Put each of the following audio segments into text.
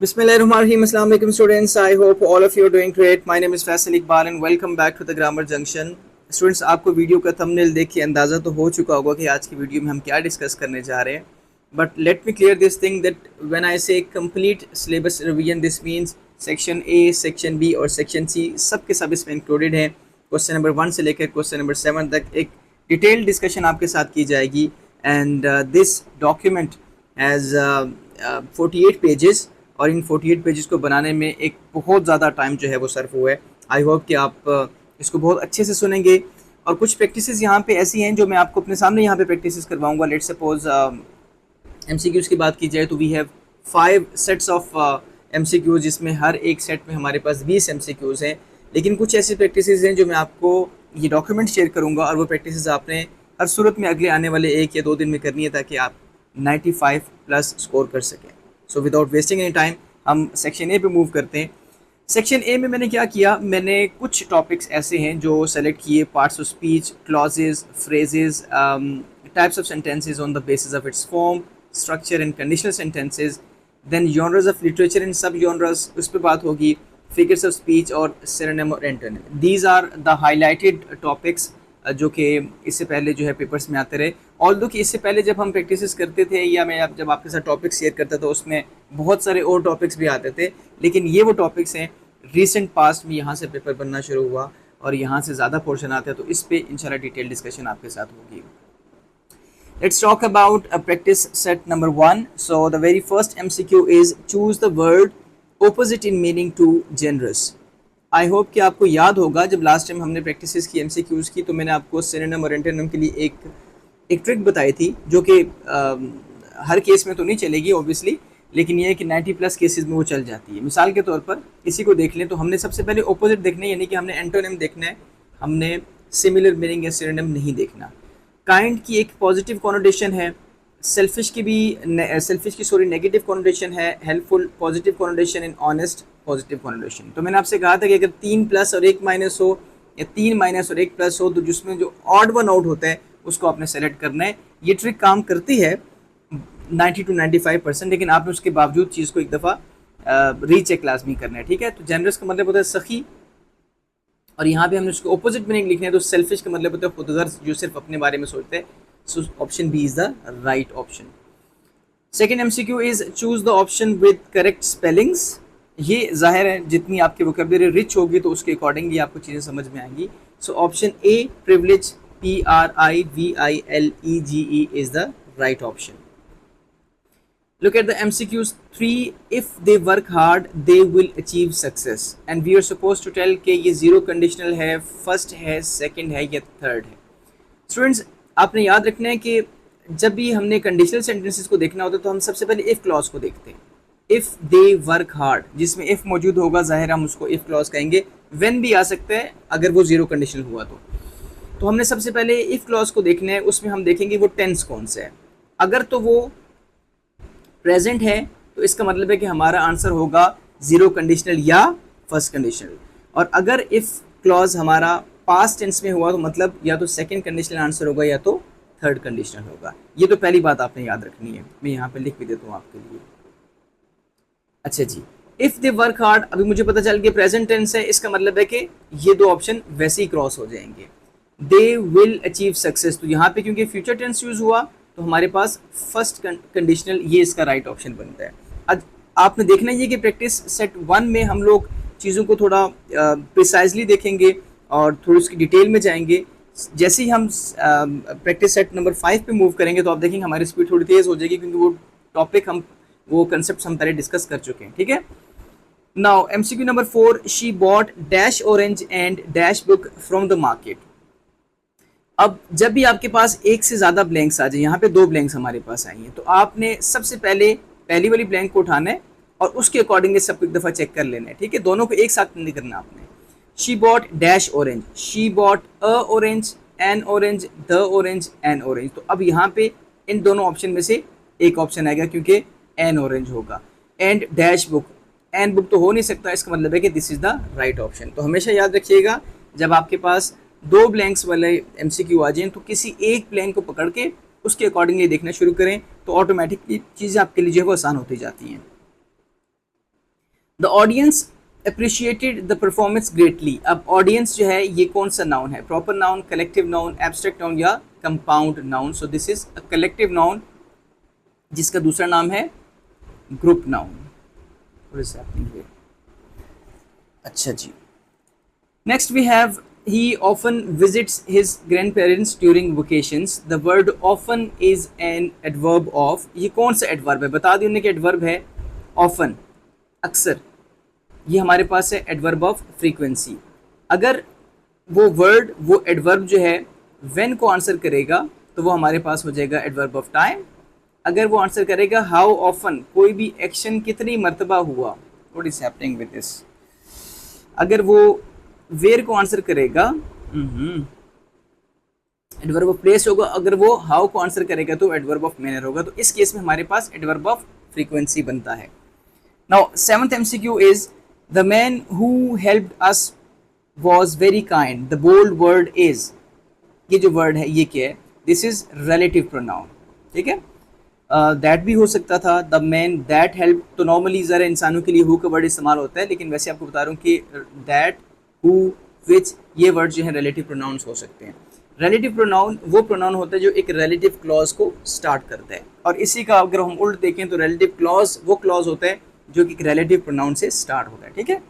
Bismillahirrahmanirrahim. Assalamu alaikum students. I hope all of you are doing great. My name is Faisal Iqbal and welcome back to the Grammar Junction. Students, आपको video का thumbnail देख के अंदाज़ा तो हो चुका होगा कि आज की वीडियो में हम क्या डिस्कस करने जा रहे हैं. But let me clear this thing that when I say complete syllabus revision, this means section A, section B और section C सब के सब इसमें included हैं. क्वेश्चन नंबर 1 से लेकर क्वेश्चन नंबर 7 तक एक डिटेल डिस्कशन आपके साथ की जाएगी. And this document has 48 pages और इन 48 पेजेस को बनाने में एक बहुत ज़्यादा टाइम जो है वो सर्व हुआ है. आई होप कि आप इसको बहुत अच्छे से सुनेंगे. और कुछ प्रैक्टिसेस यहाँ पे ऐसी हैं जो मैं आपको अपने सामने यहाँ पे प्रैक्टिसेस करवाऊँगा. लेट सपोज MCQs की बात की जाए तो we have 5 sets of MCQs जिसमें हर एक सेट में हमारे पास 20 MCQs हैं. लेकिन कुछ ऐसी प्रैक्टिसेस हैं जो मैं आपको ये डॉक्यूमेंट शेयर करूँगा और वो प्रैक्टिसेस आपने हर सूरत में अगले आने वाले 1 या 2 दिन में करनी है ताकि आप 95 प्लस स्कोर कर सकें. So without wasting any time हम सेक्शन ए पे मूव करते हैं. सेक्शन ए में मैंने क्या किया, मैंने कुछ टॉपिक्स ऐसे हैं जो सेलेक्ट किए. Parts of speech, clauses, phrases, types of sentences on the basis of its form, structure and conditional sentences. Then genres of literature and sub genres, उस पर बात होगी. फिगर्स ऑफ स्पीच और सिनोनिम और antonym. These are the highlighted topics जो कि इससे पहले जो है पेपर्स में आते रहे. ऑल्दो कि इससे पहले जब हम प्रैक्टिसेस करते थे या मैं जब आपके साथ टॉपिक शेयर करता था उसमें बहुत सारे और टॉपिक्स भी आते थे. लेकिन ये वो टॉपिक्स हैं रीसेंट पास्ट में यहाँ से पेपर बनना शुरू हुआ और यहाँ से ज़्यादा पोर्शन आता है. तो इस पे इंशाल्लाह डिटेल डिस्कशन आपके साथ होगी. Let's talk about a practice set number 1. So the very first MCQ is choose the word opposite in meaning to generous. I hope कि आपको याद होगा जब लास्ट टाइम हमने प्रैक्टिसेस की MCQs की तो मैंने आपको सिनोनिम और एंटोनिम के लिए एक ट्रिक बताई थी जो कि हर केस में तो नहीं चलेगी ऑब्वियसली, लेकिन ये है कि 90 प्लस केसेस में वो चल जाती है. मिसाल के तौर पर इसी को देख लें तो हमने सबसे पहले ऑपोजिट देखना है, यानी कि हमने एंटोनिम देखना है, हमने सिमिलर मीनिंग या सिनोनिम नहीं देखना. काइंड की एक पॉजिटिव कॉनोटेशन है, सेल्फिश की नेगेटिव कॉनोटेशन है, helpful positive connotation and honest positive connotation. तो मैंने आपसे कहा था कि अगर 3 प्लस और 1 माइनस हो या 3 माइनस और 1 प्लस हो तो जिसमें जो ऑड वन आउट होता है उसको आपने सेलेक्ट करना है. ये ट्रिक काम करती है 90 to 95%, लेकिन आपने उसके बावजूद चीज़ को एक दफ़ा रीचेक लाजमी करना है. ठीक है, तो जनरस का मतलब होता है सखी और यहाँ पे हमने उसको ऑपोजिट मीनिंग लिखना है. तो सेल्फिश का मतलब होता है खुदगर्ज जो सिर्फ अपने बारे में सोचते हैं. So option B is the right option. Second MCQ is choose the option with correct spellings. ये जाहिर है जितनी आपकी वोकैबुलरी रिच होगी तो उसके अकॉर्डिंगली आपको चीज़ें समझ में आएंगी. So option A privilege PRIVILEGE is the right option. Look at the MCQs 3. If they work hard, they will achieve success. And we are supposed to tell कि ये zero conditional है, first है, second है या third है. Students, आपने याद रखना है कि जब भी हमने conditional sentences को देखना होता है तो हम सबसे पहले if clause को देखते हैं. If they work hard, जिसमें if मौजूद होगा जाहिर हम उसको if clause कहेंगे. when भी आ सकता है अगर वो zero conditional हुआ तो हमने सबसे पहले इफ़ क्लॉज को देखना है. उसमें हम देखेंगे वो टेंस कौन सा है. अगर तो वो प्रेजेंट है तो इसका मतलब है कि हमारा आंसर होगा ज़ीरो कंडीशनल या फर्स्ट कंडीशनल. और अगर इफ़ क्लॉज हमारा पास्ट टेंस में हुआ तो मतलब या तो सेकंड कंडीशनल आंसर होगा या तो थर्ड कंडीशनल होगा. ये तो पहली बात आपने याद रखनी है. मैं यहाँ पे लिख भी देता हूँ आपके लिए. अच्छा जी, इफ़ दे वर्क हार्ड, अभी मुझे पता चल गया प्रेजेंट टेंस है, इसका मतलब है कि ये दो ऑप्शन वैसे ही क्रॉस हो जाएंगे. दे विल अचीव सक्सेस, तो यहाँ पे क्योंकि फ्यूचर टेंस यूज़ हुआ तो हमारे पास फर्स्ट कंडीशनल ये इसका राइट ऑप्शन बनता है. अब आपने देखना ये कि प्रैक्टिस सेट 1 में हम लोग चीज़ों को थोड़ा प्रिसाइजली देखेंगे और थोड़ी उसकी डिटेल में जाएंगे. जैसे ही हम प्रैक्टिस सेट नंबर 5 पे मूव करेंगे तो आप देखेंगे हमारी स्पीड थोड़ी तेज़ हो जाएगी क्योंकि वो टॉपिक वो कंसेप्ट हम पहले डिस्कस कर चुके हैं. ठीक है, now MCQ number 4. She bought dash orange and dash book from the market. अब जब भी आपके पास एक से ज़्यादा ब्लैंक्स आ जाए, यहाँ पे 2 ब्लैंक्स हमारे पास आई हैं, तो आपने सबसे पहले पहली वाली ब्लैंक को उठाना है और उसके अकॉर्डिंगली सबको एक दफ़ा चेक कर लेना है. ठीक है, दोनों को एक साथ नहीं करना आपने. She bought dash orange, she bought a orange, N orange, the orange, N orange. तो अब यहाँ पे इन दोनों ऑप्शन में से एक ऑप्शन आएगा क्योंकि एन ऑरेंज होगा. And dash book, an book तो हो नहीं सकता, इसका मतलब है कि this is the right option. तो हमेशा याद रखिएगा जब आपके पास 2 ब्लैंक्स वाले MCQ आ जाएं तो किसी एक ब्लैंक को पकड़ के उसके अकॉर्डिंगली देखना शुरू करें तो ऑटोमेटिकली चीज़ें आपके लिए जो है वो आसान होती जाती हैं. The audience appreciated the performance greatly. अब ऑडियंस जो है ये कौन सा नाउन है, proper noun, collective noun, abstract noun या compound noun? So this is a collective noun जिसका दूसरा नाम है ग्रुप नाउन। अच्छा जी, next we have he often visits his grandparents during vacations। the word often is an adverb of, ये कौन सा adverb है, बता दें कि adverb है often, अक्सर। ये हमारे पास है adverb of frequency। अगर वो word, वो adverb जो है when को आंसर करेगा तो वो हमारे पास हो जाएगा adverb of time। अगर वो आंसर करेगा how often, कोई भी एक्शन कितनी मरतबा हुआ, what is happening with this। अगर वो वेयर को आंसर करेगा एडवर्ब ऑफ प्लेस होगा। अगर वो हाउ को आंसर करेगा तो एडवर्ब ऑफ मैनर होगा। तो इस केस में हमारे पास एडवर्ब ऑफ फ्रीक्वेंसी बनता है। Now seventh MCQ is the man who helped us was very kind. The bold word is, ये जो वर्ड है ये क्या है, दिस इज रिलेटिव प्रोनाउन, ठीक है। दैट भी हो सकता था, द मैन दैट हेल्प, तो नॉर्मली ज़रा इंसानों के लिए हु का वर्ड इस्तेमाल होता है, लेकिन वैसे आपको बता रहा हूँ कि दैट, हु, विच, ये वर्ड जो है रिलेटिव प्रोनाउंस हो सकते हैं। रिलेटिव प्रोनाउन वो प्रोनाउन होता है जो एक रिलेटिव क्लॉज को स्टार्ट करता है, और इसी का अगर हम उल्ट देखें तो रिलेटिव क्लॉज वो क्लॉज होता है जो कि एक रिलेटिव प्रोनाउन से स्टार्ट होता है, ठीक है।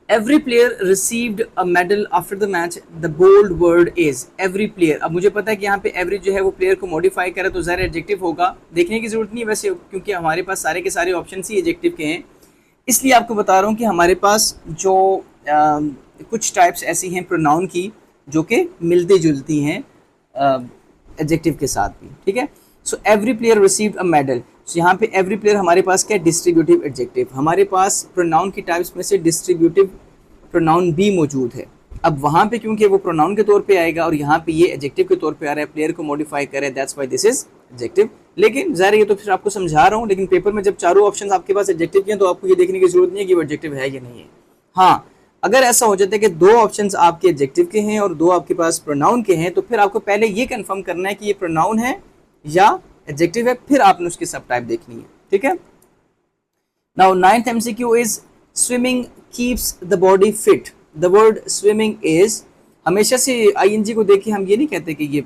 Every player received a medal after the match. The bold word is every player. अब मुझे पता है कि यहाँ पे एवरी जो है वो प्लेयर को मॉडिफाई करे तो ज़रा एडजेक्टिव होगा, देखने की जरूरत नहीं है वैसे, क्योंकि हमारे पास सारे के सारे ऑप्शन ही एडजेक्टिव के हैं। इसलिए आपको बता रहा हूँ कि हमारे पास जो कुछ टाइप्स ऐसी हैं प्रोनाउन की जो कि मिलती जुलती हैं एडजेक्टिव के साथ भी, ठीक है। So every player received a medal. So यहाँ पे एवरी प्लेयर हमारे पास क्या है, डिस्ट्रीब्यूटिव एडजेक्टिव। हमारे पास प्रोनाउन की टाइप्स में से डिस्ट्रीब्यूटिव प्रोनाउन भी मौजूद है। अब वहाँ पे क्योंकि वो प्रोनाउन के तौर पे आएगा और यहाँ पे ये एडजेक्टिव के तौर पे आ रहा है, प्लेयर को मॉडिफाई करे, that's why this is adjective. लेकिन ज़ाहिर ये तो फिर आपको समझा रहा हूँ, लेकिन पेपर में जब चारों ऑप्शन आपके पास एडजेक्टिव के हैं तो आपको ये देखने की जरूरत नहीं है कि वो एडजेक्टिव है या नहीं है। हाँ, अगर ऐसा हो जाता है कि दो ऑप्शंस आपके एडजेक्टिव के हैं और दो आपके पास प्रोनाउन के हैं, तो फिर आपको पहले ये कंफर्म करना है कि ये प्रोनाउन है या एडजेक्टिव है, फिर आपने उसकी सब टाइप देखनी है, ठीक है। Now ninth MCQ is swimming keeps the body fit. The word swimming is, हमेशा से आईएनजी को देख के हम ये नहीं कहते कि ये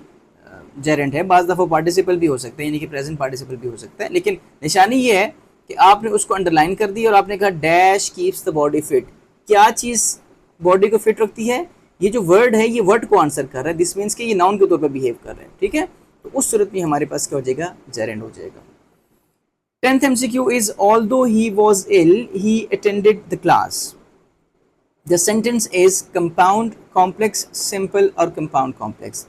जेरेंट है, बाज़ दफ़ा पार्टिसिपल भी हो सकता है, यानी कि प्रेजेंट पार्टिसिपल भी हो सकता है, लेकिन निशानी ये है कि आपने उसको अंडरलाइन कर दी और आपने कहा dash keeps the body fit. क्या चीज़ बॉडी को फिट रखती है? ये जो वर्ड है ये वर्ड को आंसर कर रहा है, दिस मीन्स कि ये नाउन के तौर पर बिहेव कर रहा है, ठीक है। तो उस सूरत में हमारे पास क्या हो जाएगा, जेरेंट हो जाएगा। 10th MCQ is although he was ill, he attended the class. The sentence is compound, complex, simple और compound complex.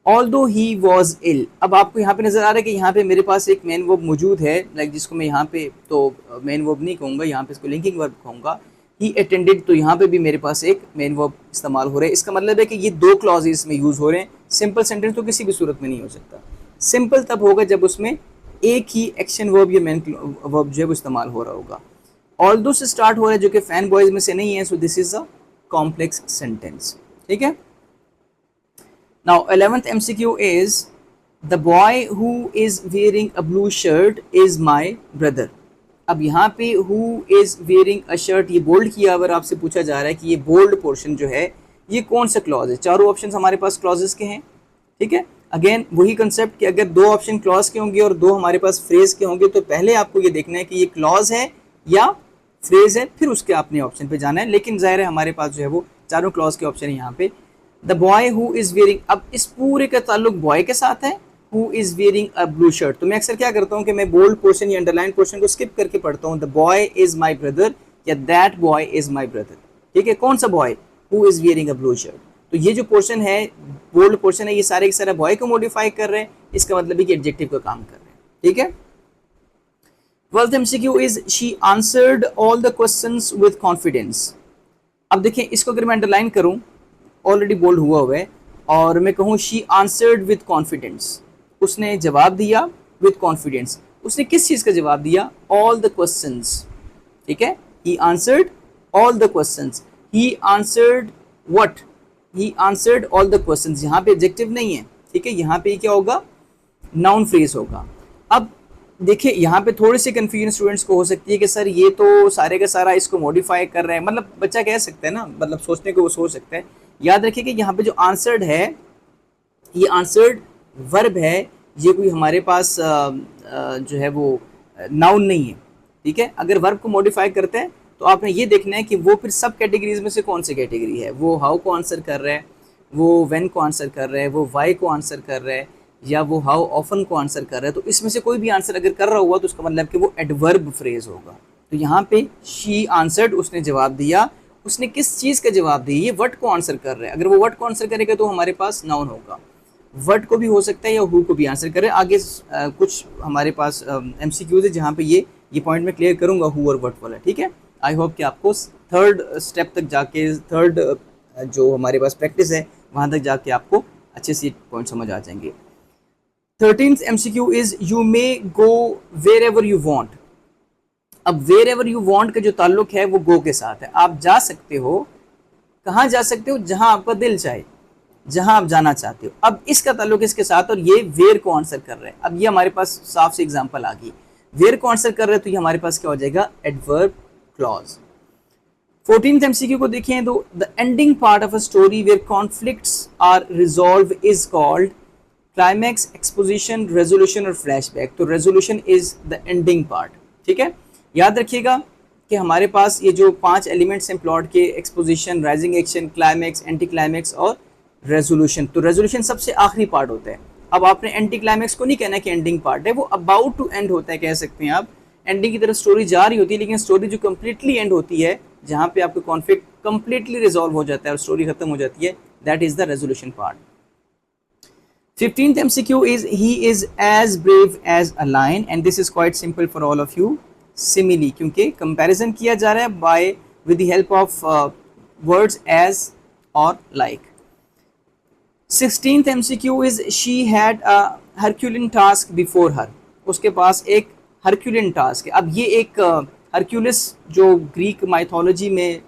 Although he was ill, अब आपको यहाँ पे नज़र आ रहा है कि यहाँ पे मेरे पास एक मेन वर्ब मौजूद है, लाइक जिसको मैं यहाँ पे तो मेन वर्ब नहीं कहूँगा, यहाँ पे इसको लिंकिंग वर्ब कहूँगा। He attended, तो यहाँ पे भी मेरे पास एक मेन वर्ब इस्तेमाल हो रहा है। इसका मतलब है कि ये दो क्लॉजेस में यूज़ हो रहे हैं। सिंपल सेंटेंस तो किसी भी सूरत में नहीं हो सकता। सिंपल तब होगा जब उसमें एक ही एक्शन वर्ब या मेन वर्ब जो है वो इस्तेमाल हो रहा होगा। ऑल्दो से स्टार्ट हो रहा है जो कि फैन बॉयज में से नहीं है, सो this is a complex sentence, ठीक है। Now 11th MCQ is the boy who is wearing a blue shirt is my brother. अब यहाँ पे who is wearing a shirt, ये बोल्ड किया, अगर आपसे पूछा जा रहा है कि ये बोल्ड पोर्शन जो है ये कौन सा क्लॉज है, चारों ऑप्शन हमारे पास क्लॉजेस के हैं, ठीक है। अगेन वही कंसेप्ट कि अगर दो ऑप्शन क्लॉज के होंगे और दो हमारे पास फ्रेज के होंगे, तो पहले आपको ये देखना है कि ये क्लॉज है या फ्रेज है, फिर उसके आपने ऑप्शन पे जाना है। लेकिन जाहिर है हमारे पास जो है वो चारों क्लॉज के ऑप्शन है यहाँ पे। The boy who is wearing, अब इस पूरे का ताल्लुक बॉय के साथ है, who is wearing a blue shirt. तो मैं अक्सर क्या करता हूँ कि मैं बोल्ड पोर्शन या अंडरलाइन पोर्शन को स्किप करके पढ़ता हूँ, the boy is my brother या that boy is my brother, ठीक है। कौन सा boy, who is wearing a blue shirt. तो ये जो पोर्शन है, बोल्ड पोर्शन है, ये सारे के सारे बॉय को मॉडिफाई कर रहे हैं, इसका मतलब है कि एडजेक्टिव का काम कर रहे हैं, ठीक है। 12th MCQ is she answered all the questions with confidence. अब देखिए इसको अगर मैं अंडरलाइन करूं, ऑलरेडी बोल्ड हुआ है, और मैं कहूं शी आंसर्ड विद कॉन्फिडेंस, उसने जवाब दिया विद कॉन्फिडेंस। उसने किस चीज़ का जवाब दिया, ऑल द क्वेश्चंस, ठीक है। He answered all the questions, he answered what, he answered all the questions. यहाँ पे एडजेक्टिव नहीं है, ठीक है, यहाँ पे क्या होगा, नाउन फ्रेज होगा। अब देखिए यहाँ पे थोड़ी सी कन्फ्यूजन स्टूडेंट्स को हो सकती है कि सर ये तो सारे का सारा इसको मॉडिफाई कर रहे हैं, मतलब बच्चा कह सकते हैं ना, मतलब सोचने को वो सोच सकते हैं। याद रखिए कि यहाँ पे जो आंसर्ड है ये आंसर्ड वर्ब है, ये कोई हमारे पास जो है वो नाउन नहीं है, ठीक है। अगर वर्ब को मॉडिफाई करते हैं तो आपने ये देखना है कि वो फिर सब कैटेगरीज में से कौन सी कैटेगरी है। वो हाउ को आंसर कर रहा है, वो व्हेन को आंसर कर रहा है, वो वाई को आंसर कर रहा है, या वो हाउ ऑफन को आंसर कर रहा है। तो इसमें से कोई भी आंसर अगर कर रहा हुआ तो उसका मतलब कि वो एडवर्ब फ्रेज होगा। तो यहाँ पे शी आंसर्ड, उसने जवाब दिया, उसने किस चीज़ का जवाब दिया, ये व्हाट को आंसर कर रहा है। अगर वो व्हाट को आंसर करेगा तो हमारे पास नाउन होगा। व्हाट को भी हो सकता है या हु को भी आंसर करे। आगे कुछ हमारे पास एमसीक्यूज है जहाँ पे ये पॉइंट मैं क्लियर करूँगा हु और व्हाट वाला, ठीक है। आई होप कि आपको थर्ड स्टेप तक जाके, थर्ड जो हमारे पास प्रैक्टिस है वहाँ तक जाके आपको अच्छे से पॉइंट समझ आ जाएंगे। 13th MCQ is you may go wherever you want. अब वेर एवर यू वॉन्ट का जो ताल्लुक है वो गो के साथ है। आप जा सकते हो, कहाँ जा सकते हो, जहां आपका दिल चाहे, जहां आप जाना चाहते हो। अब इसका ताल्लुक इसके साथ, और ये वेर को आंसर कर रहा है। अब ये हमारे पास साफ से एग्जांपल आ गई, वेर को आंसर कर रहे हैं तो ये हमारे पास क्या हो जाएगा, एडवर्ब क्लॉज। 14th MCQ को देखें तो the ending part of a story where conflicts are resolve is called climax, exposition, resolution और फ्लैशबैक। तो resolution is the ending part, ठीक है। याद रखिएगा कि हमारे पास ये जो 5 एलिमेंट्स हैं प्लॉट के, exposition, rising action, climax, anti climax और रेजोल्यूशन। तो रेजोल्यूशन सबसे आखिरी पार्ट होता है। अब आपने एंटी क्लाइमैक्स को नहीं कहना कि एंडिंग पार्ट है, वो अबाउट टू एंड होता है, कह सकते हैं आप। एंडिंग की तरफ स्टोरी जा रही होती है, लेकिन स्टोरी जो कम्प्लीटली एंड होती है, जहाँ पे आपका कॉन्फ्लिक्ट कम्प्लीटली रिजॉल्व हो जाता है और स्टोरी खत्म हो जाती है, that is the resolution part. 15th MCQ is he is as brave as a lion, and this is quite simple for all of you. Simile, क्योंकि comparison किया जा रहा है by with the help of words as or like. 16th MCQ is she had a Herculean task before her. उसके पास एक Herculean task है। अब ये एक Hercules जो ग्रीक माइथोलॉजी में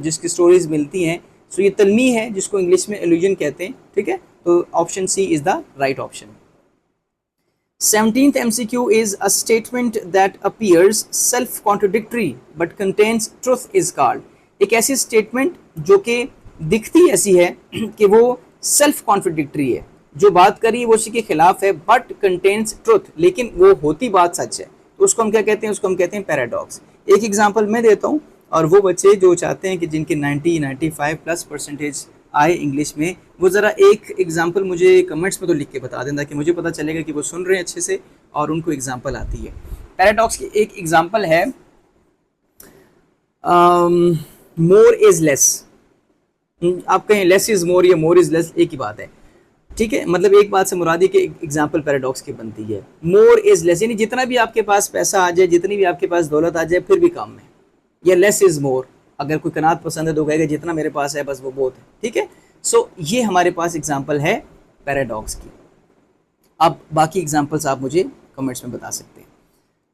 जिसकी स्टोरीज मिलती हैं, सो ये तलमी है जिसको इंग्लिश में एल्यूजन कहते हैं, ठीक है। तो option C is the right option. 17th MCQ is a statement that appears self-contradictory but contains truth is called. एक ऐसी स्टेटमेंट जो कि दिखती ऐसी है कि वो सेल्फ कॉन्ट्रडिक्टरी है, जो बात करी वो उसी के खिलाफ है, बट कंटेन्स ट्रुथ, लेकिन वो होती बात सच है, तो उसको हम क्या कहते हैं, उसको हम कहते हैं पैराडॉक्स। एक एग्जांपल मैं देता हूँ, और वो बच्चे जो चाहते हैं कि जिनके 90-95+ % आए इंग्लिश में, वो ज़रा एक एग्जांपल मुझे कमेंट्स में तो लिख के बता दें, ताकि मुझे पता चलेगा कि वो सुन रहे हैं अच्छे से और उनको एग्जांपल आती है। पैराडॉक्स की एक एग्जांपल है मोर इज़ लेस। आप कहें लेस इज़ मोर या मोर इज़ लेस, एक ही बात है, ठीक है। मतलब एक बात से मुराद है कि एग्जांपल पैराडॉक्स की बनती है। मोर इज़ लेस यानी जितना भी आपके पास पैसा आ जाए, जितनी भी आपके पास दौलत आ जाए, फिर भी कम है। या लेस इज़ मोर, अगर कोई कनात पसंद है तो कहेगा जितना मेरे पास है बस वो बहुत है, ठीक है। सो ये हमारे पास एग्जांपल है पैराडॉक्स की। अब बाकी एग्जांपल्स आप मुझे कमेंट्स में बता सकते हैं।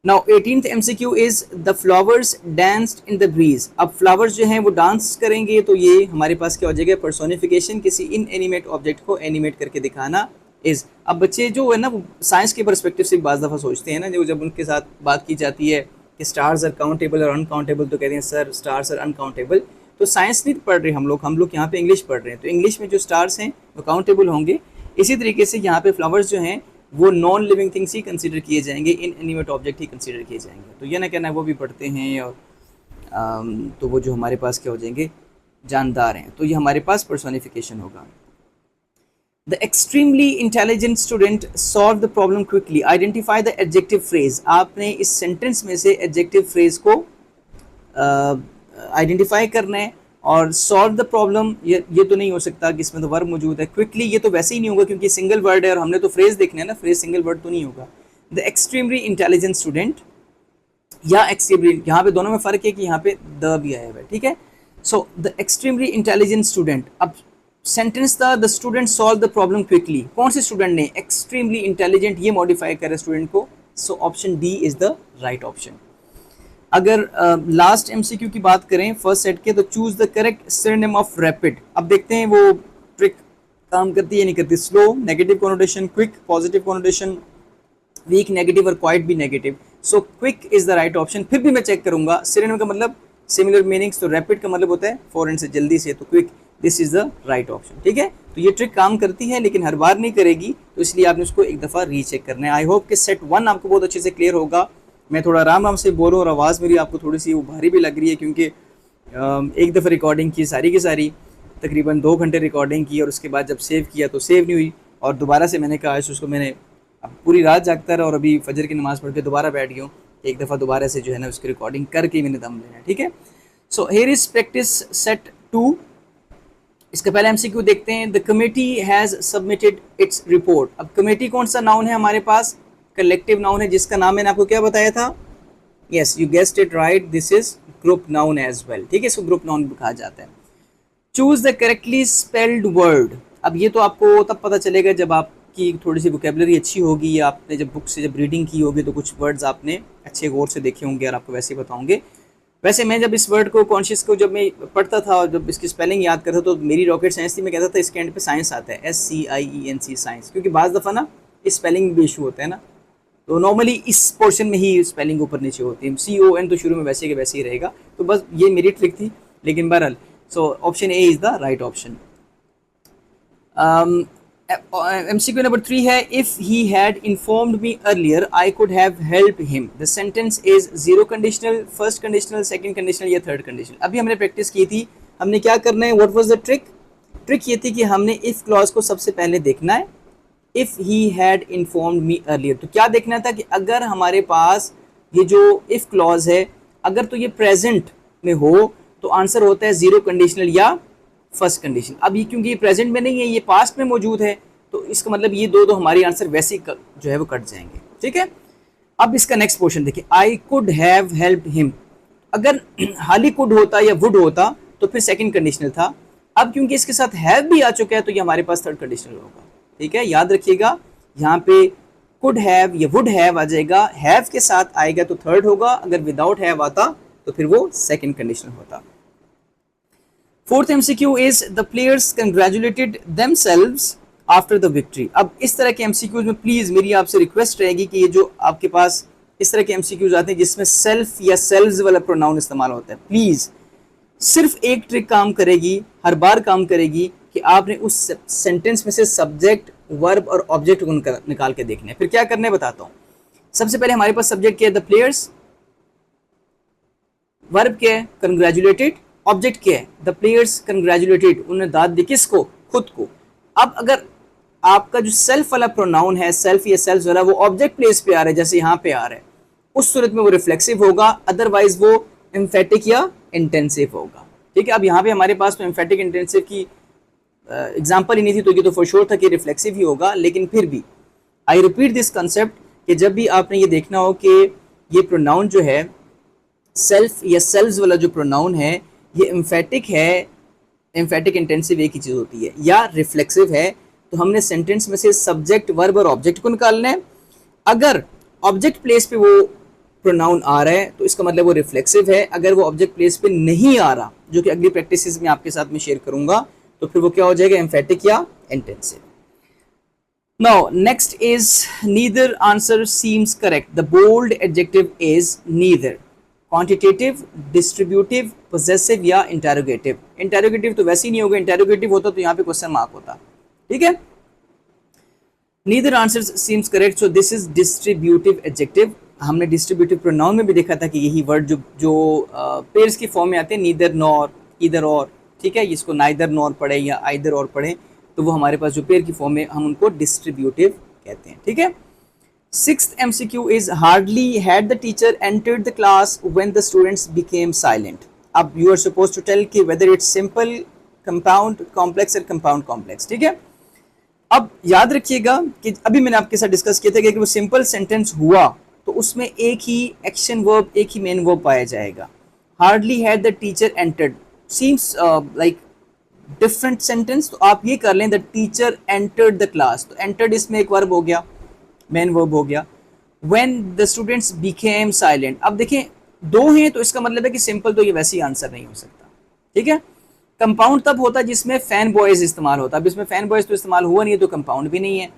Now 18th MCQ is the flowers danced in the breeze. अब फ्लावर्स जो हैं वो डांस करेंगे, तो ये हमारे पास क्या हो जाएगा, पर्सोनिफिकेशन, किसी इनएनिमेट ऑब्जेक्ट को एनिमेट करके दिखाना इज। अब बच्चे जो है ना वो साइंस के पर्सपेक्टिव से बाज़ दफ़ा सोचते हैं ना, जो जब उनके साथ बात की जाती है कि स्टार्स आर काउंटेबल और अनकाउंटेबल, तो कहते हैं सर स्टार्स आर अनकाउंटेबल। तो साइंस नहीं पढ़ रहे हम लोग यहाँ पे इंग्लिश पढ़ रहे हैं, तो इंग्लिश में जो स्टार्स हैं वो काउंटेबल होंगे। इसी तरीके से यहाँ पे फ्लावर्स जो हैं वो नॉन लिविंग थिंग्स ही कंसीडर किए जाएंगे, इनएनिमेट ऑब्जेक्ट ही कंसीडर किए जाएंगे। तो ये ना कहना है वो भी पढ़ते हैं, और तो वो जो हमारे पास क्या हो जाएंगे, जानदार हैं। तो ये हमारे पास पर्सोनिफिकेशन होगा। The extremely intelligent student solved the problem quickly. Identify the adjective phrase. आपने इस सेंटेंस में से adjective phrase को आइडेंटिफाई करना है, और सॉल्व द प्रॉब्लम ये तो नहीं हो सकता कि इसमें तो वर्ब मौजूद है। क्विकली ये तो वैसे ही नहीं होगा क्योंकि सिंगल वर्ड है, और हमने तो फ्रेज देखना है ना, फ्रेज सिंगल वर्ड तो नहीं होगा। द एक्सट्रीमली इंटेलिजेंट स्टूडेंट या एक्सट्रीमली, यहाँ पे दोनों में फ़र्क है कि यहाँ पे द भी आया हुआ है, ठीक है। So the extremely intelligent student, अब सेंटेंस था the student solve the problem quickly. कौन से स्टूडेंट ने, एक्सट्रीमली इंटेलिजेंट, ये मॉडिफाई करे स्टूडेंट को। So option D is the right option. अगर लास्ट MCQ की बात करें फर्स्ट सेट के, तो choose the correct synonym of rapid. अब देखते हैं वो ट्रिक काम करती है नहीं करती। Slow, negative connotation, quick, positive connotation, weak negative और क्वाइट भी negative. So quick is the right option. फिर भी मैं चेक करूंगा, सिनोनिम का मतलब सिमिलर मीनिंग्स, तो रैपिड का मतलब होता है फौरन से, जल्दी से, तो quick, this is the right option. ठीक है, तो ये ट्रिक काम करती है लेकिन हर बार नहीं करेगी, तो इसलिए आपने उसको एक दफ़ा रीचेक करना है। आई होप कि सेट 1 आपको बहुत अच्छे से क्लियर होगा। मैं थोड़ा आराम आराम से बोलूँ और आवाज़ मेरी आपको थोड़ी सी वो भारी भी लग रही है, क्योंकि एक दफ़ा रिकॉर्डिंग की सारी की सारी, तकरीबन 2 घंटे रिकॉर्डिंग की, और उसके बाद जब सेव किया तो सेव नहीं हुई, और दोबारा से मैंने कहा उसको मैंने अब पूरी रात जागता रहा और अभी फजर की नमाज़ पढ़ के दोबारा बैठ गया हूँ, एक दफ़ा दोबारा से जो है ना उसकी रिकॉर्डिंग करके मैंने दम लेना है। ठीक है, so here is practice set 2। इसका पहले एमसीक्यू देखते हैं। The committee has submitted its report. अब कमेटी कौन सा नाउन है हमारे पास? कलेक्टिव नाउन है, जिसका नाम मैंने आपको क्या बताया था? Yes, you guessed it right, this is group noun as well. ठीक है, इसको ग्रुप नाउन कहा जाता है। Choose the correctly spelled word. अब ये तो आपको तब पता चलेगा जब आपकी थोड़ी सी वोकेबलरी अच्छी होगी, या आपने जब बुक से जब रीडिंग की होगी तो कुछ वर्ड्स आपने अच्छे गौर से देखे होंगे और आपको वैसे ही बताऊंगे। वैसे मैं जब इस वर्ड को कॉन्शियस को जब मैं पढ़ता था और जब इसकी स्पेलिंग याद करता तो मेरी रॉकेट साइंस थी, मैं कहता था इसके एंड पे साइंस आता है, SCIENC साइंस, क्योंकि बाज़ दफ़ा ना इस स्पेलिंग में भी इशू होता है ना, तो नॉर्मली इस पोर्शन में ही स्पेलिंग ऊपर नीचे होती है। CON तो शुरू में वैसे के वैसे ही रहेगा, तो बस ये मेरी ट्रिक थी, लेकिन बहरहाल so option A is the right option. MCQ number 3 है, if he had informed me earlier I could have help him. The sentence is zero conditional, first conditional, second conditional या थर्ड कंडीशनल। अभी हमने practice की थी, हमने क्या करना है, what was the trick? Trick ये थी कि हमने इफ़ क्लॉज को सबसे पहले देखना है, if he had informed me earlier. तो क्या देखना था कि अगर हमारे पास ये जो इफ़ क्लॉज है, अगर तो ये प्रेजेंट में हो तो आंसर होता है जीरो कंडीशनल या फर्स्ट कंडीशन। अब ये क्योंकि ये प्रेजेंट में नहीं है, ये पास्ट में मौजूद है, तो इसका मतलब ये दो हमारी आंसर वैसे ही जो है वो कट जाएंगे। ठीक है, अब इसका नेक्स्ट पोर्शन देखिए, I could have help him. अगर हाली कुड होता या वुड होता तो फिर सेकंड कंडीशनल था। अब क्योंकि इसके साथ हैव भी आ चुका है तो ये हमारे पास थर्ड कंडीशनल होगा। ठीक है, याद रखिएगा, यहाँ पे कुड हैव या वुड हैव आ जाएगा, हैव के साथ आएगा तो थर्ड होगा, अगर विदाउट हैव आता तो फिर वो सेकंड कंडीशनल होता। Fourth MCQ is the players congratulated themselves after the victory. अब इस तरह के MCQs में प्लीज मेरी आपसे रिक्वेस्ट रहेगी कि ये जो आपके पास इस तरह के MCQs आते हैं जिसमें सेल्फ या सेल्व्स वाला प्रोनाउन इस्तेमाल होता है, प्लीज सिर्फ एक ट्रिक काम करेगी, हर बार काम करेगी, कि आपने उस सेंटेंस में से सब्जेक्ट, वर्ब और ऑब्जेक्ट को निकाल के देखना है। फिर क्या करना है बताता हूँ। सबसे पहले हमारे पास सब्जेक्ट क्या है, द प्लेयर्स, वर्ब क्या है, कंग्रेचुलेटेड, ऑब्जेक्ट क्या है, द प्लेयर्स कंग्रेचुलेटेड, उन्होंने दाद दी किसको, खुद को। अब अगर आपका जो सेल्फ वाला प्रोनाउन है, सेल्फ या सेल्फ वाला, वो ऑब्जेक्ट प्लेस पे आ रहा है, जैसे यहाँ पे आ रहा है, उस सूरत में वो रिफ्लेक्सिव होगा, अदरवाइज वो एम्फेटिक या इंटेंसिव होगा। ठीक है, अब यहाँ पे हमारे पास तो एम्फेटिक इंटेंसिव की एग्जाम्पल ही नहीं थी, तो ये तो फॉर श्योर था कि रिफ्लेक्सिव ही होगा, लेकिन फिर भी आई रिपीट दिस कंसेप्ट कि जब भी आपने ये देखना हो कि ये प्रोनाउन जो है, सेल्फ या सेल्व्स वाला जो प्रोनाउन है, ये एम्फेटिक है, एम्फेटिक इंटेंसिव एक ही चीज़ होती है, या रिफ्लेक्सिव है, तो हमने सेंटेंस में से सब्जेक्ट, वर्ब और ऑब्जेक्ट को निकालना है। अगर ऑब्जेक्ट प्लेस पे वो प्रोनाउन आ रहा है तो इसका मतलब वो रिफ्लेक्सिव है। अगर वो ऑब्जेक्ट प्लेस पे नहीं आ रहा, जो कि अगली प्रैक्टिसेस में आपके साथ में शेयर करूंगा, तो फिर वो क्या हो जाएगा, एम्फेटिक या intensive. Now next is neither answer seems correct. The bold adjective is neither, quantitative, distributive, possessive या इंटेरोगेटिव। इंटेरोगेटिव तो वैसे ही नहीं होगा, इंटेरोगेटिव होता तो यहाँ पे क्वेश्चन मार्क होता। ठीक है, neither answer seems correct, so this is distributive adjective. हमने डिस्ट्रीब्यूटिव प्रोनाउन में भी देखा था कि यही वर्ड जो पेयर्स की फॉर्म में आते हैं, नीदर, नॉर, ईदर और, ठीक है, इसको नाइदर नॉर पढ़े या आइदर और पढ़े, तो वो हमारे पास जो पेयर की फॉर्म में, हम उनको डिस्ट्रीब्यूटिव कहते हैं। ठीक है, sixth MCQ is hardly had the teacher entered the class when the students became silent. अब you are supposed to tell कि whether it's simple, compound, complex or compound complex. ठीक है, अब याद रखिएगा कि अभी मैंने आपके साथ डिस्कस किया था कि वो सिंपल सेंटेंस हुआ तो उसमें एक ही एक्शन वर्ब, एक ही मेन वर्ब पाया जाएगा। hardly had the teacher entered seems like different sentence, तो आप ये कर लें the teacher entered the class, तो entered इसमें एक वर्ब हो गया, मेन वर्ब हो गया। When the students became silent, अब देखें दो हैं तो इसका मतलब है कि सिंपल तो ये वैसे ही आंसर नहीं हो सकता। ठीक है, कंपाउंड तब होता है जिसमें फैन बॉयज इस्तेमाल होता है, अब इसमें फैन बॉयज तो इस्तेमाल हुआ नहीं है तो कंपाउंड भी नहीं है।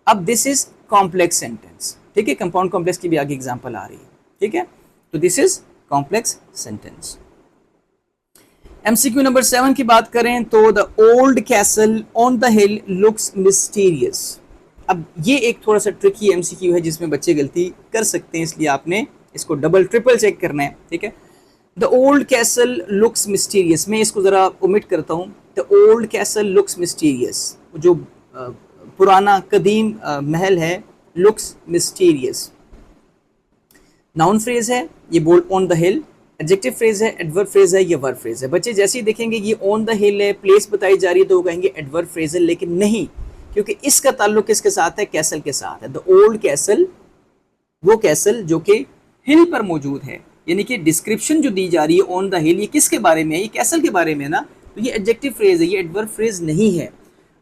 अब दिस इज कॉम्प्लेक्स सेंटेंस, ठीक है, कंपाउंड कॉम्प्लेक्स की भी आगे एग्जांपल आ रही है, ठीक है। तो this is complex sentence. MCQ number 7 की बात करें तो the old castle on the hill looks mysterious. अब ये एक थोड़ा सा ट्रिकी एमसीक्यू है जिसमें बच्चे गलती कर सकते हैं, इसलिए आपने इसको डबल ट्रिपल चेक करना है, ठीक है। The old castle looks mysterious, मैं इसको ज़रा ओमिट करता हूँ। The old castle looks mysterious, जो पुराना कदीम महल है, लुक्स मिस्टीरियस। नाउन फ्रेज है, ये bold on the hill. Adjective phrase है, एडवर्ब फ्रेज है, ये वर्ब फ्रेज है। बच्चे जैसे ही देखेंगे ये ऑन द हिल है, प्लेस बताई जा रही है, तो वो कहेंगे एडवर्ब फ्रेज है, लेकिन नहीं, क्योंकि इसका ताल्लुक किसके साथ है? कैसल के साथ है। द ओल्ड कैसल, वो कैसल जो कि हिल पर मौजूद है, यानी कि डिस्क्रिप्शन जो दी जा रही है ऑन द हिल, ये किसके बारे में है? ये कैसल के बारे में है ना, तो ये एडजेक्टिव फ्रेज है, ये एडवर्ब फ्रेज नहीं है।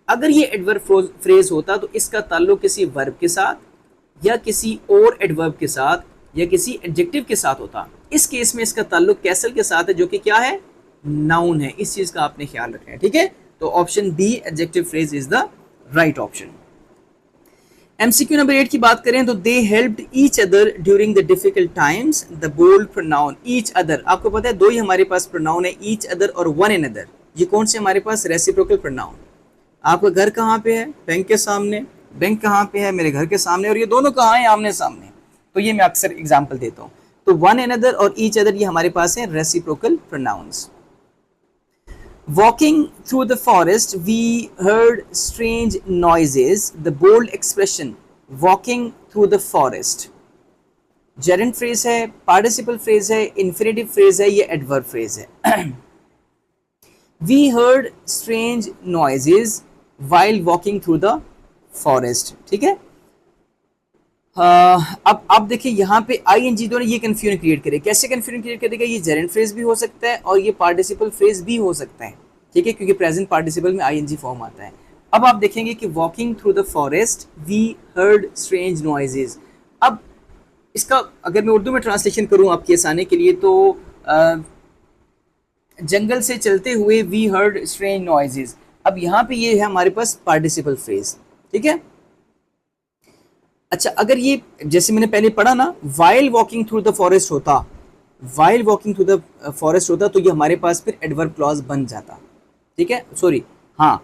अगर ये एडवर्ब फ्रेज होता तो इसका ताल्लुक किसी वर्ब के साथ या किसी और एडवर्ब के साथ या किसी एडजेक्टिव के साथ होता। इस केस में इसका ताल्लुक कैसल के साथ है, जो कि क्या है? नाउन है। इस चीज का आपने ख्याल रखना है, ठीक है। तो option B, adjective phrase, is the right option. MCQ number 8 की बात करें तो they helped each other during the difficult times. The bold pronoun each other, आपको पता है दो ही हमारे पास प्रोनाउन है, ईच अदर और वन एनदर। ये कौन से हमारे पास? Reciprocal pronoun. आपका घर कहाँ पे है? बैंक के सामने। बैंक कहाँ पे है? मेरे घर के सामने। और ये दोनों कहाँ हैं? आमने सामने। तो ये मैं अक्सर एग्जाम्पल देता हूँ। तो वन एनदर और ईच अदर ये हमारे पास है reciprocal pronouns. Walking through the forest, we heard strange noises. The bold expression, walking through the forest. Gerund phrase है, participle phrase है, infinitive phrase है, ये adverb phrase है। We heard strange noises while walking through the forest, ठीक है। अब आप देखिए यहाँ पे ing दोनों ये कंफ्यूजन क्रिएट करे। कैसे कंफ्यूजन क्रिएट करेगा? ये जेरेंट फ्रेज भी हो सकता है और ये पार्टिसिपल फ्रेज भी हो सकता है, ठीक है, क्योंकि प्रेजेंट पार्टिसिपल में ing फॉर्म आता है। अब आप देखेंगे कि walking through the forest we heard strange noises. अब इसका अगर मैं उर्दू में ट्रांसलेशन करूँ आपके आसानी के लिए तो जंगल से चलते हुए वी हर्ड स्ट्रेंज नॉइजेज। अब यहाँ पे ये है हमारे पास पार्टिसिपल फ्रेज, ठीक है। अच्छा, अगर ये जैसे मैंने पहले पढ़ा ना, while walking through the forest होता, while walking through the forest होता, तो ये हमारे पास फिर एडवर्ब क्लॉज बन जाता, ठीक है। सॉरी, हाँ,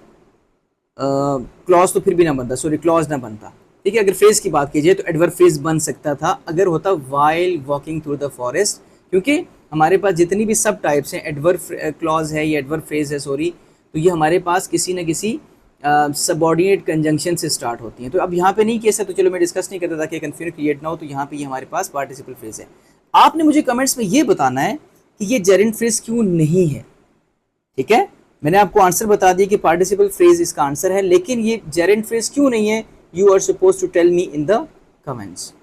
क्लॉज तो फिर भी ना बनता, सॉरी, क्लॉज ना बनता, ठीक है। अगर फ्रेज की बात कीजिए तो एडवर्ब फ्रेज बन सकता था अगर होता while walking through the forest, क्योंकि हमारे पास जितनी भी सब टाइप्स हैं, एडवर्ब क्लॉज है या एडवर्ब फ्रेज है, सॉरी, तो ये हमारे पास किसी न किसी सबऑर्डिनेट कंजंक्शन से स्टार्ट होती हैं। तो अब यहाँ पे नहीं केस है, तो चलो मैं डिस्कस नहीं करता ताकि कंफ्यूजन क्रिएट ना हो। तो यहाँ पे ये हमारे पास पार्टिसिपल फ्रेज है। आपने मुझे कमेंट्स में ये बताना है कि ये जेरेंट फ्रेज क्यों नहीं है, ठीक है। मैंने आपको आंसर बता दिया कि पार्टिसिपल फ्रेज इसका आंसर है, लेकिन ये जेरेंट फ्रेज क्यों नहीं है, you are suppose to tell me in the comments.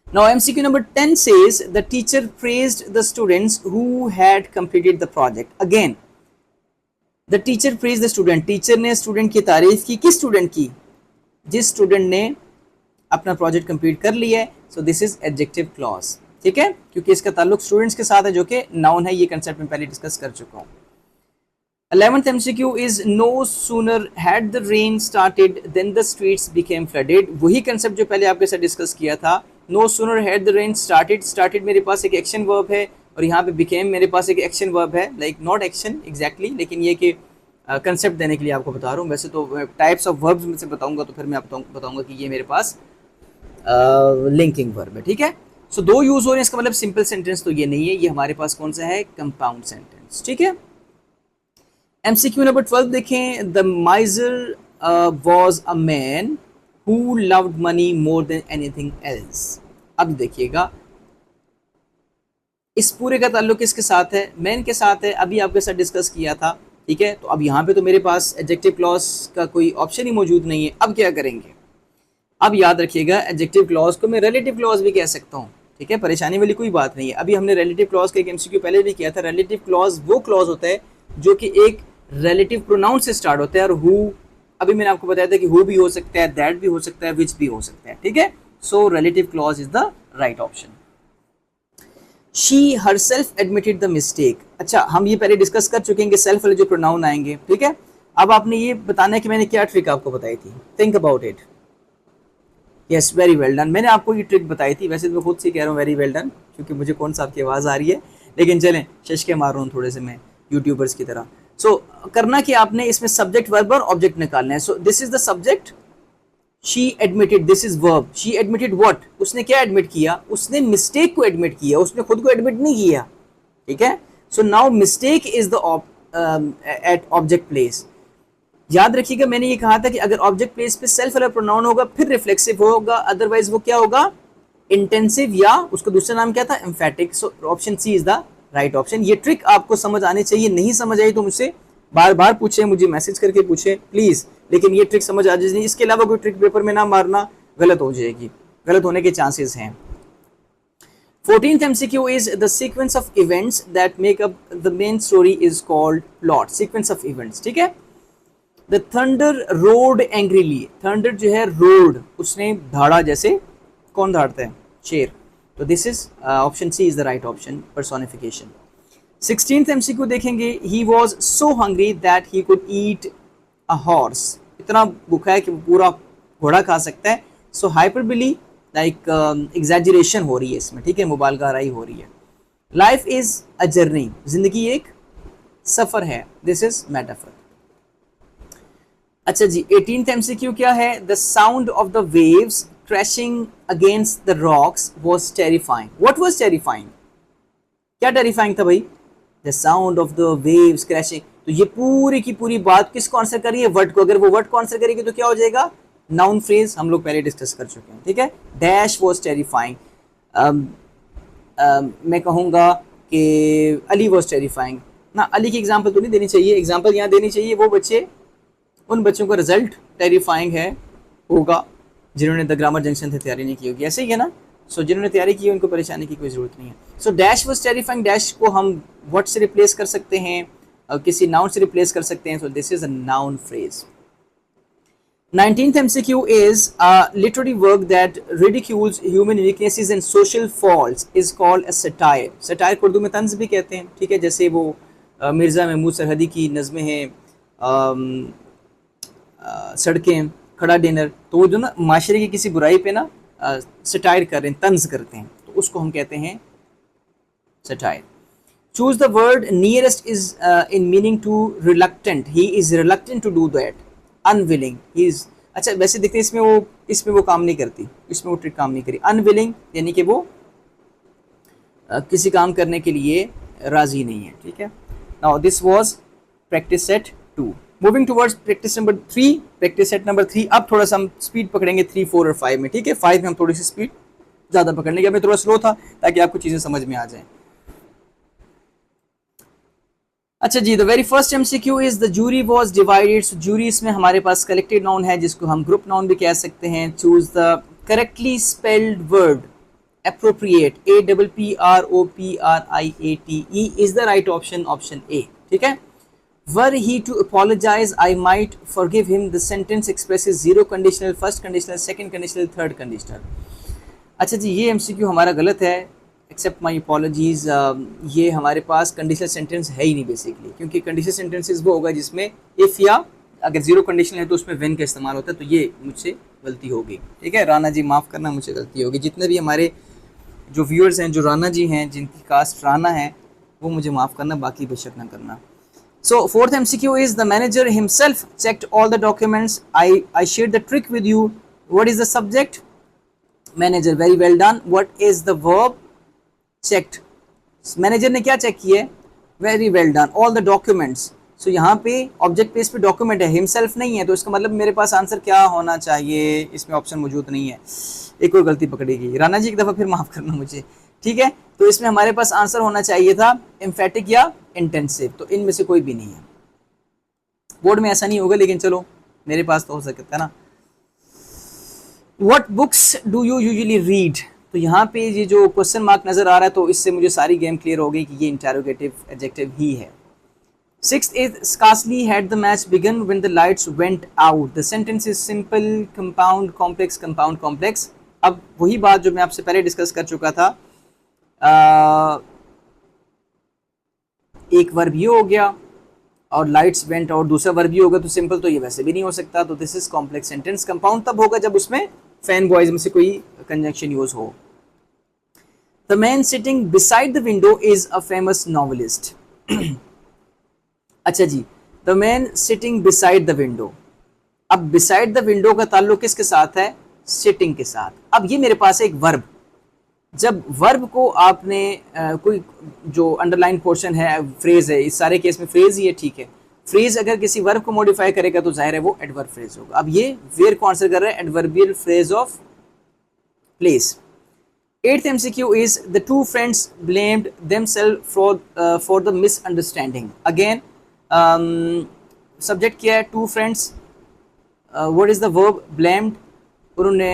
Now MCQ number 10 says the teacher praised the students who had completed the project. Again, the teacher praised the student. Teacher ने student की तारीफ की। किस student की? जिस student ने अपना project complete कर लिया है। सो दिस इज एडजेक्टिव क्लॉज, ठीक है, क्योंकि इसका ताल्लुक स्टूडेंट्स के साथ है, जो कि नाउन है। ये कंसेप्ट में पहले डिस्कस कर चुका हूँ। 11th MCQ is no sooner had the rain started then the streets became flooded. वही कंसेप्ट जो पहले आपके साथ डिस्कस किया था। No sooner had the rain started, started मेरे पास एक एक्शन वर्ब है और यहाँ पे became मेरे पास एक एक्शन वर्ब है, लाइक नॉट एक्शन एग्जैक्टली, लेकिन ये कि कंसेप्ट देने के लिए आपको बता रहा हूँ। वैसे तो टाइप्स ऑफ वर्ब्स में से बताऊंगा तो फिर मैं बताऊंगा कि ये मेरे पास लिंकिंग वर्ब है, ठीक है। सो दो यूज हो रहे हैं, इसका मतलब सिंपल सेंटेंस तो ये नहीं है, ये हमारे पास कौन सा है? कंपाउंड सेंटेंस, ठीक है। MCQ नंबर 12 देखें। The माइजर was a man who loved money more than anything else. अब देखिएगा, इस पूरे का ताल्लुक किसके साथ है? मैन के साथ है। अभी आपके साथ डिस्कस किया था, ठीक है। तो अब यहाँ पे तो मेरे पास एडजेक्टिव क्लॉज का कोई ऑप्शन ही मौजूद नहीं है। अब क्या करेंगे? अब याद रखिएगा, एडजेक्टिव क्लॉज को मैं रिलेटिव क्लॉज भी कह सकता हूँ, ठीक है, परेशानी वाली कोई बात नहीं है। अभी हमने रिलेटिव क्लॉज का एक MCQ पहले भी किया था। रिलेटिव क्लॉज वो क्लॉज होता है जो कि एक रिलेटिव प्रोनाउन से स्टार्ट होता है, और हु, अभी मैंने आपको बताया था कि हु भी हो सकता है, दैट भी हो सकता है, विच भी हो सकता है, ठीक है। So relative clause is the right option. She herself admitted the mistake. अच्छा, हम ये पहले डिस्कस कर चुके हैं कि सेल्फ वाले जो प्रोनाउन आएंगे, ठीक है। अब आपने ये बताना है कि मैंने क्या ट्रिक आपको बताई थी। Think about it. Yes, very well done. मैंने आपको ये ट्रिक बताई थी, वैसे तो मैं खुद से कह रहा हूँ वेरी वेल डन, क्योंकि मुझे कौन सा आपकी आवाज़ आ रही है, लेकिन चलें शशके मार रहा हूँ थोड़े से मैं यूट्यूबर्स की तरह। सो करना कि आपने इसमें सब्जेक्ट वर्ब और ऑब्जेक्ट निकालना है। सो this is the subject, she admitted, this is verb, she admitted what, उसने क्या एडमिट किया, उसने मिस्टेक को एडमिट किया, उसने खुद को एडमिट नहीं किया, ठीक है। So now mistake is the at object place. याद रखिएगा मैंने ये कहा था कि अगर ऑब्जेक्ट प्लेस पे सेल्फ वाला प्रोनाउन होगा फिर रिफ्लेक्सिव होगा, अदरवाइज वो क्या होगा, इंटेंसिव, या उसका दूसरा नाम क्या था, emphatic. So option C is the right option. ये ट्रिक आपको समझ आनी चाहिए, नहीं समझ आई तो मुझसे बार बार पूछे, मुझे मैसेज करके पूछे प्लीज, लेकिन ये ट्रिक समझ आ जाए, इसके अलावा कोई ट्रिक पेपर में ना मारना, गलत हो जाएगी, गलत होने के चांसेस हैं। 14th MCQ is the sequence of events that make up the main story is called plot, sequence of events, ठीक है। The thunder roared angrily, thunder जो है roared, उसने धाड़ा, जैसे कौन धाड़ता है, शेर। तो this is option C is the right option, personification। 16th MCQ देखेंगे, he was so hungry that he could eat a horse, इतना भूखा है कि वो पूरा घोड़ा खा सकता है। So hyperbole लाइक एग्जैजरेशन हो रही है इसमें, ठीक है, मुबालगा आराई हो रही है। लाइफ इज अ जर्नी, जिंदगी एक सफर है, दिस इज मेटाफर। अच्छा जी, 18th MCQ क्या है, the sound of the waves crashing against the rocks was terrifying, what was terrifying, क्या टेरिफाइंग था भाई, the sound of the waves crashing. तो ये पूरी की पूरी बात किसको आंसर करी है, वर्ड को, अगर वो वर्ड को आंसर करेगी तो क्या हो जाएगा, नाउन फ्रेज, हम लोग पहले डिस्कस कर चुके हैं, ठीक है। डैश वॉज टेरिफाइंग, मैं कहूँगा कि अली वॉज टेरिफाइंग ना, अली की एग्जांपल तो नहीं देनी चाहिए, एग्जांपल यहाँ देनी चाहिए वो बच्चे, उन बच्चों का रिजल्ट टेरिफाइंग है होगा जिन्होंने द ग्रामर जंक्शन से तैयारी नहीं की होगी, ऐसे ही है ना। सो जिन्होंने तैयारी की है उनको परेशानी की कोई ज़रूरत नहीं है। So dash was terrifying, dash को हम व्हाट से रिप्लेस कर सकते हैं, किसी नाउन से रिप्लेस कर सकते हैं। सो this is a noun phrase. 19th MCQ is a literary work that ridicules human weaknesses and social faults is called a satire। satire को उर्दू में तंज भी कहते हैं, ठीक है, जैसे वो मिर्ज़ा महमूद सरहदी की नज़में हैं, सड़कें, खड़ा डिनर, तो वो जो ना माशरे की किसी बुराई पे ना सटायर कर रहे हैं, तंज करते हैं, तो उसको हम कहते हैं satire. Choose the word nearest is in meaning to reluctant, he is reluctant to do that, unwilling, he is. अच्छा वैसे देखते हैं इसमें वो काम नहीं करती, इसमें वो ट्रिक काम नहीं करी। अनविलिंग यानी कि वो किसी काम करने के लिए राजी नहीं है, ठीक है। Now this was practice set 2। Moving towards practice number 3, practice set number 3। अब थोड़ा सा हम स्पीड पकड़ेंगे 3, 4 और 5 में, ठीक है। 5 में हम थोड़ी सी स्पीड ज़्यादा पकड़ने के, मैं थोड़ा स्लो था ताकि आपको चीज़ें समझ में आ जाएं। अच्छा जी, the very first MCQ is the jury was divided. So jury इसमें हमारे पास कलेक्टिव नाउन है जिसको हम ग्रुप नाउन भी कह सकते हैं। Choose the correctly spelled word appropriate, APPROPRIATE is the right option, option A, ठीक है। Were he to apologize, I might forgive him. The sentence expresses zero conditional, first conditional, second conditional, third conditional। अच्छा जी, ये MCQ हमारा गलत है, accept माई apologies. ये हमारे पास conditional sentence है ही नहीं बेसिकली, क्योंकि कंडीशनल सेंटेंसेस वो होगा जिसमें इफ़ या अगर जीरो कंडीशन है तो उसमें व्हेन का इस्तेमाल होता है, तो ये मुझसे गलती होगी, ठीक है। राना जी माफ़ करना, मुझसे गलती होगी। जितने भी हमारे जो व्यूअर्स हैं जो राना जी हैं, जिनकी कास्ट राना है, वो मुझे माफ़ करना, बाकी बेशक ना करना। So fourth MCQ is the manager himself checked all the documents. I share the trick with you. What is the subject, manager, very well done. What is the verb, checked, manager ने क्या check किया है, very well done. All the documents, so यहाँ पे object place पे document है, himself नहीं है, तो इसका मतलब मेरे पास आंसर क्या होना चाहिए, इसमें ऑप्शन मौजूद नहीं है। एक और गलती पकड़ेगी राना जी, एक दफ़ा फिर माफ़ करना मुझे, ठीक है। तो इसमें हमारे पास आंसर होना चाहिए था एम्फेटिक या इंटेंसिव, तो इनमें से कोई भी नहीं है। बोर्ड में ऐसा नहीं होगा, लेकिन चलो मेरे पास तो हो सकता है ना। What books do you usually read, तो यहाँ पे ये जो क्वेश्चन मार्क नज़र आ रहा है, तो इससे मुझे सारी गेम क्लियर हो गई कि ये इंटेरोगेटिव एडजेक्टिव ही है। Sixth is scarcely had the match begun when the lights went out. The sentence is simple, compound, complex, compound, complex. अब वही बात जो मैं आपसे पहले डिस्कस कर चुका था, एक वर्ब ये हो गया और लाइट्स वेंट और दूसरा वर्ब ये होगा, तो सिंपल तो ये वैसे भी नहीं हो सकता, तो this is complex sentence. Compound तब होगा जब उसमें फैन बॉयज में से कोई कंजंक्शन यूज हो। The man sitting beside the window is a famous novelist. अच्छा जी, the man sitting beside the window. अब बिसाइड द विंडो का ताल्लुक किसके साथ है? सिटिंग के साथ। अब ये मेरे पास है एक वर्ब। जब वर्ब को आपने कोई जो अंडरलाइन पोर्शन है, फ्रेज है, इस सारे केस में फ्रेज ही है, ठीक है। फ्रेज अगर किसी वर्ब को मॉडिफाई करेगा तो जाहिर है वो एडवर्ब फ्रेज होगा। अब ये वेयर को आंसर कर रहा है, adverbial phrase of place. Eighth MCQ is the two friends blamed themselves for the misunderstanding. Again, subject क्या है? Two friends. What is the verb? Blamed. उन्होंने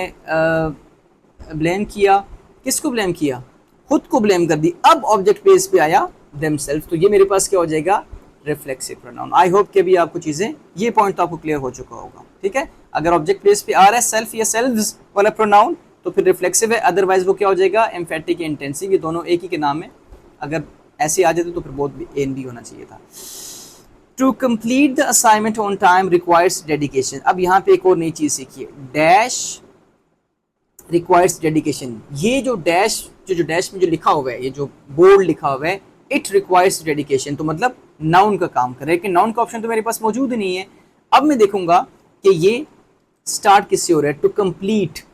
blame किया। किसको blame किया? खुद को blame कर दी। अब object base पे आया themselves, तो ये मेरे पास क्या हो जाएगा? Reflexive pronoun. I hope कि भी आपको चीज़ें, ये point तो आपको clear हो चुका होगा, ठीक है। अगर object base पे आ रहा है self या selves वाला pronoun तो फिर रिफ्लेक्सिव है, अदरवाइज वो क्या हो जाएगा? एम्फेटिक या इंटेंसिव। ये दोनों एक ही के नाम है। अगर ऐसे आ जाते तो फिर बहुत भी एन भी होना चाहिए था। To complete the assignment on time requires dedication. अब यहाँ पे एक और नई चीज सीखिए, डैश रिक्वायर्स डेडिकेशन। ये जो डैश जो डैश में जो लिखा हुआ है, ये जो बोर्ड लिखा हुआ है, इट रिक्वायर्स डेडिकेशन, तो मतलब नाउन का काम करे, लेकिन नाउन का ऑप्शन तो मेरे पास मौजूद ही नहीं है। अब मैं देखूंगा कि ये स्टार्ट किससे हो रहा है? टू कंप्लीट,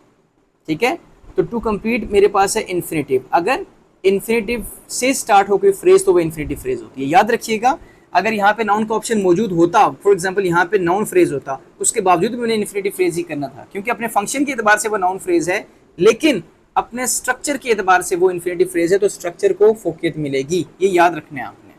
ठीक है। तो टू कंप्लीट मेरे पास है इन्फिनेटिव। अगर इन्फिनेटिव से स्टार्ट हो कोई फ्रेज तो वो इन्फिनेटिव फ्रेज होती है। याद रखिएगा, अगर यहाँ पे नाउन का ऑप्शन मौजूद होता, फॉर एग्जांपल यहाँ पे नाउन फ्रेज होता, उसके बावजूद भी उन्हें इन्फिनेटिव फ्रेज ही करना था, क्योंकि अपने फंक्शन के एतबार से वो नाउन फ्रेज है, लेकिन अपने स्ट्रक्चर के एतबार से वो इन्फिनेटिव फ्रेज है, तो स्ट्रक्चर को फोकियत मिलेगी। ये याद रखना है आपने।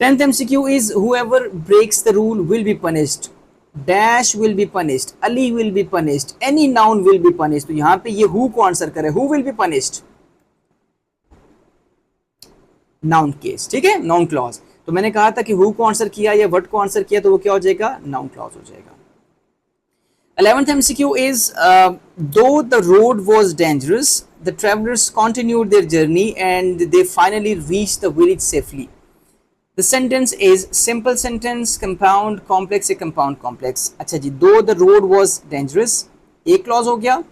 10th MCQ is whoever breaks the rule will be punished. Dash will be punished, Ali will be punished, any noun will be punished. तो यहां पे ये हु को आंसर करे, who will be punished, noun case, ठीक है, noun clause. तो मैंने कहा था कि हु को आंसर किया या व्हाट को आंसर किया तो वो क्या हो जाएगा? नाउन क्लॉज हो जाएगा। 11th MCQ is though the road was dangerous, the travelers continued their journey and they finally reached the village safely. The sentence is simple sentence, compound, complex या compound complex। अच्छा जी, though the road was dangerous, एक clause हो गया।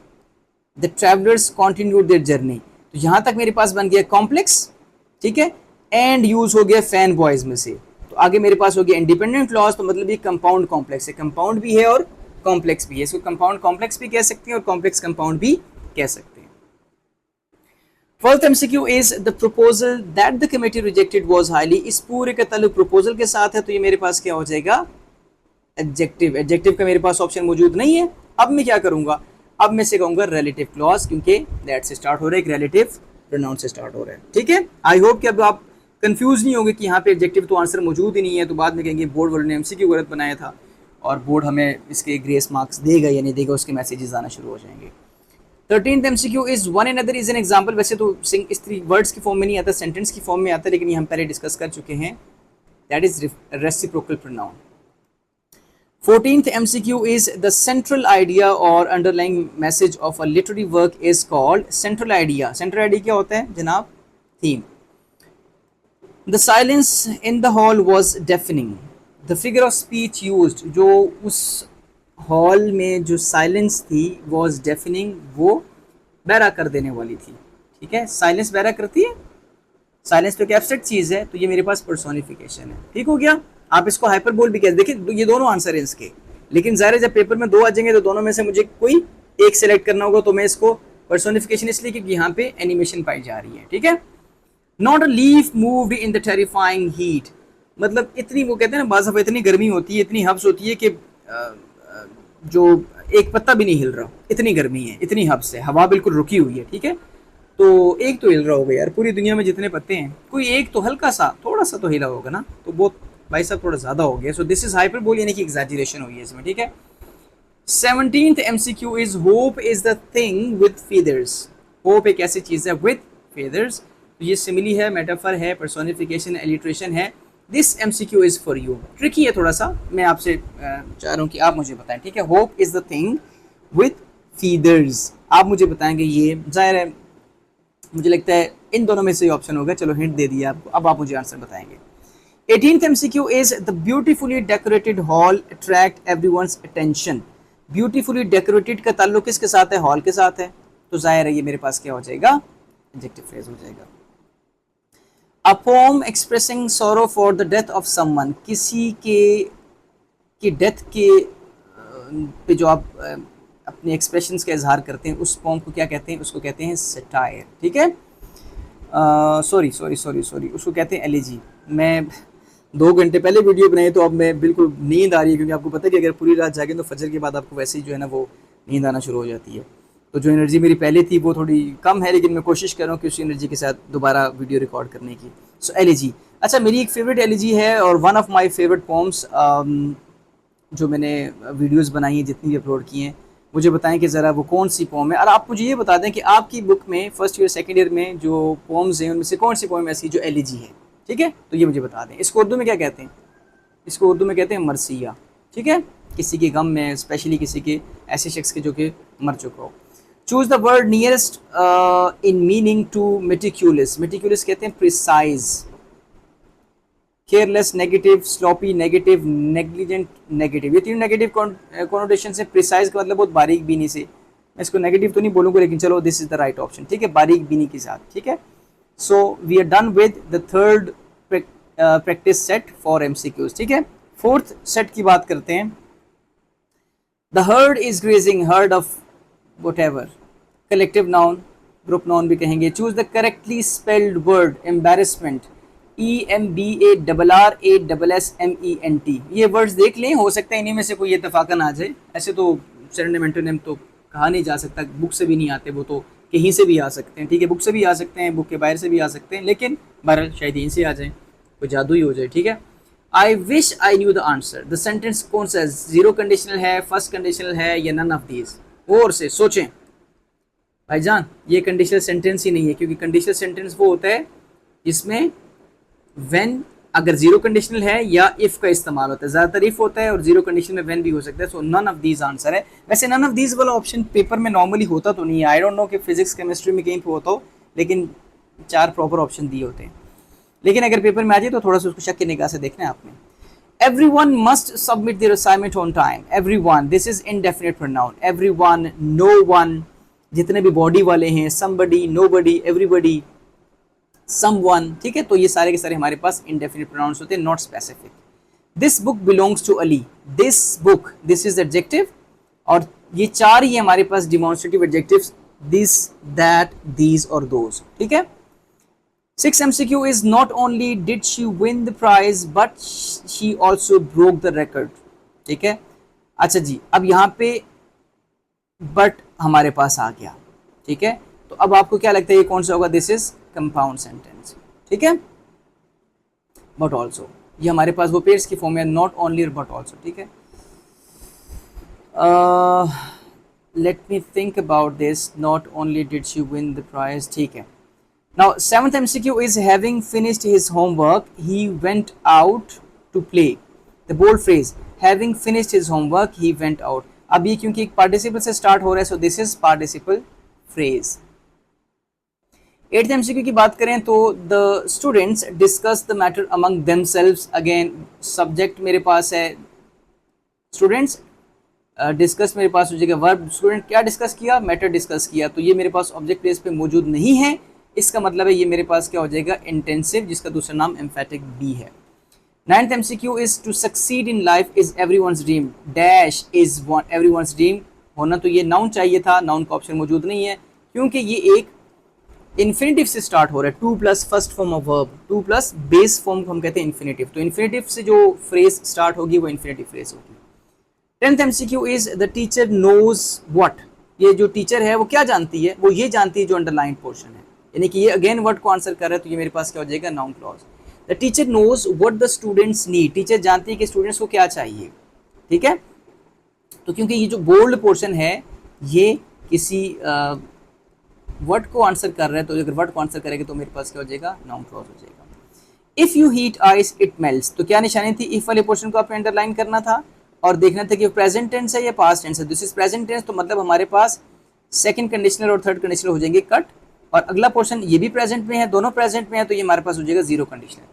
The travelers continued their journey, तो यहां तक मेरे पास बन गया कॉम्प्लेक्स, ठीक है। एंड यूज हो गया फैन बॉयज में से, तो आगे मेरे पास हो गया इंडिपेंडेंट क्लॉज, तो मतलब ये कंपाउंड कॉम्प्लेक्स है। कंपाउंड भी है और कॉम्प्लेक्स भी है, इसको कंपाउंड कॉम्प्लेक्स भी कह सकते हैं और कॉम्प्लेक्स कंपाउंड भी कह सकते हैं। 12th MCQ is the proposal that the committee rejected was highly। इस पूरे का ताल्लुक प्रपोजल के साथ है, तो ये मेरे पास क्या हो जाएगा? एडजेक्टिव। एडजेक्टिव का मेरे पास ऑप्शन मौजूद नहीं है। अब मैं क्या करूंगा? अब मैं से कहूंगा रिलेटिव क्लॉज, क्योंकि दैट से स्टार्ट हो रहा है, एक रिलेटिव प्रोनाउन से स्टार्ट हो रहा है, ठीक है। आई होप कि अब आप कंफ्यूज नहीं होंगे कि यहाँ पे एडजेक्टिव तो आंसर मौजूद ही नहीं है, तो बाद में कहेंगे बोर्ड वालों ने MCQ गलत बनाया था और बोर्ड हमें इसके ग्रेस मार्क्स देगा या नहीं देगा, उसके मैसेजेस आना शुरू हो जाएंगे। 13th MCQ is one another is an example। वैसे तो इस थ्री वर्ड्स की फॉर्म में नहीं आता, सेंटेंस की फॉर्म में आता है, लेकिन ये हम पहले डिस्कस कर चुके हैं। That is reciprocal pronoun. 14th MCQ is the central idea or underlying message of a literary work is called central idea। central idea क्या होता है जनाब? theme। The silence in the hall was deafening। the figure of speech used, जो उस hall में जो silence थी was defining, वो बहरा कर देने वाली थी, ठीक है। साइलेंस बहरा करती है, साइलेंस तो एक एब्स्ट्रैक्ट चीज़ है, तो ये मेरे पास पर्सोनिफिकेशन है, ठीक हो गया। आप इसको हाइपरबोल भी कहते, देखिए ये दोनों आंसर है इसके, लेकिन ज़ाहिर है जब पेपर में दो आ जाएंगे तो दोनों में से मुझे कोई एक सेलेक्ट करना होगा, तो मैं इसको पर्सोनिफिकेशन इसलिए क्योंकि यहाँ पे एनिमेशन पाई जा रही है, ठीक है। Not a leaf moved in the terrifying heat, मतलब इतनी, वो कहते हैं ना बाज़ दफ़ा इतनी गर्मी होती है, इतनी हब्स होती है कि जो एक पत्ता भी नहीं हिल रहा, इतनी गर्मी है, इतनी हब्स है, हवा बिल्कुल रुकी हुई है, ठीक है। तो एक तो हिल रहा होगा यार, पूरी दुनिया में जितने पत्ते हैं कोई एक तो हल्का सा थोड़ा सा तो हिला होगा ना, तो बहुत भाई साहब थोड़ा ज़्यादा हो गया। सो दिस इज हाइपरबोल, यानी कि एग्जैजरेशन हुई है इसमें, ठीक है। 17th MCQ is hope is the thing with feathers. Hope एक ऐसी चीज़ है विद फीदर्स, तो ये सिमिली है, मेटाफर है, पर्सोनिफिकेशन, एलिट्रेशन है। This MCQ is for you. Tricky है थोड़ा सा, मैं आपसे चाह रहा हूँ कि आप मुझे बताएं, ठीक है। Hope is the thing with feathers, आप मुझे बताएंगे। ये जाहिर है मुझे लगता है इन दोनों में से ऑप्शन होगा, चलो हिंट दे दिया आपको, अब आप मुझे आंसर बताएंगे। 18th MCQ is the beautifully decorated hall attract everyone's attention। Beautifully decorated का ताल्लुक किसके साथ है? हॉल के साथ है, तो जाहिर है ये मेरे पास क्या हो जाएगा? एडजेक्टिव फ्रेज हो जाएगा। A poem expressing sorrow for the death of someone, किसी के की डेथ के पे जो आप अपने एक्सप्रेशंस का इजहार करते हैं, उस पोम को क्या कहते हैं? उसको कहते हैं सटायर। ठीक है, सॉरी सॉरी सॉरी सॉरी, उसको कहते हैं एलिजी। मैं 2 घंटे पहले वीडियो बनाई, तो अब मैं बिल्कुल नींद आ रही है, क्योंकि आपको पता है कि अगर पूरी रात जागे तो फजर के बाद आपको वैसे ही जो है ना वो नींद आना शुरू हो जाती है। तो जो एनर्जी मेरी पहले थी वो थोड़ी कम है, लेकिन मैं कोशिश कर रहा हूँ कि उसी एनर्जी के साथ दोबारा वीडियो रिकॉर्ड करने की। सो एलिजी, अच्छा मेरी एक फेवरेट एलिजी है और one of my favourite poems जो मैंने वीडियोस बनाई हैं, जितनी भी अपलोड की हैं, मुझे बताएं कि ज़रा वो कौन सी पोम है। और आप मुझे ये बता दें कि आपकी बुक में फर्स्ट ईयर सेकंड ईयर में जो पोम्स हैं उनमें से कौन सी पोम ऐसी जो एलिजी है। ठीक है, तो ये मुझे बता दें। इसको उर्दू में क्या कहते हैं? इसको उर्दू में कहते हैं मरसिया। ठीक है, किसी के गम में, स्पेशली किसी के ऐसे शख्स के जो कि मर चुका हो। Choose the word nearest in meaning to meticulous. Meticulous कहते हैं precise, careless negative, sloppy negative, negligent negative. ये तीन नेगेटिव कॉनोटेशन से। प्रिसाइज का मतलब बहुत बारीक बीनी से, मैं इसको नेगेटिव तो नहीं बोलूँगा, लेकिन चलो this is the right option. ठीक है, बारीक बीनी के साथ। ठीक है, so we are done with the third practice set for MCQs. ठीक है, फोर्थ सेट की बात करते हैं। The herd is grazing, herd of whatever, collective noun, group noun भी कहेंगे। Choose the correctly spelled word, embarrassment, EMBARRASSMENT। ये words देख लें, हो सकता है इन्हीं में से कोई इत्तेफाकन आ जाए। ऐसे तो सिनोनिम एंटोनिम तो कहा नहीं जा सकता, बुक से भी नहीं आते, वो तो कहीं से भी आ सकते हैं। ठीक है, बुक से भी आ सकते हैं, बुक के बाहर से भी आ सकते हैं, लेकिन बहरहाल शायद यहीं से आ जाए, कोई जादू ही हो जाए। ठीक है, I wish I knew the answer. The sentence कौन सा है? जीरो कंडीशनल है, फर्स्ट कंडीशनल है, या नन ऑफ दीज? और से सोचें भाईजान, ये कंडीशनल सेंटेंस ही नहीं है, क्योंकि कंडीशनल सेंटेंस वो होता है जिसमें व्हेन अगर जीरो कंडीशनल है या इफ का इस्तेमाल होता है। ज़्यादातर इफ होता है और जीरो कंडीशन में व्हेन भी हो सकता है। सो नन ऑफ दीज आंसर है। वैसे नन ऑफ दीज वाला ऑप्शन पेपर में नॉर्मली होता तो नहीं है, आई डोंट नो कि फिजिक्स केमिस्ट्री में कहीं पे होता हो, लेकिन 4 प्रॉपर ऑप्शन दिए होते हैं। लेकिन अगर पेपर में आ जाए तो थोड़ा सा उसको शक की निगाह से देखना है आपने। Everyone must submit their assignment on time. Everyone, this is indefinite pronoun. Everyone, no one, जितने भी बॉडी वाले हैं, somebody, nobody, everybody, someone। ठीक है, तो ये सारे के सारे हमारे पास indefinite pronouns होते हैं, not specific। This book belongs to Ali. This book, this is adjective, और ये 4 ही हमारे पास demonstrative adjectives, this, that, these और those। ठीक है, 6 MCQ is not only did she win the prize but she also broke the record। ठीक है, अच्छा जी, अब यहाँ पे बट हमारे पास आ गया। ठीक है, तो अब आपको क्या लगता है ये कौन सा होगा? This is compound sentence. ठीक है, बट ऑल्सो, ये हमारे पास वो पेयर्स की फॉर्म में, नॉट ओनली बट ऑल्सो। ठीक है, let me think about this. Not only did she win the prize. ठीक है, now 7th MCQ is having finished his homework he went out to play। the bold phrase having finished his homework he went out। अब ये क्योंकि एक participle से start हो रहा है, so this is participle phrase। 8th MCQ की बात करें तो the students discuss the matter among themselves। again subject मेरे पास है students, डिस्कस मेरे पास हो जाएगा वर्ब। स्टूडेंट क्या डिस्कस किया? मैटर डिस्कस किया, तो ये मेरे पास ऑब्जेक्ट प्लेस पे मौजूद नहीं है। इसका मतलब है ये मेरे पास क्या हो जाएगा? इंटेंसिव, जिसका दूसरा नाम एम्फेटिक बी है। 9th MCQ is to succeed in life is everyone's dream, dash is everyone's dream. होना तो ये नाउन चाहिए था, नाउन का ऑप्शन मौजूद नहीं है, क्योंकि ये एक इन्फिनेटिव से स्टार्ट हो रहा है। 2 plus first form of verb, 2 plus base form को हम कहते हैं इन्फिनेटिव, तो इन्फिनेटिव से जो फ्रेज स्टार्ट होगी वो इन्फिनेटिव फ्रेज होगी। 10th MCQ is the teacher knows what. ये जो टीचर है वो क्या जानती है? वो ये जानती है जो अंडरलाइन पोर्शन है, यानी कि ये अगेन वर्ड को आंसर कर रहा है, तो ये मेरे पास क्या हो जाएगा? Noun clause. The teacher knows what the students need. Teacher जानती है कि स्टूडेंट्स को क्या चाहिए। ठीक है, तो क्योंकि ये जो बोल्ड पोर्शन है ये किसी वर्ड को आंसर कर रहा है, तो अगर वर्ड को आंसर करेगा तो मेरे पास क्या हो जाएगा? नाउन क्लॉज हो जाएगा। If you heat ice it melts, तो क्या निशानी थी? इफ वाले पोर्शन को आपने अंडरलाइन करना था और देखना था कि प्रेजेंट टेंस है या पास्ट टेंस है। दिस इज प्रेजेंट टेंस, तो मतलब हमारे पास सेकंड कंडीशनल और थर्ड कंडीशनल हो जाएंगे कट, और अगला पोर्शन ये भी प्रेजेंट में है, दोनों प्रेजेंट में है, तो ये हमारे पास हो जाएगा जीरो कंडीशनल।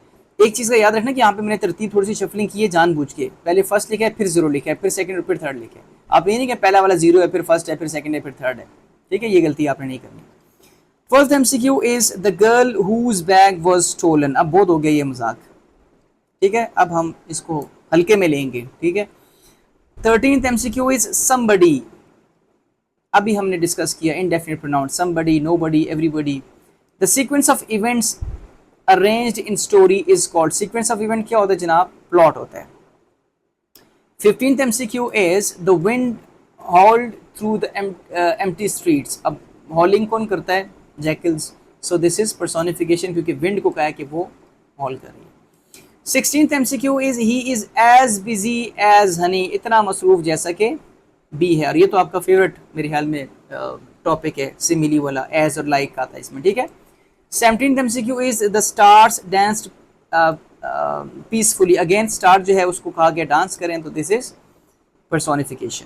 एक चीज़ का याद रखना कि यहाँ पे मैंने तरतीब थोड़ी सी शफलिंग की है जानबूझ के, पहले फर्स्ट लिखा है फिर जीरो लिखा है फिर सेकंड और फिर थर्ड लिखा है। आप ये नहीं कि पहला वाला जीरो है फिर फर्स्ट है फिर सेकंड है फिर थर्ड है, ठीक है, ये गलती आपने नहीं करनी। First MCQ is the girl whose bag was stolen. अब बहुत हो गया ये मजाक, ठीक है, अब हम इसको हल्के में लेंगे, ठीक है। 13th MCQ is somebody. अभी हमने डिस्कस किया indefinite pronoun, somebody, nobody, everybody. The sequence of events arranged in story is called. Sequence of event क्या होता है जनाब? प्लॉट होता है। 15th MCQ is the wind hold through the empty streets. अब हॉलिंग कौन करता है? Jackals. So this is personification, क्योंकि विंड को कहा है कि वो हॉल कर रही है। 16th MCQ is he is as busy as honey. इतना मसरूफ जैसा कि बी है, और ये तो आपका फेवरेट मेरे ख्याल में टॉपिक है, सिमिली वाला, एज और लाइक आता है इसमें, ठीक है। 17th MCQ is the stars danced peacefully. Again star जो है उसको कहा गया डांस करें, तो this is personification.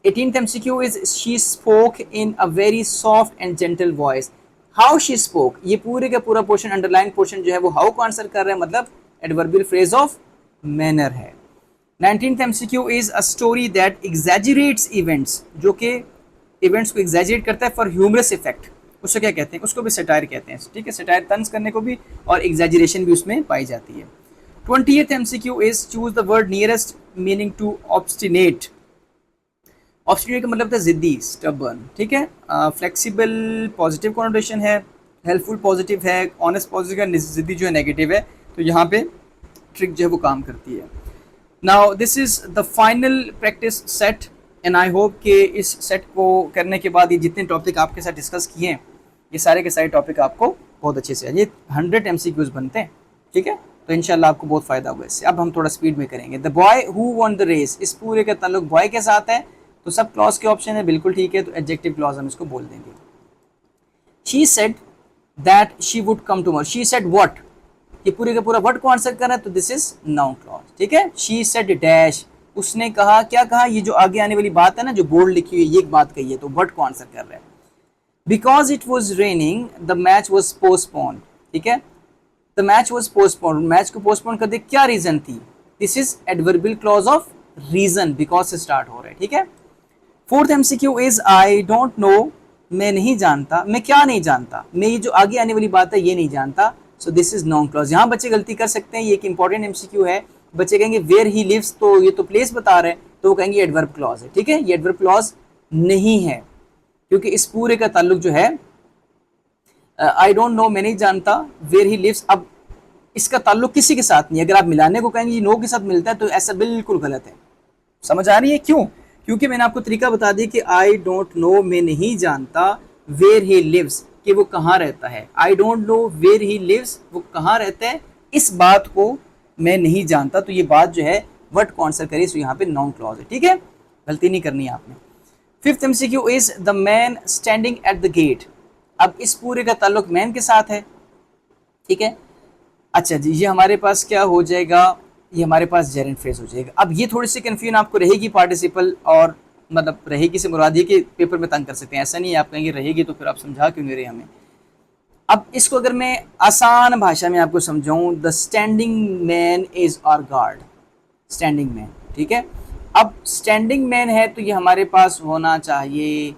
18th MCQ is she spoke in a very soft and gentle voice. How she spoke, ये पूरे का पूरा पोर्शन, अंडरलाइन पोर्शन जो है वो हाउ को आंसर कर रहा है, मतलब एडवर्बियल फ्रेज ऑफ मैनर है। 19th MCQ is a story that exaggerates events, जो कि इवेंट्स को एग्जैजरेट करता है फॉर ह्यूमरस इफेक्ट। उसको क्या कहते हैं? उसको भी सटायर कहते हैं, ठीक है। सटायर तंज करने को भी और एग्जैजरेशन भी उसमें पाई जाती है। 20th MCQ is choose the word nearest meaning to obstinate. Obstinate का मतलब होता है जिद्दी, स्टबर्न, ठीक है। फ्लेक्सिबल पॉजिटिव कॉनोटेशन है, हेल्पफुल पॉजिटिव है, ऑनेस्ट पॉजिटिव है, जिद्दी जो है नेगेटिव है। तो यहाँ पे ट्रिक जो है वो काम करती है। Now this is the final practice set, and I hope कि इस सेट को करने के बाद ये जितने टॉपिक आपके साथ डिस्कस किए हैं, ये सारे के सारे टॉपिक आपको बहुत अच्छे से, ये 100 MCQs बनते हैं, ठीक है। तो इंशाल्लाह आपको बहुत फ़ायदा होगा इससे। अब हम थोड़ा स्पीड में करेंगे। The boy who won the race, इस पूरे का ताल्लुक बॉय के साथ है, तो सब क्लॉज के ऑप्शन है, बिल्कुल ठीक है, तो एडजेक्टिव क्लॉज हम इसको बोल देंगे। She said that she would come tomorrow. She said what, ये पूरे का पूरा व्हाट को आंसर कर रहा है, तो दिस इज नाउन क्लॉज, ठीक है। शी सेड डैश, उसने कहा, क्या कहा? ये जो आगे आने वाली बात है ना, जो बोर्ड लिखी हुई है, ये एक बात कही है, तो व्हाट को आंसर कर रहा है। Because it was raining the match was postpone, ठीक है। The match was postpone, match को पोस्टपोन कर दे, क्या रीजन थी? This is adverbial clause of reason, because से स्टार्ट हो रहा है, ठीक है। 4th MCQ is I don't know, मैं नहीं जानता, मैं क्या नहीं जानता, मैं ये जो आगे आने वाली बात है ये नहीं जानता, सो दिस इज नाउन क्लॉज। यहाँ बच्चे गलती कर सकते हैं, ये एक इंपॉर्टेंट एमसीक्यू है। बच्चे कहेंगे वेयर ही लिव्स, तो ये तो प्लेस बता रहे हैं, तो वो कहेंगे एडवर्ब क्लॉज है, ठीक है। ये एडवर्ब क्लॉज नहीं है, क्योंकि इस पूरे का ताल्लुक जो है आई डोंट नो, मैं नहीं जानता, वेयर ही लिव्स, अब इसका ताल्लुक किसी के साथ नहीं। अगर आप मिलाने को कहेंगे नो के साथ मिलता है, तो ऐसा बिल्कुल गलत है। समझ आ रही है? क्यों? क्योंकि मैंने आपको तरीका बता दिया कि आई डोंट नो, मैं नहीं जानता, वेयर ही लिव्स, कि वो कहाँ रहता है। I don't know where he lives, वो कहाँ रहता है, इस बात को मैं नहीं जानता, तो ये बात जो है व्हाट को आंसर करिए, तो यहाँ पे नाउन क्लॉज है, ठीक है, गलती नहीं करनी है आपने। 5th MCQ is the man standing at the gate. अब इस पूरे का ताल्लुक मैन के साथ है, ठीक है। अच्छा जी, ये हमारे पास क्या हो जाएगा? ये हमारे पास जेरेंट फ्रेज हो जाएगा। अब ये थोड़ी सी कन्फ्यूजन आपको रहेगी पार्टिसिपल, और मतलब रहेगी से मुराद ये कि पेपर में तंग कर सकते हैं, ऐसा नहीं है। आप कहेंगे रहेगी तो फिर आप समझा क्यों नहीं रहे हमें। अब इसको अगर मैं आसान भाषा में आपको समझाऊं, the standing man is our guard, standing man, ठीक है। अब स्टैंडिंग मैन है तो ये हमारे पास होना चाहिए,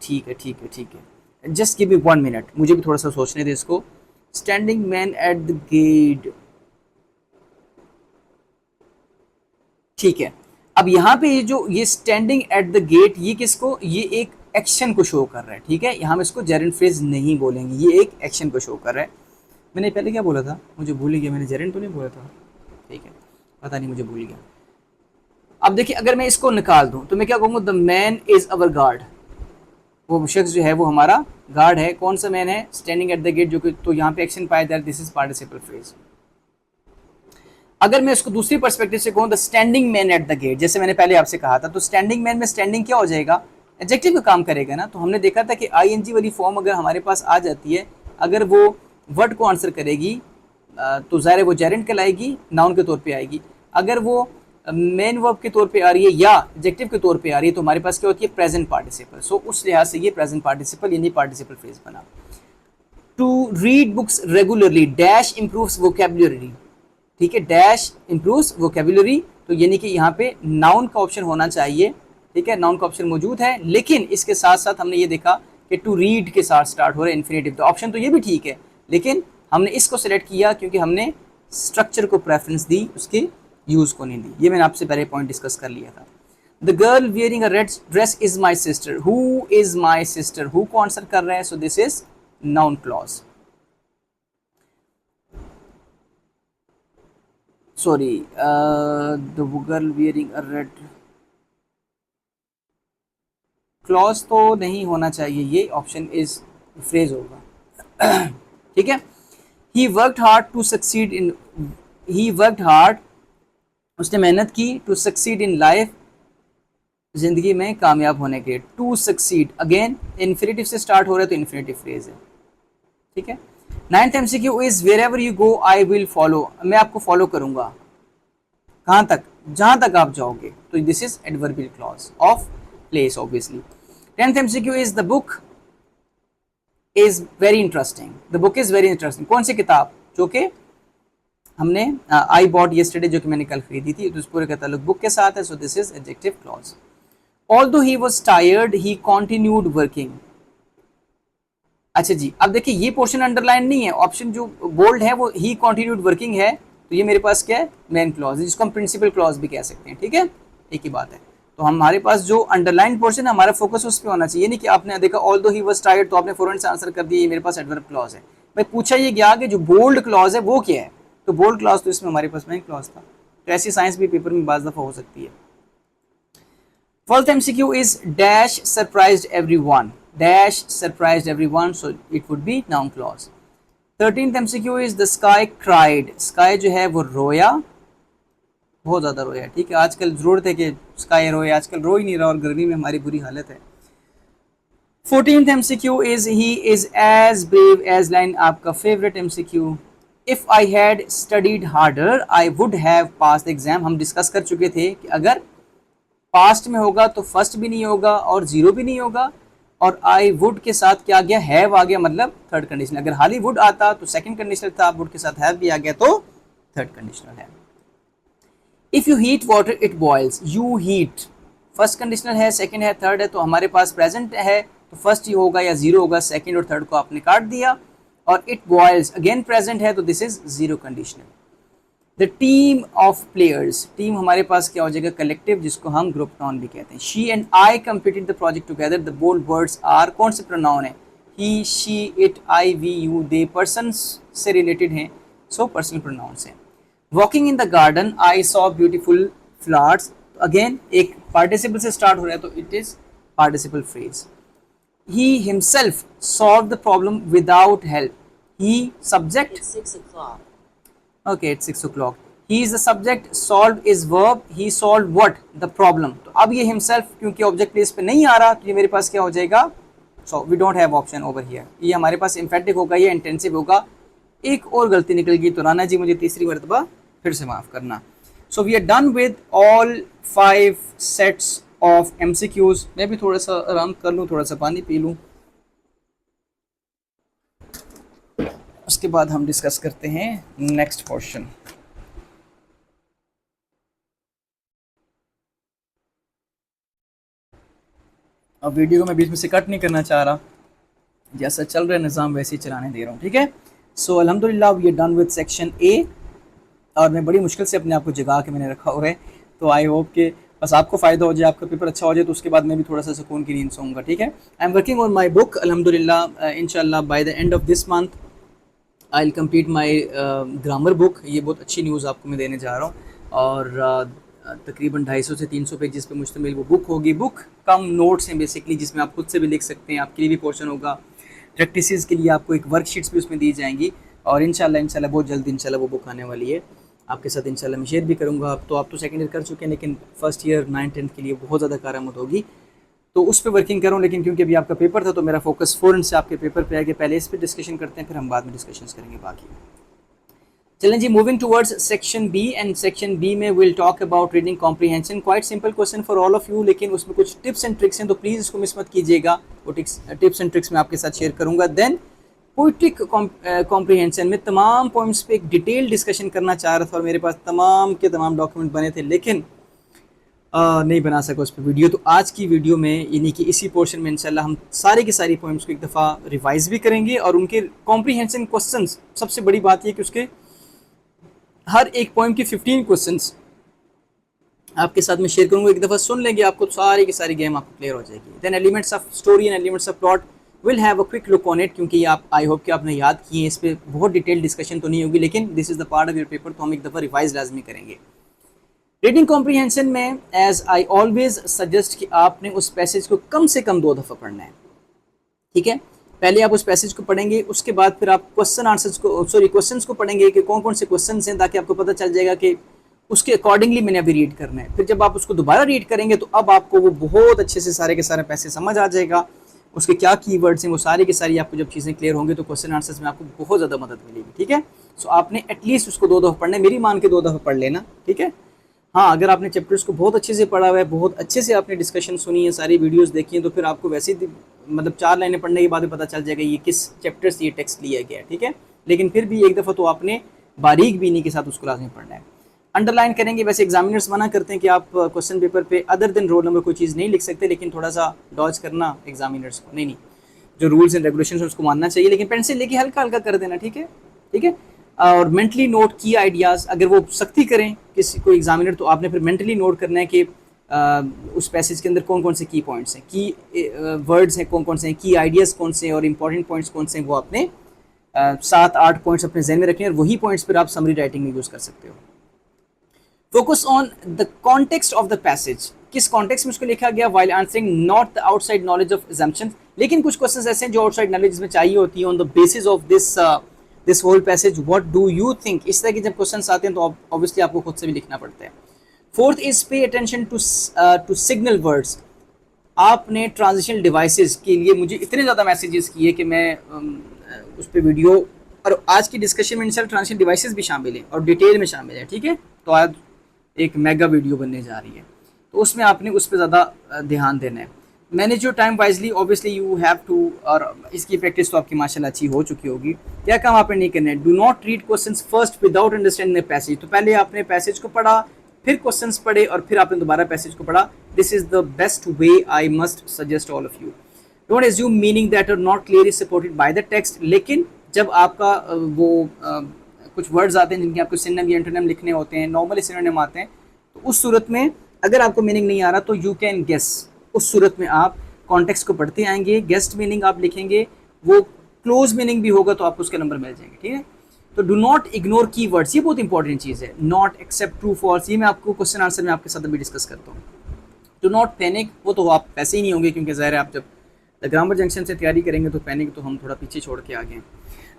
ठीक है ठीक है ठीक है, जस्ट गिव मी 1 मिनट, मुझे भी थोड़ा सा सोचने दे इसको। Standing man at the gate, ठीक है। अब यहाँ पे ये स्टैंडिंग एट द गेट, ये किसको, ये एक एक्शन को शो कर रहा है, ठीक है। यहाँ हम इसको जेरेंट फ्रेज नहीं बोलेंगे, ये एक एक्शन को शो कर रहा है। मैंने पहले क्या बोला था, मुझे भूल गया, मैंने जेरेंट तो नहीं बोला था, ठीक है, पता नहीं, मुझे भूल गया। अब देखिए, अगर मैं इसको निकाल दूं तो मैं क्या कहूँगा, the man is our guard, वो शख्स जो है वो हमारा गार्ड है। कौन सा मैन है? स्टैंडिंग एट द गेट, जो कि तो यहाँ पे एक्शन पाया जा रहा है, दिस इज पार्टिसिपल फ्रेज। अगर मैं इसको दूसरी पर्सपेक्टिव से कहूँ, the standing man at the gate, जैसे मैंने पहले आपसे कहा था, तो स्टैंडिंग मैन में स्टैंडिंग क्या हो जाएगा, एडजेक्टिव का काम करेगा ना। तो हमने देखा था कि आईएनजी वाली फॉर्म अगर हमारे पास आ जाती है, अगर वो वर्ड को आंसर करेगी तो ज़ाहिर है वो जेरेंट कहलाएगी, नाउन के तौर पे आएगी। अगर वो मेन वर्ब के तौर पे आ रही है या एडजेक्टिव के तौर पे आ रही है, तो हमारे पास क्या होती है, प्रेजेंट पार्टिसिपल। सो उस लिहाज से ये प्रेजेंट पार्टिसिपल यानी पार्टिसिपल फ्रेज बना। To read books regularly dash improves vocabulary, ठीक है, डैश इम्प्रूव्स वोकेबुलरी, तो यानी कि यहाँ पे नाउन का ऑप्शन होना चाहिए, ठीक है, नाउन का ऑप्शन मौजूद है, लेकिन इसके साथ साथ हमने ये देखा कि टू रीड के साथ स्टार्ट हो रहा है इन्फिनेटिव, तो ऑप्शन तो ये भी ठीक है, लेकिन हमने इसको सिलेक्ट किया क्योंकि हमने स्ट्रक्चर को प्रेफरेंस दी, उसके यूज को नहीं दी। ये मैंने आपसे पहले पॉइंट डिस्कस कर लिया था। The girl wearing a red dress is my sister, who is my sister, who co answer कर रहे हैं, सो this is noun clause. Sorry, the girl wearing a red clause तो नहीं होना चाहिए, ये ऑप्शन इज फ्रेज होगा। ठीक है, he worked hard to succeed in, he worked hard, उसने मेहनत की, टू सक्सीड इन लाइफ, जिंदगी में कामयाब होने के लिए, टू सक्सीड अगेन इन्फिनेटिव से स्टार्ट हो रहा है तो इन्फिनेटिव फ्रेज है, ठीक है। 9th MCQ is wherever you go I will follow, मैं आपको फॉलो करूंगा, कहां तक, जहां तक आप जाओगे, तो this is adverbial clause of place obviously. 10th MCQ is the book is very interesting, the book is very interesting, कौन सी किताब, जो कि हमने आई बॉट येस्टरडे, जो कि मैंने कल खरीदी थी, तो उस पूरे का ताल्लुक बुक के साथ है, सो this is adjective clause. Although he was tired he continued working, अच्छा जी, अब देखिए ये पोर्शन अंडरलाइन नहीं है, ऑप्शन जो बोल्ड है वो ही कंटिन्यूड वर्किंग है, तो ये मेरे पास क्या है, मेन क्लॉज, जिसको हम प्रिंसिपल क्लॉज भी कह सकते हैं, ठीक है, एक ही बात है। तो हमारे पास जो अंडरलाइन पोर्शन है, हमारा फोकस उस पर होना चाहिए, नहीं कि आपने देखा ऑल्दो ही वाज टायर्ड तो आपने फौरन से आंसर कर दिया ये मेरे पास एडवर्ब क्लॉज है। भाई पूछा ये गया कि जो बोल्ड क्लॉज है वो क्या है, तो बोल्ड क्लॉज तो इसमें हमारे पास मेन क्लॉज था, तो ऐसी साइंस भी पेपर में बाज़ दफ़ा हो सकती है। 12th MCQ is dash surprised everyone, dash surprised everyone, so it would be noun clause। 13th MCQ is the sky cried, sky जो है वो रोया, बहुत ज़्यादा रोया, ठीक है, आजकल ज़रूरत है कि स्काई रोए, आजकल रो ही नहीं रहा और गर्मी में हमारी बुरी हालत है। 14th MCQ is he is as brave as lion, आपका favourite MCQ। If I had studied harder I would have passed the exam, हम डिस्कस कर चुके थे कि अगर पास्ट में होगा तो फर्स्ट भी नहीं होगा और जीरो भी नहीं होगा, और आई वुड के साथ क्या आ गया, हैव आ गया, मतलब थर्ड कंडीशनल, अगर हाली वुड आता तो सेकंड कंडीशनल था, वुड के साथ हैव भी आ गया तो थर्ड कंडीशनल है। If you heat water it boils, you heat first conditional है, सेकंड है, थर्ड है, तो हमारे पास प्रेजेंट है तो फर्स्ट ही होगा या जीरो होगा, सेकंड और थर्ड को आपने काट दिया, और इट बॉयल्स अगेन प्रेजेंट है तो this is zero conditional. The team of players, team हमारे पास क्या हो जाएगा, कलेक्टिव, जिसको हम ग्रुप नाउन भी कहते हैं। She and I completed the project together, the bold words are, कौन से प्रोनाउन है, he she it I we you they, person से रिलेटेड हैं, सो पर्सनल प्रोनाउंस हैं। Walking in the garden I saw beautiful flowers, again एक participle से start हो रहा है तो it is participle phrase. He himself solved the problem without help. He subject. It's 6 o'clock. Okay, it's 6 o'clock. He is the subject. Solved is verb. He solved what? The problem. तो अब ये himself क्योंकि object place पे नहीं आ रहा तो ये मेरे पास क्या हो जाएगा? So we don't have option over here. ये हमारे पास emphatic होगा, ये intensive होगा। एक और गलती निकल गई तो राना जी मुझे तीसरी मरतबा फिर से माफ़ करना। So we are done with all 5 sets of MCQs। मैं भी थोड़ा सा आराम कर लूँ, थोड़ा सा पानी पी लूँ, उसके बाद हम डिस्कस करते हैं नेक्स्ट पोर्शन। अब वीडियो को मैं बीच में से कट नहीं करना चाह रहा, जैसा चल रहा है निज़ाम वैसे ही चलाने दे रहा हूँ, ठीक है। सो अल्हम्दुलिल्लाह we are done with section A, और मैं बड़ी मुश्किल से अपने आप को जगा के मैंने रखा हुआ है, तो आई होप कि बस आपको फ़ायदा हो जाए, आपका पेपर अच्छा हो जाए, तो उसके बाद मैं भी थोड़ा सा सुकून की नींद सोऊंगा, ठीक है। I am working on my book अल्हम्दुलिल्लाह, इंशाल्लाह by the end of this month I will complete my grammar book. ये बहुत अच्छी न्यूज़ आपको मैं देने जा रहा हूँ, और तकरीबन 250 से 300 पेजेस पे मुश्तमिल वो बुक होगी। बुक कम नोट्स हैं बेसिकली, जिसमें आप खुद से भी लिख सकते हैं, आपके लिए भी पोर्शन होगा, प्रैक्टिसेस के लिए आपको एक वर्कशीट्स भी उसमें दी जाएंगी, और इंशाल्लाह बहुत जल्दी इंशाल्लाह वो बुक आने वाली है, आपके साथ इंशाल्लाह मैं शेयर भी करूँगा। अब तो आप तो सेकंड ईयर कर चुके हैं, लेकिन फर्स्ट ईयर 9th-10th के लिए बहुत ज़्यादा कारआमद होगी, तो उस पर वर्किंग करूँ, लेकिन क्योंकि अभी आपका पेपर था तो मेरा फोकस फ़ौरन से आपके पेपर पे आगे, पहले इस पर डिस्कशन करते हैं, फिर हम बाद में डिस्कशन करेंगे बाकी। चलें जी, moving towards section B, and section B में will talk about reading comprehension. Quite simple question for all of you, लेकिन उसमें कुछ टिप्स एंड ट्रिक्स हैं, तो प्लीज़ इसको मिस मत कीजिएगा, वो टिप्स एंड ट्रिक्स मैं आपके साथ शेयर करूँगा। देन पोइट्रिक कॉम्प्रिहेंशन में तमाम पॉइंट्स पे एक डिटेल डिस्कशन करना चाह रहा था और मेरे पास तमाम के तमाम डॉक्यूमेंट बने थे, लेकिन नहीं बना सका उस पर वीडियो। तो आज की वीडियो में यानी कि इसी पोर्शन में इंशाल्लाह हम सारे के सारी पॉइंट्स को एक दफ़ा रिवाइज भी करेंगे और उनके कॉम्प्रिहेंशन क्वेश्चंस, सबसे बड़ी बात ये कि उसके हर एक पॉइंट की 15 क्वेश्चंस आपके साथ में शेयर करूंगा। एक दफ़ा सुन लेंगे, आपको सारी की सारी गेम आपको क्लियर हो जाएगी। Then elements of story and elements of plot will have a quick look on it, क्योंकि आप आई होप कि आपने याद किए हैं, इस पर बहुत डिटेल डिस्कशन तो नहीं होगी, लेकिन this is the part of your paper, तो हम एक दफ़ा रिवाइज लाजमी करेंगे। रीडिंग कॉम्प्रिहेंशन में एज आई ऑलवेज सजेस्ट कि आपने उस पैसेज को कम से कम 2 दफ़ा पढ़ना है, ठीक है। पहले आप उस पैसेज को पढ़ेंगे, उसके बाद फिर आप क्वेश्चंस को पढ़ेंगे कि कौन कौन से क्वेश्चन हैं, ताकि आपको पता चल जाएगा कि उसके अकॉर्डिंगली मैंने अभी रीड करना है। फिर जब आप उसको दोबारा रीड करेंगे तो अब आपको वो बहुत अच्छे से सारे के सारे पैसेज समझ आ जाएगा, उसके क्या कीवर्ड्स हैं, वो सारी की सारी आपको जब चीज़ें क्लियर होंगी तो क्वेश्चन आंसर्स में आपको बहुत ज़्यादा मदद मिलेगी, ठीक है। सो आपने एटलीस्ट उसको 2 दफ़ा पढ़ना है, मेरी मान के 2 दफ़ा पढ़ लेना, ठीक है। हाँ, अगर आपने चैप्टर्स को बहुत अच्छे से पढ़ा हुआ है, बहुत अच्छे से आपने डिस्कशन सुनी है, सारी वीडियोस देखी हैं, तो फिर आपको वैसे ही मतलब 4 लाइनें पढ़ने के बाद भी पता चल जाएगा ये किस चैप्टर से ये टेक्स्ट लिया गया है, ठीक है। लेकिन फिर भी एक दफ़ा तो आपने बारीक बीनी के साथ उसको लाजमी पढ़ना है। अंडरलाइन करेंगे, वैसे एग्जामिनर्स मना करते हैं कि आप क्वेश्चन पेपर पे अदर देन रोल नंबर कोई चीज़ नहीं लिख सकते, लेकिन थोड़ा सा डॉज करना एग्जामिनर्स को, नहीं जो रूल्स एंड रेगुलेशन है उसको मानना चाहिए, लेकिन पेंसिल लेके हल्का हल्का कर देना, ठीक है, ठीक है। और मेंटली नोट की आइडियाज़, अगर वो सख्ती करें किसी को एग्जामिनर, तो आपने फिर मेंटली नोट करना है कि उस पैसेज के अंदर कौन कौन से की पॉइंट्स हैं, की वर्ड्स हैं कौन कौन से हैं, की आइडियाज़ कौन से हैं और इंपॉर्टेंट पॉइंट्स कौन से हैं, वो आपने 7-8 पॉइंट्स अपने जहन में रखने हैं और वही पॉइंट्स फिर आप समरी राइटिंग में यूज़ कर सकते हो। Focus on the context of the passage, किस कॉन्टेक्स्ट में उसको लिखा गया, while answering not the outside knowledge of assumptions। लेकिन कुछ क्वेश्चंस ऐसे हैं जो आउटसाइड नॉलेज में चाहिए होती है, on the basis of this whole passage what do you think. इस तरह के जब क्वेश्चंस आते हैं तो ऑब्वियसली आपको खुद से भी लिखना पड़ता है। Fourth is pay attention to signal words. आपने ट्रांजिशनल डिवाइसेस के लिए मुझे इतने ज़्यादा मैसेजेस किए कि मैं उस पर वीडियो, और आज की डिस्कशन में इंशाल्लाह ट्रांजिशनल डिवाइसेस भी शामिल हैं और डिटेल में शामिल है, ठीक है। तो आज एक मेगा वीडियो बनने जा रही है, तो उसमें आपने उस पर ज़्यादा ध्यान देना है। Manage your time wisely, obviously you have to, और इसकी प्रैक्टिस तो आपकी माशाल्लाह अच्छी हो चुकी होगी। क्या काम आपने नहीं करना है, do not read questions first without understanding the passage. तो पहले आपने पैसेज को पढ़ा, फिर क्वेश्चंस पढ़े और फिर आपने दोबारा पैसेज को पढ़ा। This is the best way, I must suggest all of you. Don't assume meaning that are not clearly supported by the text. लेकिन जब आपका कुछ वर्ड्स आते हैं जिनके आपको सिनोनिम या एंटोनिम लिखने होते हैं, नॉर्मली सिनोनिम आते हैं, तो उस सूरत में अगर आपको मीनिंग नहीं आ रहा तो यू कैन गेस। उस सूरत में आप कॉन्टेक्स्ट को पढ़ते आएंगे, गेस्ट मीनिंग आप लिखेंगे, वो क्लोज मीनिंग भी होगा तो आपको उसके नंबर मिल जाएंगे, ठीक है। तो डू नॉट इग्नोर की वर्ड्स, ये बहुत इंपॉर्टेंट चीज़ है। नॉट एक्सेप्ट ट्रू फॉल्स, ये मैं आपको क्वेश्चन आंसर में आपके साथ अभी डिस्कस करता हूँ। डू नॉट पैनिक, वो तो आप वैसे ही नहीं होंगे क्योंकि ज़ाहिर है आप जब द ग्रामर जंक्शन से तैयारी करेंगे तो पैनिक तो हम थोड़ा पीछे छोड़ के आ गए।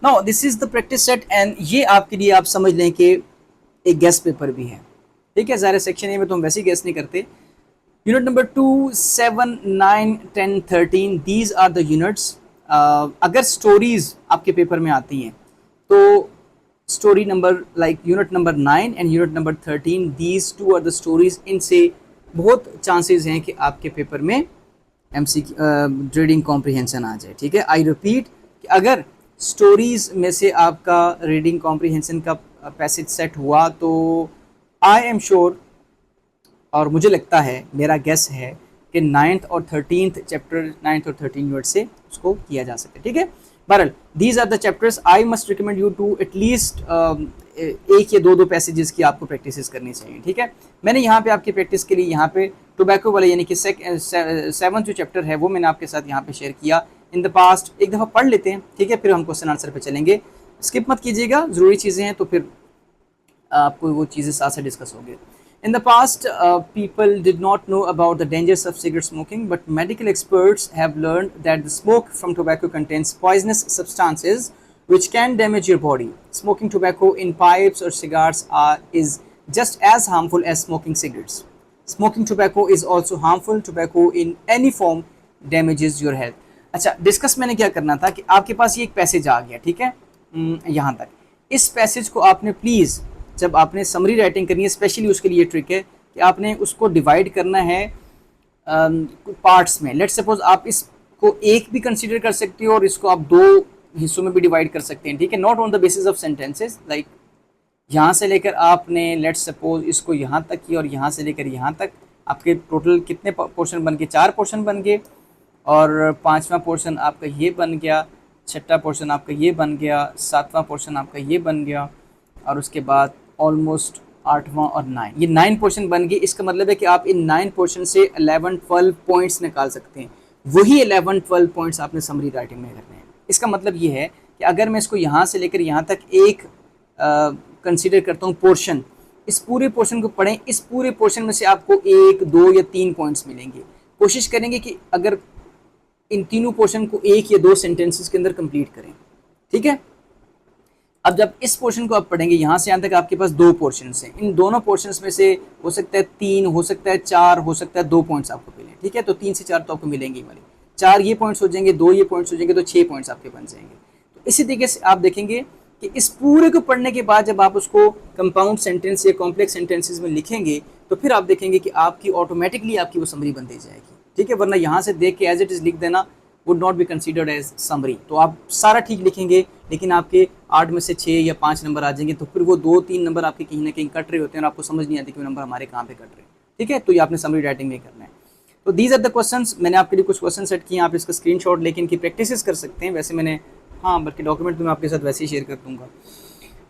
Now this is the practice set, and ये आपके लिए आप समझ लें कि एक गेस्ट पेपर भी है, ठीक है। ज़ाहिर सेक्शन ए में तो हम वैसे ही गेस नहीं करते। Unit number 2, 7, 9, 10, 13, these are the units. अगर स्टोरीज आपके पेपर में आती हैं तो story number like unit number 9 and unit number 13, these 2 are the stories. इनसे बहुत चांसेस हैं कि आपके पेपर में MC रीडिंग कॉम्प्रिहेंशन आ जाए, ठीक है। आई रिपीट कि अगर स्टोरीज में से आपका रीडिंग कॉम्प्रिहेंशन का पैसेज सेट हुआ तो आई एम श्योर, और मुझे लगता है, मेरा गेस है कि 9th और 13th चैप्टर, 9th और 13 यूनिट से उसको किया जा सके, ठीक है। बहरहाल these are the chapters, I must recommend you to at least 1 या 2 प्रैक्टिस की आपको प्रैक्टिस करनी चाहिए, ठीक है। मैंने यहाँ पे आपकी प्रैक्टिस के लिए यहाँ पे टोबैको वाले यानी कि 7th जो चैप्टर है वो मैंने आपके साथ यहाँ पे शेयर किया इन द पास्ट। एक दफ़ा पढ़ लेते हैं, ठीक है, फिर हम क्वेश्चन आंसर पे चलेंगे। स्किप मत कीजिएगा, ज़रूरी चीज़ें हैं तो फिर आपको वो चीज़ें साथ साथ डिस्कस होंगे। In the past, people did not know about the dangers of cigarette smoking, but medical experts have learned that the smoke from tobacco contains poisonous substances which can damage your body. Smoking tobacco in pipes or cigars is just as harmful as smoking cigarettes. Smoking tobacco is also harmful. Tobacco in any form damages your health. अच्छा, discuss मैंने क्या करना था कि आपके पास ये एक passage आ गया, ठीक है, यहाँ तक। इस पैसेज को आपने प्लीज़, जब आपने समरी राइटिंग करनी है, स्पेशली उसके लिए ट्रिक है कि आपने उसको डिवाइड करना है पार्ट्स में। लेट्स सपोज आप इसको एक भी कंसीडर कर सकते हो और इसको आप 2 हिस्सों में भी डिवाइड कर सकते हैं, ठीक है, not on the basis of sentences. Like यहाँ से लेकर आपने लेट्स सपोज इसको यहाँ तक किया और यहाँ से लेकर यहाँ तक, आपके टोटल कितने पोर्शन बन गए, 4 पोर्शन बन गए, और 5वां पोर्शन आपका ये बन गया, 6ठा पोर्शन आपका ये बन गया, 7वां पोर्शन आपका ये बन गया, और उसके बाद ऑलमोस्ट 8वां और 9, ये 9 पोर्शन बन गए। इसका मतलब है कि आप इन 9 पोर्शन से 11-12 पॉइंट्स निकाल सकते हैं। वही 11-12 पॉइंट्स आपने समरी राइटिंग में करने हैं। इसका मतलब ये है कि अगर मैं इसको यहाँ से लेकर यहाँ तक एक कंसीडर करता हूँ पोर्शन, इस पूरे पोर्शन को पढ़ें, इस पूरे पोर्शन में से आपको 1, 2 या 3 पॉइंट्स मिलेंगे। कोशिश करेंगे कि अगर इन तीनों पोर्शन को 1 या 2 सेंटेंसेस के अंदर कंप्लीट करें, ठीक है। अब जब इस पोर्शन को आप पढ़ेंगे, यहाँ से यहाँ तक आपके पास 2 पोर्शन हैं, इन दोनों पोर्शंस में से हो सकता है 3, हो सकता है 4, हो सकता है 2 पॉइंट्स आपको मिले, ठीक है। तो 3 से 4 तो आपको मिलेंगे ही वाले, 4 ये पॉइंट्स हो जाएंगे, 2 ये पॉइंट्स हो जाएंगे, तो 6 पॉइंट्स आपके बन जाएंगे। तो इसी तरीके से आप देखेंगे कि इस पूरे को पढ़ने के बाद जब आप उसको कंपाउंड सेंटेंस या कॉम्प्लेक्स सेंटेंसेस में लिखेंगे, तो फिर आप देखेंगे कि आपकी ऑटोमेटिकली आपकी वो समरी बन दी जाएगी, ठीक है। वरना यहाँ से देख के एज इट इज़ लिख देना would not be considered as summary. तो आप सारा ठीक लिखेंगे, लेकिन आपके 8 में से 6 या 5 नंबर आ जाएंगे, तो फिर वो 2-3 नंबर आपके कहीं ना कहीं कट रहे होते हैं और आपको समझ नहीं आती कि वो नंबर हमारे कहाँ पे कट रहे हैं, ठीक है। तो ये आपने समरी राइटिंग में करना है। तो दीज आर द क्वेश्चंस। मैंने आपके लिए कुछ क्वेश्चन सेट किए हैं, आप इसका स्क्रीनशॉट लेके इनकी प्रैक्टिस कर सकते हैं। वैसे मैंने बल्कि डॉक्यूमेंट तो मैं आपके साथ वैसे ही शेयर कर दूंगा।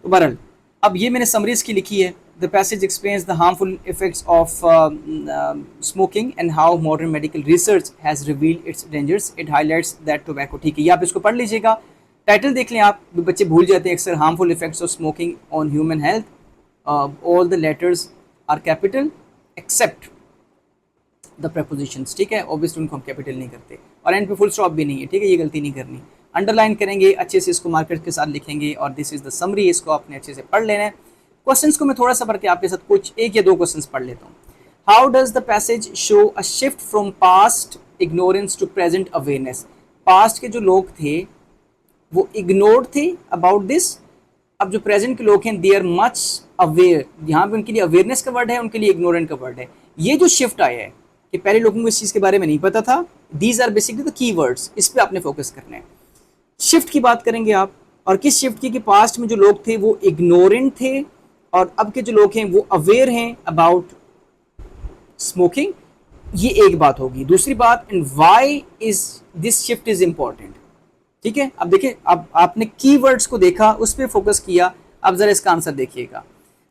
तो बहरहाल अब ये मैंने समरीज की लिखी है। The passage explains the harmful effects of smoking and how modern medical research has revealed its dangers, it highlights that tobacco, ठीक है। ये आप इसको पढ़ लीजिएगा, टाइटल देख लें आप, बच्चे भूल जाते हैं अक्सर। Harmful effects of smoking on human health, all the letters are capital except the prepositions, ठीक है। ऑब्वियसली उनको हम कैपिटल नहीं करते, और एंड पे फुल स्टॉप भी नहीं है, ठीक है। ये गलती नहीं करनी। अंडरलाइन करेंगे, अच्छे से इसको मार्कर्स के साथ लिखेंगे, और दिस इज द समरी, इसको आपने अच्छे से पढ़ लेना है। क्वेश्चंस को मैं थोड़ा सा पढ़ के आपके साथ कुछ 1 या 2 क्वेश्चंस पढ़ लेता हूँ। How does the passage show a shift from past ignorance to present awareness. Past के जो लोग थे वो इग्नोर्ड थे अबाउट दिस, अब जो प्रेजेंट के लोग हैं दे आर मच अवेयर। यहाँ पे उनके लिए अवेयरनेस का वर्ड है, उनके लिए इग्नोरेंट का वर्ड है। ये जो शिफ्ट आया है कि पहले लोगों को इस चीज़ के बारे में नहीं पता था, these are basically the key words, इस पर आपने फोकस करना है। शिफ्ट की बात करेंगे आप, और किस शिफ्ट की कि पास्ट में जो लोग थे वो इग्नोरेंट थे, और अब के जो लोग हैं वो अवेयर हैं अबाउट स्मोकिंग। ये एक बात होगी। दूसरी बात, and why is this shift is important, ठीक है। अब देखिए, अब आपने कीवर्ड्स को देखा, उस पर फोकस किया, अब जरा इसका आंसर देखिएगा।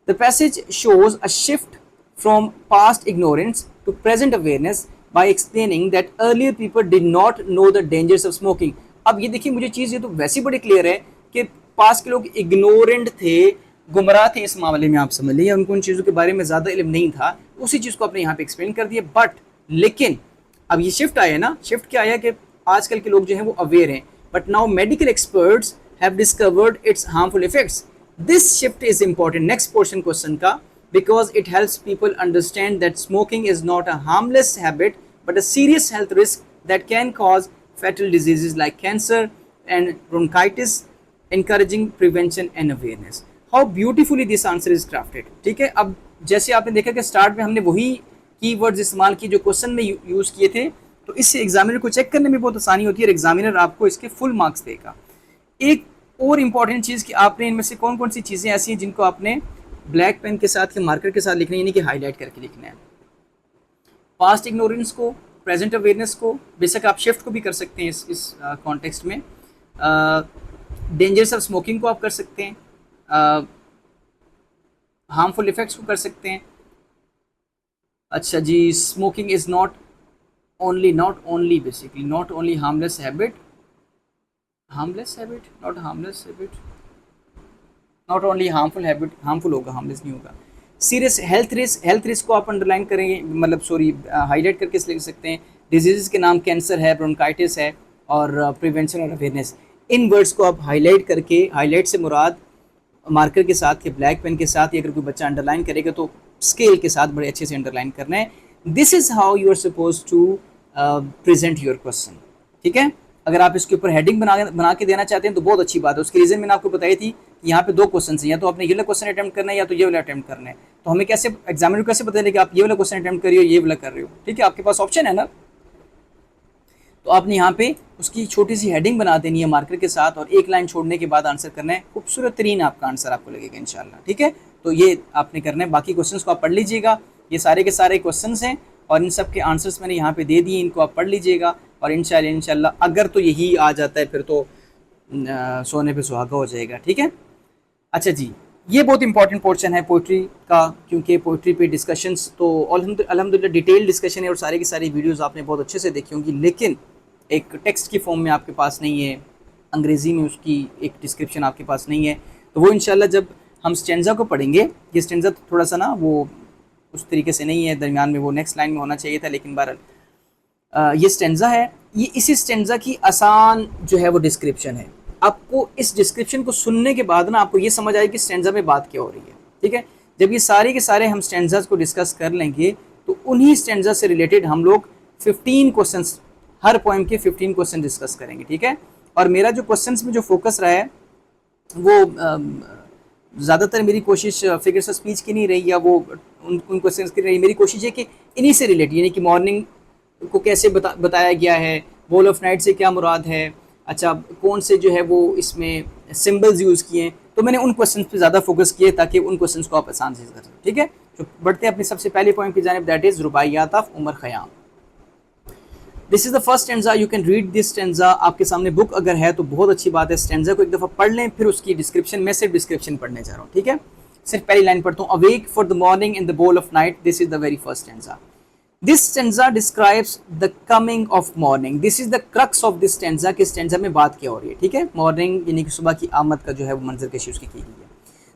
The passage shows a shift from past ignorance to present awareness by explaining that earlier people did not know the dangers of smoking. अब ये देखिए, मुझे चीज़ ये तो वैसे बड़ी क्लियर है कि पास्ट के लोग इग्नोरेंट थे, गुमराह थे इस मामले में, आप समझ लीजिए, उनको उन चीज़ों के बारे में ज़्यादा इल्म नहीं था। उसी चीज़ को आपने यहाँ पे एक्सप्लेन कर दिया। बट लेकिन अब ये शिफ्ट आया ना, शिफ्ट क्या आया कि आजकल के लोग जो हैं वो अवेयर हैं, but now medical experts have discovered its harmful effects. This shift is important next portion question का, because it helps people understand that smoking is not a harmless habit but a serious health risk that can cause fatal diseases like cancer and bronchitis, encouraging prevention and awareness. How beautifully this answer is crafted, ठीक है। अब जैसे आपने देखा कि start में हमने वही कीवर्ड्स इस्तेमाल किए जो क्वेश्चन में यूज़ किए थे, तो इससे एग्जामिनर को चेक करने में बहुत आसानी होती है और एग्जामिनर आपको इसके फुल मार्क्स देगा। एक और इम्पॉर्टेंट चीज़ कि आपने इनमें से कौन कौन सी चीज़ें ऐसी हैं जिनको आपने ब्लैक पेन के साथ या मार्कर के साथ लिखना है, यानी कि हाईलाइट करके लिखना है। पास्ट इग्नोरेंस को, प्रेजेंट अवेयरनेस को, बेशक आप शिफ्ट को भी कर सकते हैं इस कॉन्टेक्स्ट में। डेंजर्स ऑफ स्मोकिंग को आप कर सकते हैं, हार्मफुल इफेक्ट्स को कर सकते हैं। अच्छा जी, smoking is not only basically not only harmless habit, not only harmful habit, harmful होगा, हार्मलेस नहीं होगा। सीरियस हेल्थ रिस्क को आप अंडरलाइन करेंगे, मतलब हाईलाइट करके लिख सकते हैं। डिजीज़ के नाम कैंसर है, ब्रोंकाइटिस है, और प्रिवेंशन और अवेयरनेस। इन वर्ड्स को आप हाईलाइट करके, हाईलाइट से मुराद मार्कर के साथ या ब्लैक पेन के साथ, या अगर कोई बच्चा अंडरलाइन करेगा तो स्केल के साथ बड़े अच्छे से अंडरलाइन करना है। This is how you are suppose to present your question, ठीक है। अगर आप इसके ऊपर हेडिंग बना के देना चाहते हैं तो बहुत अच्छी बात है। उसकी रीज़न मैंने आपको बताई थी कि यहाँ पे 2 क्वेश्चन हैं, या तो आपने ये वाला क्वेश्चन अटैम्प्ट करना है या तो ये वाला अटैम्प्ट करना है। तो हमें कैसे, एग्जामिनर को कैसे पता चलेगा कि आप ये वाला क्वेश्चन अटैम्प्ट कर रही हो, ये वाला कर रहे हो, ठीक है। आपके पास ऑप्शन है ना। तो आपने यहाँ पे उसकी छोटी सी हेडिंग बना देनी है मार्कर के साथ और एक लाइन छोड़ने के बाद आंसर करना है। खूबसूरत तरीन आपका आंसर आपको लगेगा इंशाल्लाह, ठीक है। तो ये आपने करना है, बाकी क्वेश्चंस को आप पढ़ लीजिएगा। ये सारे के सारे क्वेश्चंस हैं और इन सब के आंसर्स मैंने यहाँ पे दे दिए, इनको आप पढ़ लीजिएगा और इंशाल्लाह अगर तो यही आ जाता है फिर तो सोने पे सुहागा हो जाएगा, ठीक है। अच्छा जी, ये बहुत इंपॉर्टेंट पोर्शन है पोइट्री का, क्योंकि पोइट्री पे डिस्कशंस तो अल्हम्दुलिल्लाह डिटेल डिस्कशन है और सारे की सारी वीडियोस आपने बहुत अच्छे से देखी होंगी, लेकिन एक टेक्स्ट की फॉर्म में आपके पास नहीं है, अंग्रेज़ी में उसकी एक डिस्क्रिप्शन आपके पास नहीं है। तो वो इंशाल्लाह जब हम स्टेंजा को पढ़ेंगे, ये स्टेंजा थोड़ा सा ना वो उस तरीके से नहीं है, दरमियान में वो नेक्स्ट लाइन में होना चाहिए था, लेकिन बहरहाल ये स्टेंजा है। ये इसी स्टेंजा की आसान जो है वो डिस्क्रिप्शन है। आपको इस डिस्क्रिप्शन को सुनने के बाद ना आपको ये समझ आए कि स्टेंजा में बात क्या हो रही है, ठीक है। जब ये सारे के सारे हम स्टेंजाज को डिस्कस कर लेंगे तो उन्हीं स्टेंजा से रिलेटेड हम लोग 15 क्वेश्चंस, हर पोएम के 15 क्वेश्चन डिस्कस करेंगे, ठीक है। और मेरा जो क्वेश्चंस में जो फोकस रहा है वो ज़्यादातर मेरी कोशिश फिगर्स ऑफ स्पीच की नहीं रही या वो उन क्वेश्चंस की रही। मेरी कोशिश है कि इन्हीं से रिलेटेड, यानी कि मॉर्निंग को कैसे बताया गया है, बोल ऑफ नाइट से क्या मुराद है, अच्छा कौन से जो है वो इसमें सिंबल्स यूज़ किए हैं, तो मैंने उन क्वेश्चंस पे ज़्यादा फोकस किए ताकि उन क्वेश्चंस को आप आसान से कर सकें, ठीक है। तो बढ़ते हैं अपनी सबसे पहले पॉइंट की जानिब, that is Rubaiyat of Omar Khayyam. This is the first stanza, you can read this stanza. आपके सामने बुक अगर है तो बहुत अच्छी बात है, स्टेंजा को एक दफ़ा पढ़ लें, फिर उसकी डिस्क्रिप्शन, मैं सिर्फ डिस्क्रिप्शन पढ़ने जा रहा हूँ, ठीक है। सिर्फ पहली लाइन पढ़ता हूँ, awake for the morning in the bowl of night, this is the very first stanza. This stanza describes the coming of morning. This is the crux of this stanza कि stanza में बात क्या हो रही है, ठीक है। मॉर्निंग यानी कि सुबह की आमद का जो है वो मंजर कशी उसकी की गई है।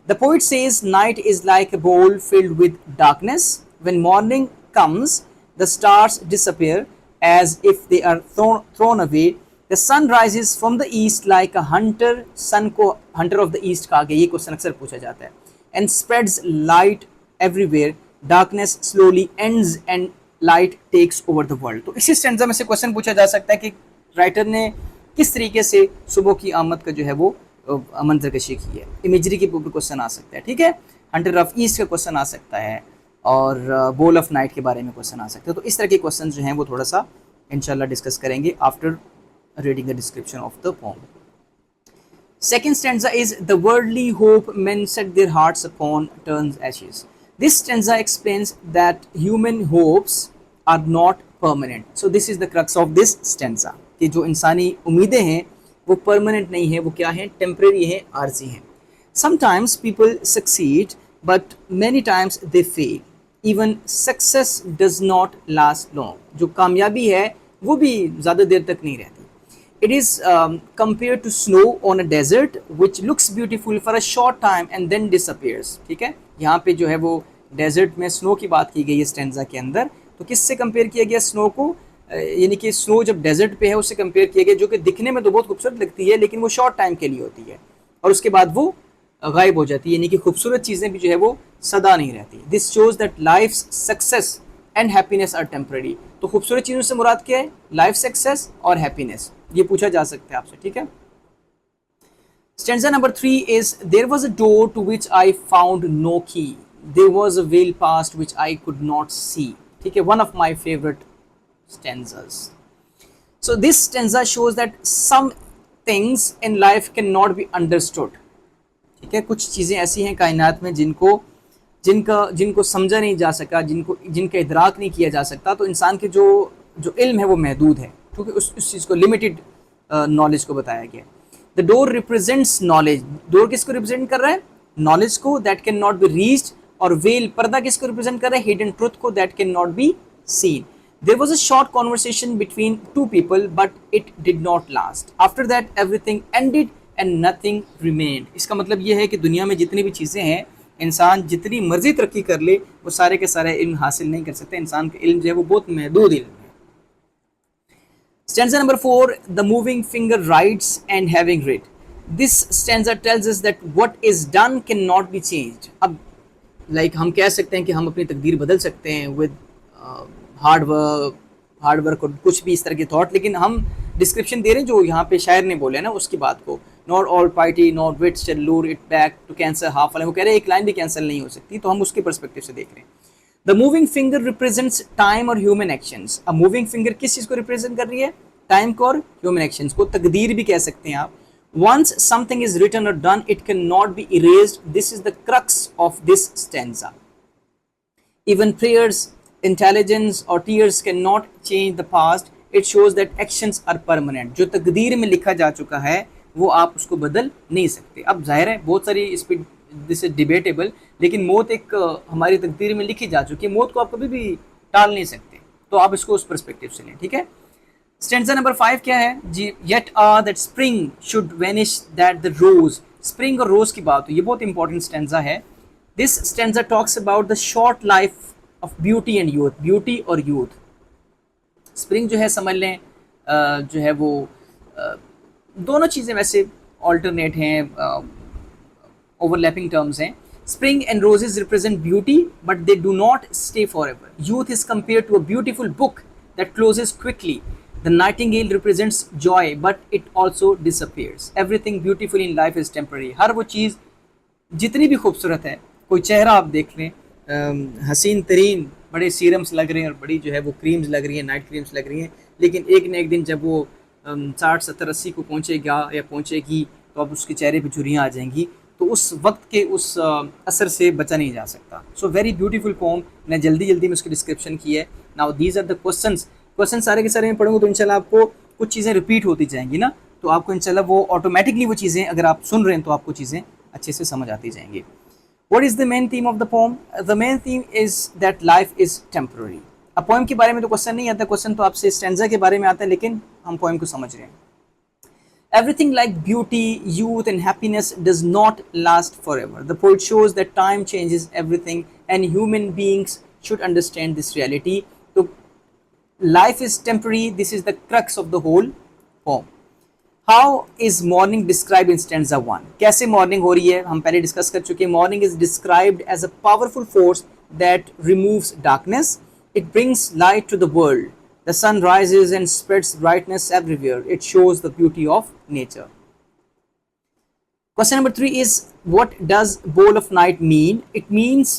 The poet says night is like a bowl filled with darkness. When morning comes, the stars disappear as if they are thrown away. The sun rises from the east like a hunter. sun को hunter of the east कहा गया, ये question अक्सर पूछा जाता है। And spreads light everywhere. Darkness slowly ends and light takes over the world. तो इसी स्टेंजा में से क्वेश्चन पूछा जा सकता है कि राइटर ने किस तरीके से सुबह की आमद का जो है वो मंजरकशी की है। इमेजरी के ऊपर क्वेश्चन आ सकता है, ठीक है। हंटर ऑफ ईस्ट का क्वेश्चन आ सकता है और बोल ऑफ नाइट के बारे में क्वेश्चन आ सकते हैं। तो इस तरह के क्वेश्चन जो हैं वो थोड़ा सा इंशाल्लाह डिस्कस करेंगे after reading the description of the poem. Second stanza is the worldly hope men set their hearts upon turns ashes. This stanza explains that human hopes are not permanent. So this is the crux of this stanza कि जो इंसानी उम्मीदें हैं वो permanent नहीं है, वो क्या है, temporary है, आर्जी हैं। Sometimes people succeed but many times they fail. Even success does not last long. जो कामयाबी है वो भी ज़्यादा देर तक नहीं रहती। It is compared to snow on a desert which looks beautiful for a short time and then disappears. ठीक है, यहाँ पे जो है वो डेजर्ट में स्नो की बात की गई है स्टेंजा के अंदर। तो किससे कंपेयर किया गया स्नो को, यानी कि स्नो जब डेजर्ट पे है उससे कंपेयर किया गया, जो कि दिखने में तो बहुत खूबसूरत लगती है लेकिन वो शॉर्ट टाइम के लिए होती है और उसके बाद वो गायब हो जाती है, यानी कि खूबसूरत चीज़ें भी जो है वो सदा नहीं रहती। This shows that life success and happiness are temporary. तो खूबसूरत चीज़ों से मुराद क्या है, लाइफ सक्सेस और हैप्पीनेस, ये पूछा जा सकता है आपसे, ठीक है। Stanza number 3 is there was a door to which I found no key, there was a veil past which I could not see, ठीक है। One of my favourite stanzas. So this stanza shows that some things in life cannot be understood. ठीक है, कुछ चीज़ें ऐसी हैं कायनात में जिनको समझा नहीं जा सका, जिनका इदराक नहीं किया जा सकता। तो इंसान के जो इल्म है वो महदूद है, क्योंकि उस चीज़ को लिमिटेड नॉलेज को बताया गया। The door represents knowledge. Door किसको रिप्रेजेंट कर रहा है, नॉलेज को, that can not be reached. और वेल, पर्दा किसको रिप्रेजेंट कर रहा है, हिडन ट्रुथ को, that can not be seen. There was a short conversation between two people, but it did not last. After that, everything ended and nothing remained. इसका मतलब ये है कि दुनिया में जितनी भी चीज़ें हैं, इंसान जितनी मर्जी तरक्की कर ले, वो सारे के सारे इल्म हासिल नहीं कर सकते। इंसान का इल्म जो है वो बहुत महदूद इल्म है। Stanza number 4, the moving finger writes and having read. This stanza tells us that what is done cannot be changed. अब हम कह सकते हैं कि हम अपनी तकदीर बदल सकते हैं with हार्ड वर्क और कुछ भी इस तरह के थॉट, लेकिन हम डिस्क्रिप्शन दे रहे हैं जो यहाँ पे शायर ने बोले ना उसकी बात को। Not all party not wits shall lure it back to cancer half वाले, वो कह रहे हैं एक लाइन भी कैंसिल नहीं हो सकती, तो हम उसके पर्सपेक्टिव से देख रहे हैं। The moving finger represents time और ह्यूमन एक्शंस। अब मूविंग फिंगर किस चीज़ को रिप्रेजेंट कर रही है, टाइम को और ह्यूमन एक्शंस को तकदीर भी कह सकते हैं आप. Once something is written or done, it cannot be erased. This is the crux of this stanza. Even prayers, intelligence or tears cannot change the past. It shows that actions are permanent. जो तकदीर में लिखा जा चुका है वो आप उसको बदल नहीं सकते. अब जाहिर है बहुत सारी इस पर दिस इज डिबेटेबल, लेकिन मौत एक हमारी तकदीर में लिखी जा चुकी है. मौत को आप कभी भी टाल नहीं सकते, तो आप इसको उस पर्सपेक्टिव से लें. ठीक है. स्टैंजा नंबर 5 क्या है जी? Yet that spring should vanish that the rose. Spring और रोज की बात हो, ये बहुत इंपॉर्टेंट स्टैंजा है. This stanza talks about the short life of beauty and youth. Beauty और यूथ. स्प्रिंग जो है समझ लें जो है वो दोनों चीज़ें वैसे ऑल्टरनेट हैं, ओवरलैपिंग टर्म्स हैं. Spring and roses represent beauty but they do not stay forever. Youth is compare to a beautiful book that closes quickly. The nightingale represents joy, but it also disappears. Everything beautiful in life is temporary. हर वो चीज़ जितनी भी खूबसूरत है, कोई चेहरा आप देख लें, हसीन तरीन बड़े सीरम्स लग रहे हैं और बड़ी जो है वो क्रीम्स लग रही हैं, नाइट क्रीम्स लग रही हैं, लेकिन एक न एक दिन जब वो 60, 70, 80 को पहुँचेगा या पहुँचेगी तो अब उसके चेहरे पे झुर्रियाँ आ जाएंगी. तो उस वक्त के उस असर से बचा नहीं जा सकता. So very beautiful poem. मैं जल्दी में उसकी डिस्क्रिप्शन की है. Now these are the question सारे के सारे में पढ़ूंगा तो इंशाल्लाह आपको कुछ चीज़ें रिपीट होती जाएंगी ना, तो आपको इंशाल्लाह वो ऑटोमेटिकली वो चीज़ें अगर आप सुन रहे हैं तो आपको चीज़ें अच्छे से समझ आती जाएंगी. What is the main theme of the pome? The main theme is that life is temporary. अब पोएम के बारे में तो क्वेश्चन नहीं आता, क्वेश्चन तो आपसे स्टैंजा के बारे में आता है, लेकिन हम पोएम को समझ रहे हैं. Everything like beauty, youth and happiness does not last forever. The poet shows that time changes everything and human beings should understand this reality. So life is temporary. This is the crux of the whole poem. How is morning described in stanza 1? कैसे morning हो रही है हम पहले discuss कर चुके हैं. Morning is described as a powerful force that removes darkness. It brings light to the world. The sun rises and spreads brightness everywhere. It shows the beauty of nature. Question number 3 is, what does bowl of night mean? It means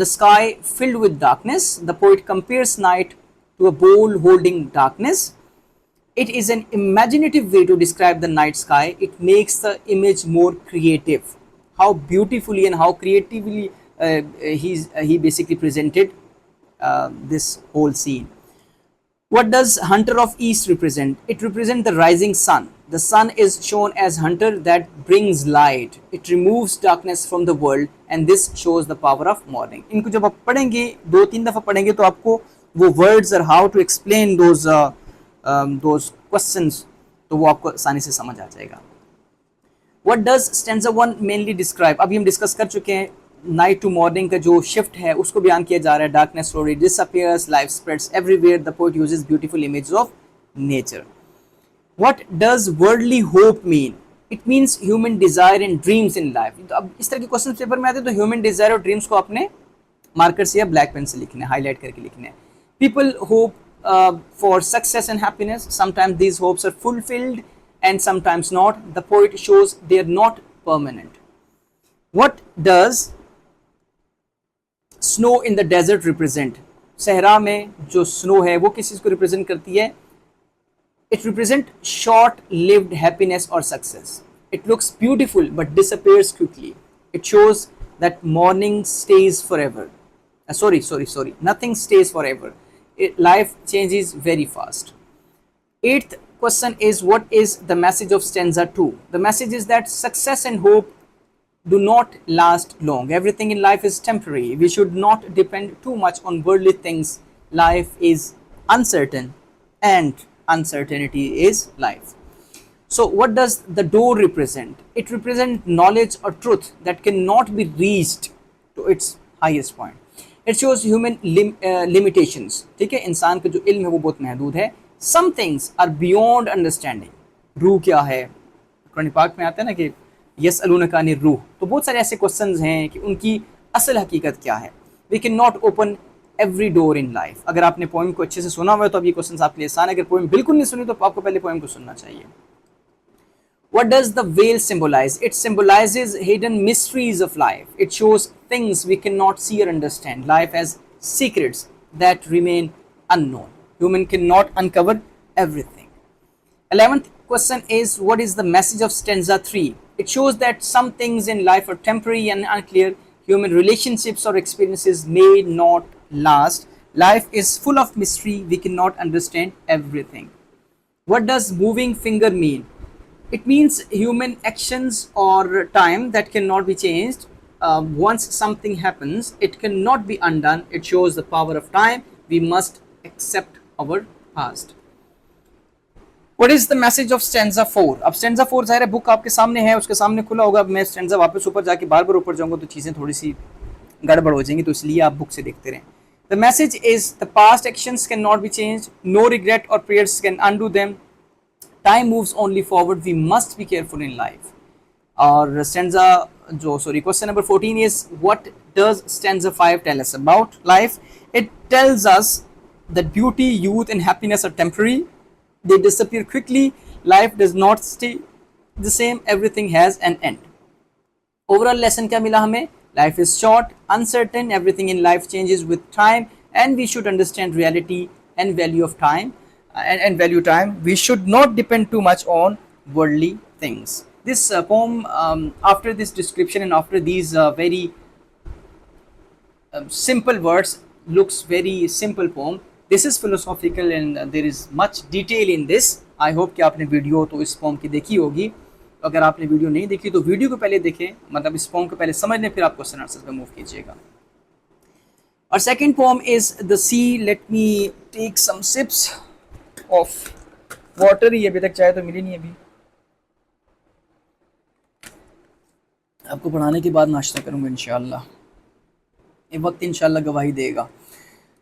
the sky filled with darkness. The poet compares night to a bowl holding darkness. It is an imaginative way to describe the night sky. It makes the image more creative. How beautifully and how creatively he basically presented this whole scene. What does hunter of east represent? It represents the rising sun. The sun is shown as hunter that brings light. It removes darkness from the world and this shows the power of morning. इनको जब आप पढ़ेंगे 2-3 दफ़ा पढ़ेंगे तो आपको वो words और how to explain those questions तो वो आपको आसानी से समझ आ जाएगा. What does stanza 1 mainly describe? अभी हम डिस्कस कर चुके हैं. नाइट टू मॉर्निंग का जो शिफ्ट है उसको बयान किया जा रहा है. Darkness slowly disappears, life spreads everywhere. The poet uses beautiful images of nature. What does worldly hope mean? It means human desire and dreams in life. तो अब इस तरह के क्वेश्चन पेपर में आते हैं तो ह्यूमन डिजायर और ड्रीम्स को आपने मार्कर से या ब्लैक पेन से लिखना है, हाईलाइट करके लिखना है. People hope for success and happiness. Sometimes these hopes are fulfilled and sometimes not. The poet shows they are not permanent. What does snow in the desert represent? सहरा में जो snow है वो किस चीज़ को represent करती है? It represent short-lived happiness or success. It looks beautiful but disappears quickly. It shows that morning stays forever. Sorry. Nothing stays forever. Life changes very fast. Eighth question is, what is the message of stanza 2? The message is that success and hope do not last long. Everything in life is temporary. We should not depend too much on worldly things. Life is uncertain and uncertainty is life. So what does the door represent? It represents knowledge or truth that cannot be reached to its highest point. It shows human limitations. ठीक है, इंसान का जो इल्म है वो बहुत महदूद है. Some things are beyond understanding. रूह क्या है? कुरान पाक में आता है ना कि यसअलूनका अनिर रूह. तो बहुत सारे ऐसे क्वेश्चंस हैं कि उनकी असल हकीकत क्या है. We cannot open every door in life. अगर आपने पोएम को अच्छे से सुना हुआ है तो अब ये क्वेश्चंस आपके लिए आसान है. अगर पोएम बिल्कुल नहीं सुनी तो आपको पहले पोएम को सुनना चाहिए. What does the veil symbolize? It symbolizes hidden mysteries of life. It shows things we cannot see or understand. Life has secrets that remain unknown. Human cannot uncover everything. 11th question is, what is the message of stanza 3? It shows that some things in life are temporary and unclear. Human relationships or experiences may not last. Life is full of mystery. We cannot understand everything. What does moving finger mean? It means human actions or time that cannot be changed. Once something happens, it cannot be undone. It shows the power of time. We must accept our past. What is the message of stanza 4? अब stanza 4 ज़ाहिर है book आपके सामने है, उसके सामने खुला होगा. मैं stanza वापस ऊपर जाके बार बार ऊपर जाऊंगा तो चीज़ें थोड़ी सी गड़बड़ हो जाएंगी, तो इसलिए आप बुक से देखते रहें. The message is the past actions cannot be changed. No regret or prayers can undo them. Time moves only forward. We must be careful in life. और stanza question number 14 is, what does stanza 5 tell us about life? It tells us that beauty, youth and happiness are temporary. They disappear quickly. Life does not stay the same. Everything has an end. Overall lesson क्या मिला हमें? Life is short, uncertain. Everything in life changes with time, and we should understand reality and value of time, and value time. We should not depend too much on worldly things. This poem, after this description and after these very simple words, looks very simple poem. This is philosophical and there is much detail in this. I hope कि आपने video तो इस pome की देखी होगी. अगर आपने video नहीं देखी तो वीडियो को पहले देखें, मतलब इस पोम को पहले समझ लें, फिर आप क्वेश्चन आंसर्स पे मूव कीजिएगा. और second poem is the sea. Let me take some sips of water. ये अभी तक चाय तो मिली नहीं. अभी आपको पढ़ाने के बाद नाश्ता करूँगा इंशाल्लाह. ये वक्त इंशाल्लाह गवाही देगा.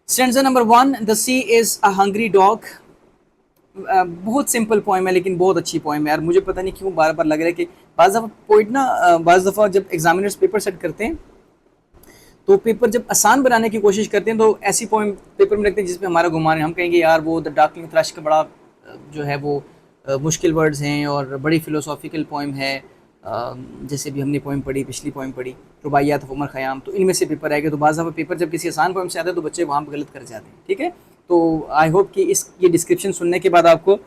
Stanza number 1, the sea is a hungry dog. बहुत सिंपल पोएम है लेकिन बहुत अच्छी पोएम है यार. मुझे पता नहीं क्यों बार बार लग रहा है कि बाज़ दफ़ा पोइट ना, बाज़ दफ़ा जब एग्जामिनर्स पेपर सेट करते हैं तो पेपर जब आसान बनाने की कोशिश करते हैं तो ऐसी पोएम पेपर में रखते हैं जिसमें हमारा गुमान है. हम कहेंगे यार वो द डार्कलिंग थ्रश का बड़ा जो है वो मुश्किल वर्ड्स हैं और बड़ी फ़िलोसॉफिकल पोएम है. जैसे भी हमने पोएम पढ़ी, पिछली पोएम पढ़ी रुबाइयात ऑफ उमर ख़याम, तो इनमें से पेपर आएगा. तो बाज़ दफ़ा पेपर जब किसी आसान पोएम से आता है तो बच्चे वहाँ पर गलत कर जाते हैं. ठीक है, तो आई होप कि ये डिस्क्रिप्शन सुनने के बाद आपको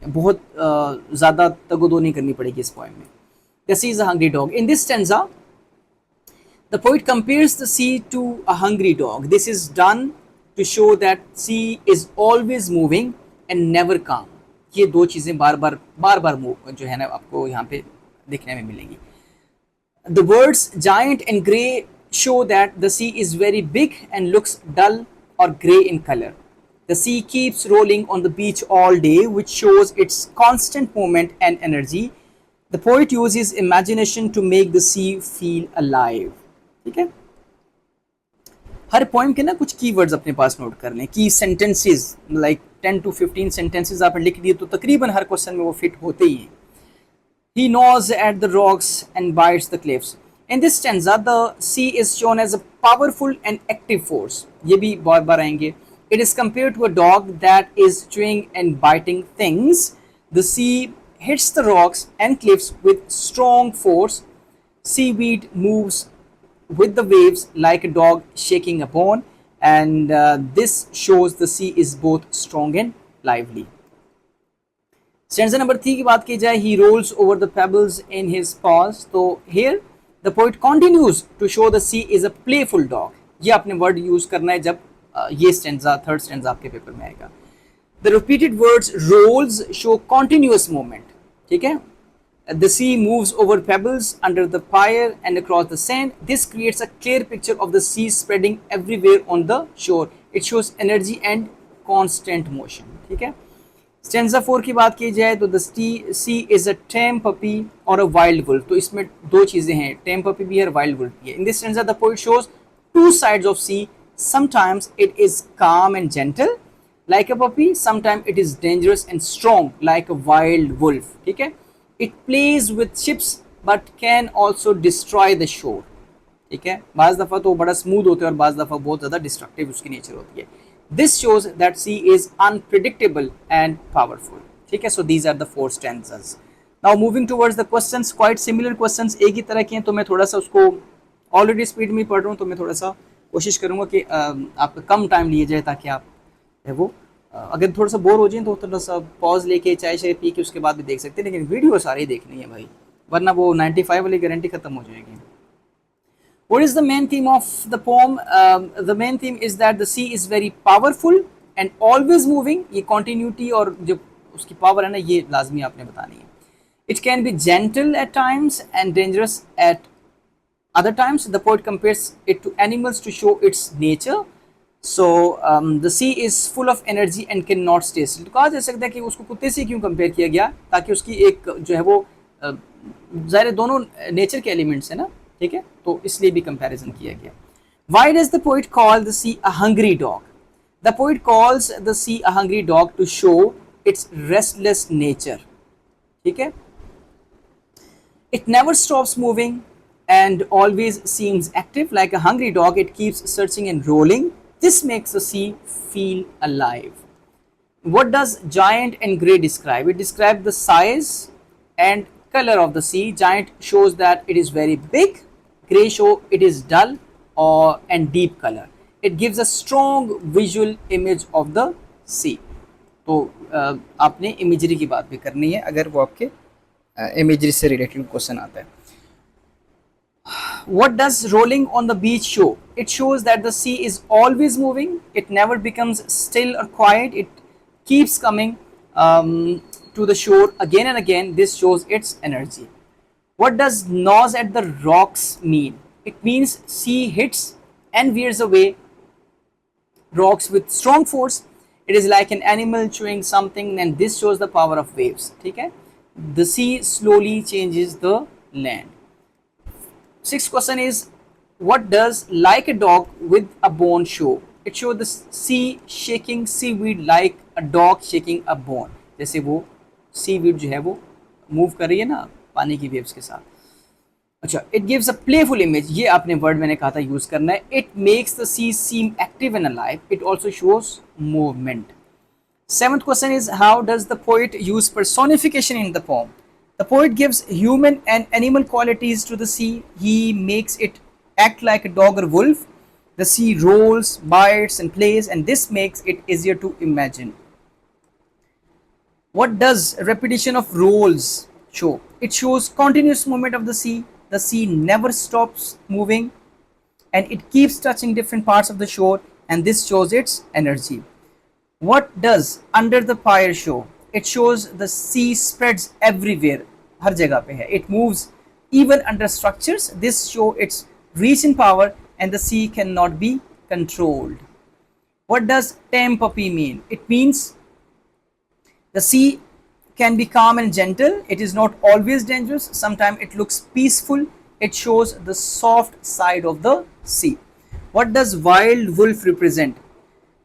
बहुत ज़्यादा तगोदो नहीं करनी पड़ेगी इस पोएम में. The sea is a hungry dog. In this stanza the poet compares the sea to a hungry dog. This is done to show that sea is always moving and never calm. ये दो चीज़ें बार बार move जो है ना आपको यहाँ पे देखने में मिलेंगी. The words giant and grey show that the sea is very big and looks dull or grey in color. The sea keeps rolling on the beach all day, which shows its constant movement and energy. The poet uses imagination to make the sea feel alive. ठीक है, हर poem के ना कुछ keywords अपने पास note कर लें. की sentences like 10 to 15 sentences आपने लिख दिए तो तकरीबन हर क्वेश्चन में वो फिट होते ही हैं. He gnaws at the rocks and bites the cliffs. In this stanza, the sea is shown as a powerful and active force. ये भी बहुत बार आएंगे. It is compared to a dog that is chewing and biting things. The sea hits the rocks and cliffs with strong force. Seaweed moves with the waves like a dog shaking a bone, and this shows the sea is both strong and lively. Stanza number 3 की बात की जाए, he rolls over the pebbles in his paws. तो here the poet continues to show the sea is a playful dog. ये आपने word use करना है जब ये स्टैंजा, थर्ड स्टैंजा आपके पेपर में आएगा. The repeated words rolls show continuous movement. ठीक है, the sea moves over pebbles, under the fire and across the sand. This creates a clear picture of the sea spreading everywhere on the shore. It shows energy and constant motion. ठीक है. Stanza 4 की बात की जाए तो the sea is a tame puppy और a wild wolf. तो इसमें दो चीज़ें हैं, टेम पपी भी है और वाइल्ड वुल्फ भी है. In this stanza the poet shows two sides of sea. Sometimes it is calm and gentle like a puppy, sometimes it is dangerous and strong like a wild wolf. ठीक है, it plays with ships but can also destroy the shore. ठीक है, बाज़ दफ़ा तो बड़ा smooth होता है और बाज़ दफ़ा बहुत ज़्यादा डिस्ट्रक्टिव उसकी नेचर होती है. This shows that sea is unpredictable and powerful. ठीक है, so these are the 4 stanzas. Now moving towards the questions, quite similar questions एक ही तरह के हैं, तो मैं थोड़ा सा उसको ऑलरेडी स्पीड में पढ़ रहा हूँ तो मैं थोड़ा सा कोशिश करूँगा कि आपका कम टाइम लिए जाए ताकि आप वो अगर थोड़ा सा बोर हो जाए तो थोड़ा सा पॉज लेके चाय शाय पी के उसके बाद भी देख सकते हैं, लेकिन वीडियो सारी देखनी है भाई, वरना वो 95 वाली गारंटी खत्म हो जाएगी। What is the main theme of the poem? The main theme is that the sea is very powerful and always moving. ये continuity और जो उसकी power है ना, ये लाजमी आपने बतानी है। It can be gentle at times and dangerous at other times. The poet compares it to animals to show its nature. So the sea is full of energy and cannot stay still. तो कहा जा सकता है कि उसको कुत्ते से क्यों कंपेयर किया गया, ताकि उसकी एक जो है वो ज़ाहिर दोनों नेचर के एलिमेंट्स है ना, ठीक है, तो इसलिए भी कंपैरिजन किया गया। Why does the poet call the sea a hungry dog? The poet calls the sea a hungry dog to show its restless nature, ठीक है। It never stops moving and always seems active. Like a hungry dog, it keeps searching and rolling. This makes the sea feel alive. What does giant and grey describe? It describes the size and color of the sea. Giant shows that it is very big. Grey show it is dull or and deep color. It gives a strong visual image of the sea. तो आपने imagery की बात भी करनी है अगर वो आपके इमेजरी से रिलेटेड क्वेश्चन आता है। What does rolling on the beach show? It shows that the sea is always moving. It never becomes still or quiet. It keeps coming to the shore again and again. This shows its energy. What does gnaws at the rocks mean? It means sea hits and veers away rocks with strong force. It is like an animal chewing something, and this shows the power of waves. ठीक है? The sea slowly changes the land. Sixth question is, what does like a dog with a bone show? It shows the sea shaking seaweed like a dog shaking a bone. जैसे वो seaweed जो है वो move कर रही है ना पानी की waves के साथ। अच्छा, it gives a playful image. ये आपने word मैंने कहा था यूज करना है। It makes the sea seem active and alive. It also shows movement. Seventh question is, how does the poet use personification in the poem? The poet gives human and animal qualities to the sea. He makes it act like a dog or wolf. The sea rolls, bites, and plays, and this makes it easier to imagine. What does repetition of rolls show? It shows continuous movement of the sea. The sea never stops moving, and it keeps touching different parts of the shore, and this shows its energy. What does under the pyre show? It shows the sea spreads everywhere. हर जगह पे है. It moves even under structures. This show its reach and power, and the sea cannot be controlled. What does tame puppy mean? It means the sea can be calm and gentle. It is not always dangerous. Sometimes it looks peaceful. It shows the soft side of the sea. What does wild wolf represent?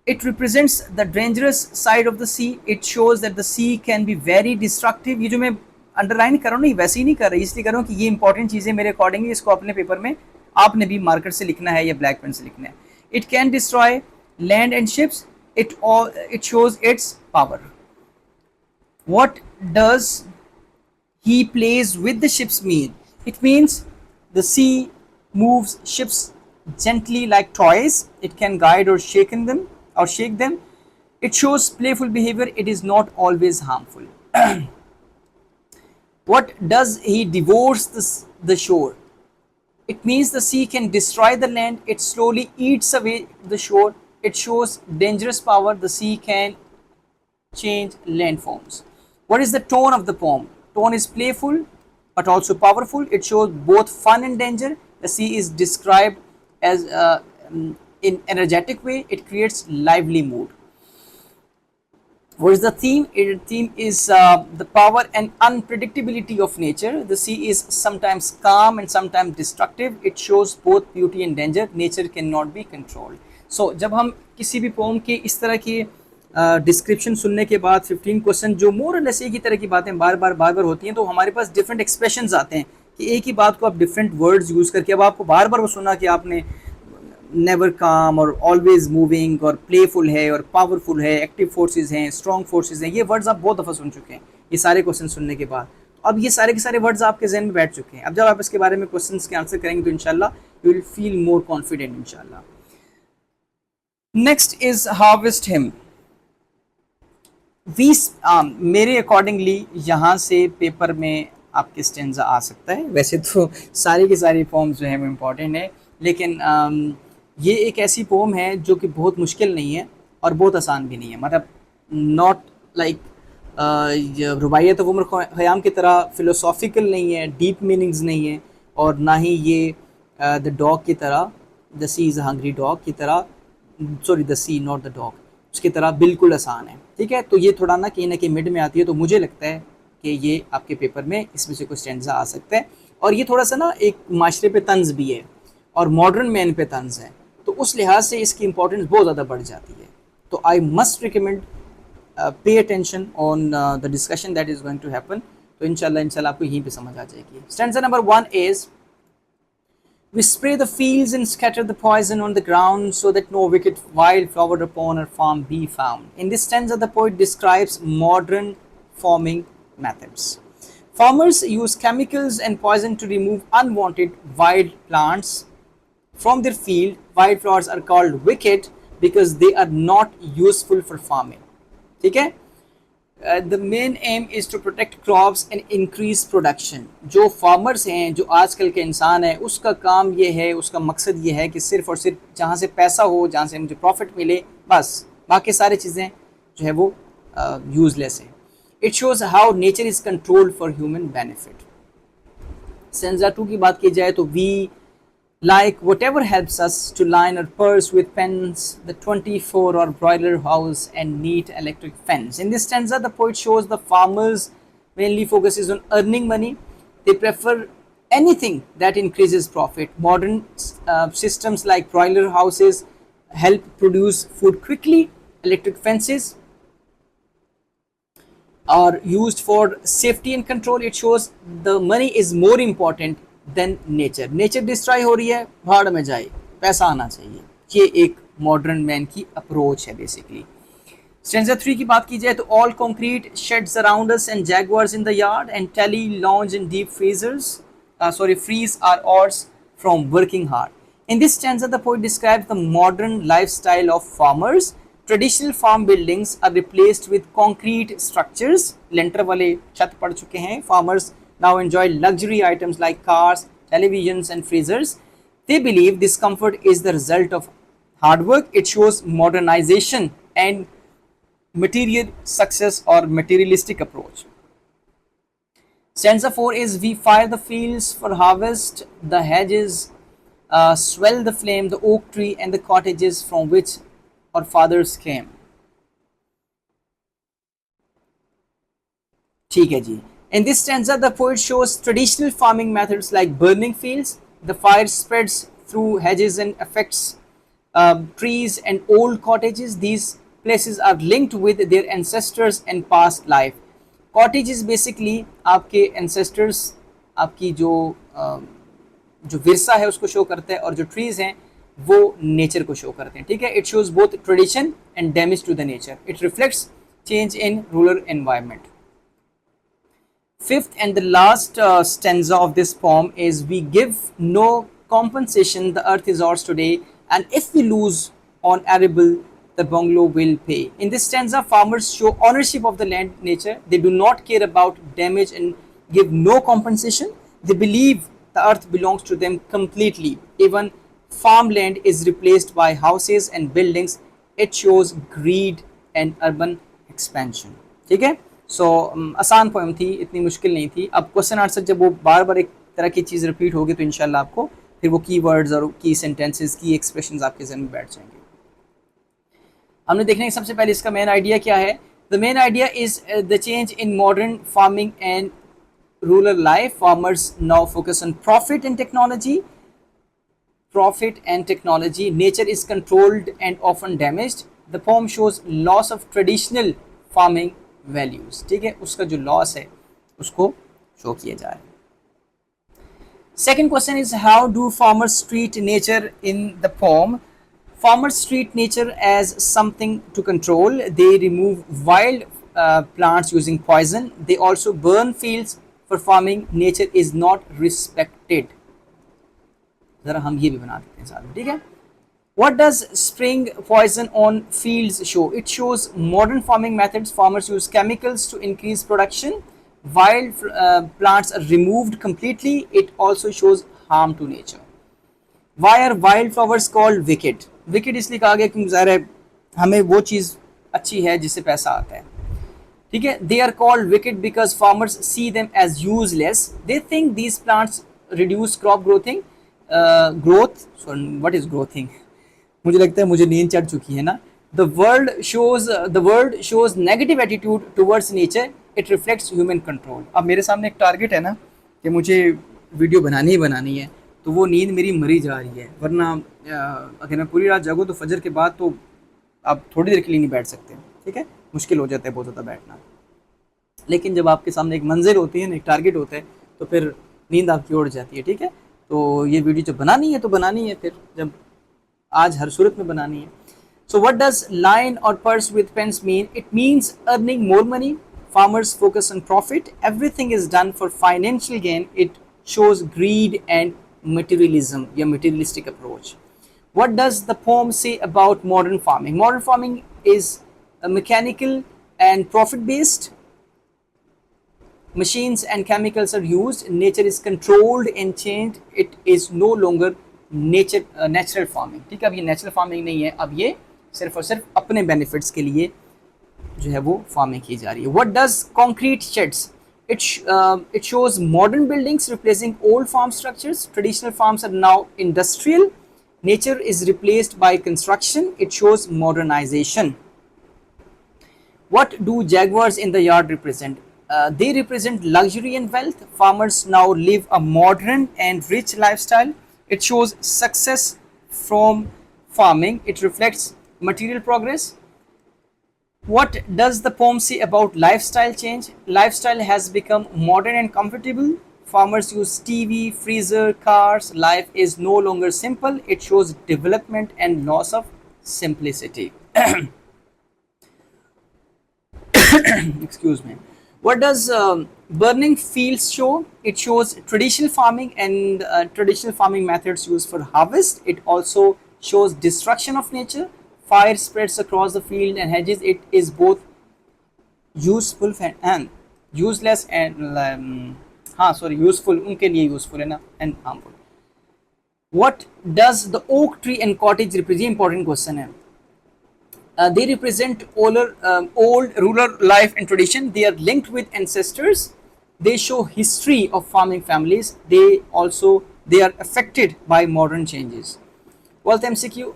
It represents the dangerous side of the sea. It shows that the sea can be very destructive. ये जो मैं underline कर रहा हूँ नहीं वैसे ही नहीं कर रही, इसलिए कर रहा हूँ कि ये इंपॉर्टेंट चीज़ें मेरे अकॉर्डिंग इसको अपने पेपर में आपने भी मार्कर से लिखना है या ब्लैक पेन से लिखना है। It can destroy land and ships. It shows it's power. What does he plays with the ships mean? It means the sea moves ships gently like toys. It can guide or shake them. It shows playful behavior. It is not always harmful. What does he devours the shore? It means the sea can destroy the land. It slowly eats away the shore. It shows dangerous power. The sea can change landforms. What is the tone of the poem? Tone is playful but also powerful. It shows both fun and danger. The sea is described as in energetic way. It creates lively mood. What is the theme? The theme is the power and unpredictability of nature. The sea is sometimes calm and sometimes destructive. It shows both beauty and danger. Nature cannot be controlled. So जब हम किसी भी pome के इस तरह की description सुनने के बाद 15 क्वेश्चन जो मोर और लेस एक ही तरह की बातें बार बार होती हैं, तो हमारे पास डिफरेंट एक्सप्रेशंस आते हैं कि एक ही बात को आप डिफरेंट वर्ड्स यूज़ करके, अब आपको बार बार वो सुना कि आपने नेवर काम और ऑलवेज मूविंग और प्लेफुल है और पावरफुल है, एक्टिव फोर्सेस हैं, स्ट्रॉन्ग फोर्सेस हैं, ये वर्ड्स आप बहुत दफ़ा सुन चुके हैं ये सारे क्वेश्चन सुनने के बाद। अब ये सारे के सारे वर्ड्स आपके जहन में बैठ चुके हैं। अब जब आप इसके बारे में क्वेश्चंस के आंसर करेंगे तो इंशाल्लाह you will feel more confident इंशाल्लाह। Next is harvest hymn. We मेरे अकॉर्डिंगली यहाँ से पेपर में आपके स्टेंजा आ सकता है। वैसे तो सारी की सारी फॉर्म्स जो है वो इम्पॉर्टेंट है, लेकिन ये एक ऐसी पोम है जो कि बहुत मुश्किल नहीं है और बहुत आसान भी नहीं है। मतलब नॉट लाइक रुबाइयत उम्र ख़याम की तरह फ़िलोसॉफ़िकल नहीं है, डीप मीनिंग्स नहीं है, और ना ही ये द डॉग की तरह, the sea is hungry dog की तरह, sorry the sea not the dog, उसकी तरह बिल्कुल आसान है। ठीक है, तो ये थोड़ा ना कहीं मिड में आती है, तो मुझे लगता है कि ये आपके पेपर में इसमें से कोई स्टेंजा आ सकता है। और ये थोड़ा सा ना एक माशरे पे तंज भी है और मॉडर्न मैन पे तंज है, तो उस लिहाज से इसकी इंपॉर्टेंस बहुत ज़्यादा बढ़ जाती है। तो I must recommend pay attention on the discussion that is going to happen. तो इंशाल्लाह आपको यहीं पे समझ आ जाएगी। Stanza number 1 is we spray the fields and scatter the poison on the ground so that no wicked wildflower upon our farm be found. In this stanza, the poet describes modern farming methods. Farmers use chemicals and poison to remove unwanted wild plants from their field. Wildflowers are called wicked because they are not useful for farming. ठीक है, the main aim is to protect crops and increase production. जो farmers हैं, जो आजकल के इंसान है, उसका काम ये है, उसका मकसद ये है कि सिर्फ और सिर्फ जहाँ से पैसा हो, जहाँ से मुझे प्रॉफिट मिले, बस बाकी सारी चीज़ें जो है वो यूजलेस है। It shows how nature is controlled for human benefit. Stanza 2 की बात की जाए तो we like whatever helps us to line our purse with pens, the 24 or broiler house and neat electric fence. In this stanza, the poet shows the farmers mainly focuses on earning money. They prefer anything that increases profit. Modern systems like broiler houses help produce food quickly. Electric fences are used for safety and control. It shows the money is more important than nature. Nature destroy हो रही है, भाड़ में जाए, पैसा आना चाहिए। ये एक मॉडर्न मैन की अप्रोच है बेसिकली। स्टेंजा 3 की बात की जाए तो all concrete sheds around us and Jaguars in the yard and telly lounge in deep freeze are ours from working hard. In this stanza the poet describes the modern lifestyle of farmers. Traditional farm buildings are replaced with concrete structures. लेंटर वाले छत पड़ चुके हैं। Farmers now enjoy luxury items like cars, televisions and freezers. They believe this comfort is the result of hard work. It shows modernization and material success or materialistic approach. Stanza 4 is we fire the fields for harvest, the hedges swell the flame, the oak tree and the cottages from which our fathers came. ठीक है जी। In this stanza, the poet shows traditional farming methods like burning fields. The fire spreads through hedges and affects trees and old cottages. These places are linked with their ancestors and past life. Cottages basically आपके ancestors, आपकी जो विरसा है उसको show करते हैं, और जो trees हैं वो नेचर को शो करते हैं। ठीक है, it shows both tradition and damage to the nature. It reflects change in rural environment. Fifth and the last stanza of this poem is we give no compensation, the earth is ours today, and if we lose on arable, the bungalow will pay. In this stanza, farmers show ownership of the land nature. They do not care about damage and give no compensation. They believe the earth belongs to them completely. Even farmland is replaced by houses and buildings. It shows greed and urban expansion. ठीक है, सो आसान poem थी, इतनी मुश्किल नहीं थी। अब question answer जब वो बार बार एक तरह की चीज़ रिपीट होगी तो इंशाल्लाह आपको फिर वो की वर्ड्स और की सेंटेंसेस की एक्सप्रेशंस आपके जहन में बैठ जाएंगे। हमने देखने के सबसे पहले इसका मेन आइडिया क्या है। The main idea is the change in modern farming and rural life. Farmers now focus on profit and technology. Profit and technology. Nature is controlled and often damaged. The poem shows loss of traditional farming values. ठीक है, उसका जो loss है उसको show किया जा रहा है। Second question is how do farmers treat nature in the poem? Farmers treat nature as something to control. They remove wild plants using poison. They also burn fields for farming. Nature is not respected. जरा हम ये भी बना देते हैं साथ में, ठीक है। What does spraying poison on fields show? It shows modern farming methods. Farmers use chemicals to increase production. Wild plants are removed completely. It also shows harm to nature. Why are wildflowers called wicked? Wicked इसलिए कहा गया क्योंकि ज़ाहिर है हमें वो चीज़ अच्छी है जिससे पैसा आता है, ठीक है. They are called wicked because farmers see them as useless. They think these plants reduce crop growth. Sorry, what is growthing? मुझे लगता है मुझे नींद चढ़ चुकी है ना. The world shows negative attitude towards nature. It reflects human control. अब मेरे सामने एक टारगेट है ना कि मुझे वीडियो बनानी ही बनानी है, तो वो नींद मेरी मरी जा रही है. वरना अगर मैं पूरी रात जागूँ तो फजर के बाद तो आप थोड़ी देर के लिए नहीं बैठ सकते, ठीक है, मुश्किल हो जाता है बहुत ज़्यादा बैठना. लेकिन जब आपके सामने एक मंजिल होती है ना, एक टारगेट होता है, तो फिर नींद आपकी उड़ जाती है, ठीक है. तो ये वीडियो जब बनानी है तो बनानी है, फिर जब आज हर सूरत में बनानी है. So what does line or purse with pence mean? It means earning more money. Farmers focus on profit. Everything is done for financial gain. It shows greed and materialism, a materialistic approach. What does the poem say about modern farming? Modern farming is mechanical and profit based. Machines and chemicals are used. Nature is controlled and changed. It is no longer natural farming. ठीक है, अब ये natural farming नहीं है, अब ये सिर्फ और सिर्फ अपने बेनिफिट्स के लिए जो है वो फार्मिंग की जा रही है. What does concrete sheds? It shows modern buildings replacing old farm structures. Traditional farms are now industrial. Nature is replaced by construction. It shows modernization. What do jaguars in the yard represent? They represent luxury and wealth. Farmers now live a modern and rich lifestyle. It shows success from farming. It reflects material progress. What does the poem say about lifestyle change? Lifestyle has become modern and comfortable. Farmers use TV, freezer, cars. Life is no longer simple. It shows development and loss of simplicity. Excuse me. What does burning fields show? It shows traditional farming and traditional farming methods used for harvest. It also shows destruction of nature. Fire spreads across the field and hedges. It is both useful and useless and useful उनके लिए useful है ना, and harmful. What does the oak tree and cottage represent? Important question है. They represent old rural life and tradition. They are linked with ancestors. They show history of farming families. They are affected by modern changes. Well, MCQ.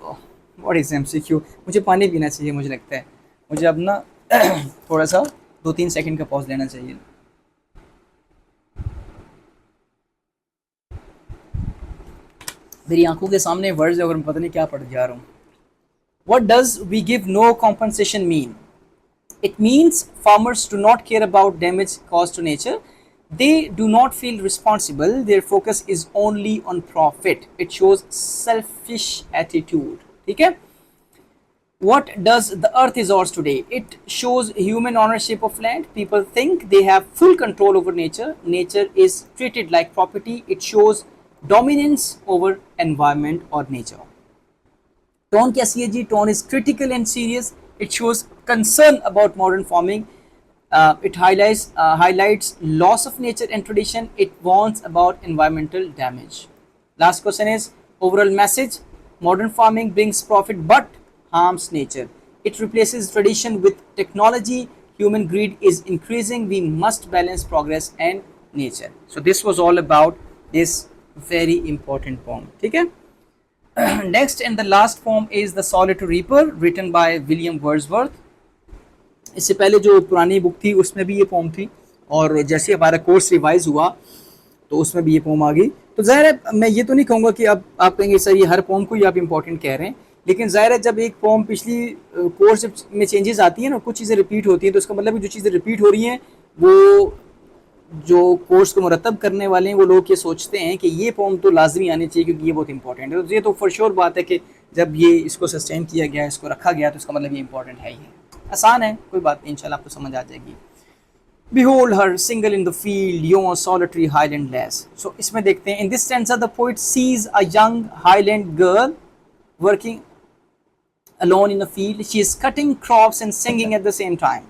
What is MCQ? मुझे पानी पीना चाहिए, मुझे लगता है मुझे अब ना थोड़ा सा 2-3 सेकंड का पॉज लेना चाहिए. मेरी आंखों के सामने वर्ड्स है और मैं पता नहीं क्या पढ़ जा रहा हूँ. What does we give no compensation mean? It means farmers do not care about damage caused to nature. They do not feel responsible. Their focus is only on profit. It shows selfish attitude. ठीक है. What does the earth is ours today? It shows human ownership of land. People think they have full control over nature. Nature is treated like property. It shows dominance over environment or nature. Tone कैसी है जी? Tone is critical and serious. It shows concern about modern farming. It highlights loss of nature and tradition. It warns about environmental damage. Last question is overall message. Modern farming brings profit but harms nature. It replaces tradition with technology. Human greed is increasing. We must balance progress and nature. So this was all about this very important poem. ठीक है. Next and the last poem is The Solitary Reaper, written by William Wordsworth. इससे पहले जो पुरानी book थी उसमें भी ये पोम थी, और जैसे हमारा कोर्स रिवाइज हुआ तो उसमें भी ये पोम आ गई. तो ज़ाहिर है मैं ये तो नहीं कहूँगा कि अब आप कहेंगे सर ये हर पोम को ही आप इंपॉर्टेंट कह रहे हैं, लेकिन ज़ाहिर है जब एक पोम पिछली कोर्स में चेंजेस आती है ना, कुछ चीज़ें रिपीट होती हैं, तो इसका मतलब जो चीज़ें रिपीट हो रही हैं वो जो कोर्स को मुरतब करने वाले हैं वो लोग ये सोचते हैं कि ये पोम तो लाजमी आनी चाहिए क्योंकि ये बहुत इंपॉर्टेंट है. तो ये तो फॉर श्योर बात है कि जब ये इसको सस्टेन किया गया, इसको रखा गया, तो इसका मतलब ये इंपॉर्टेंट है ही है. आसान है, कोई बात नहीं, इंशाल्लाह आपको समझ आ जाएगी. Behold her single in the field, yon solitary highland lass. So इसमें देखते हैं, in this stanza the poet sees a young highland girl working alone in a field. She is cutting crops and singing at the same time.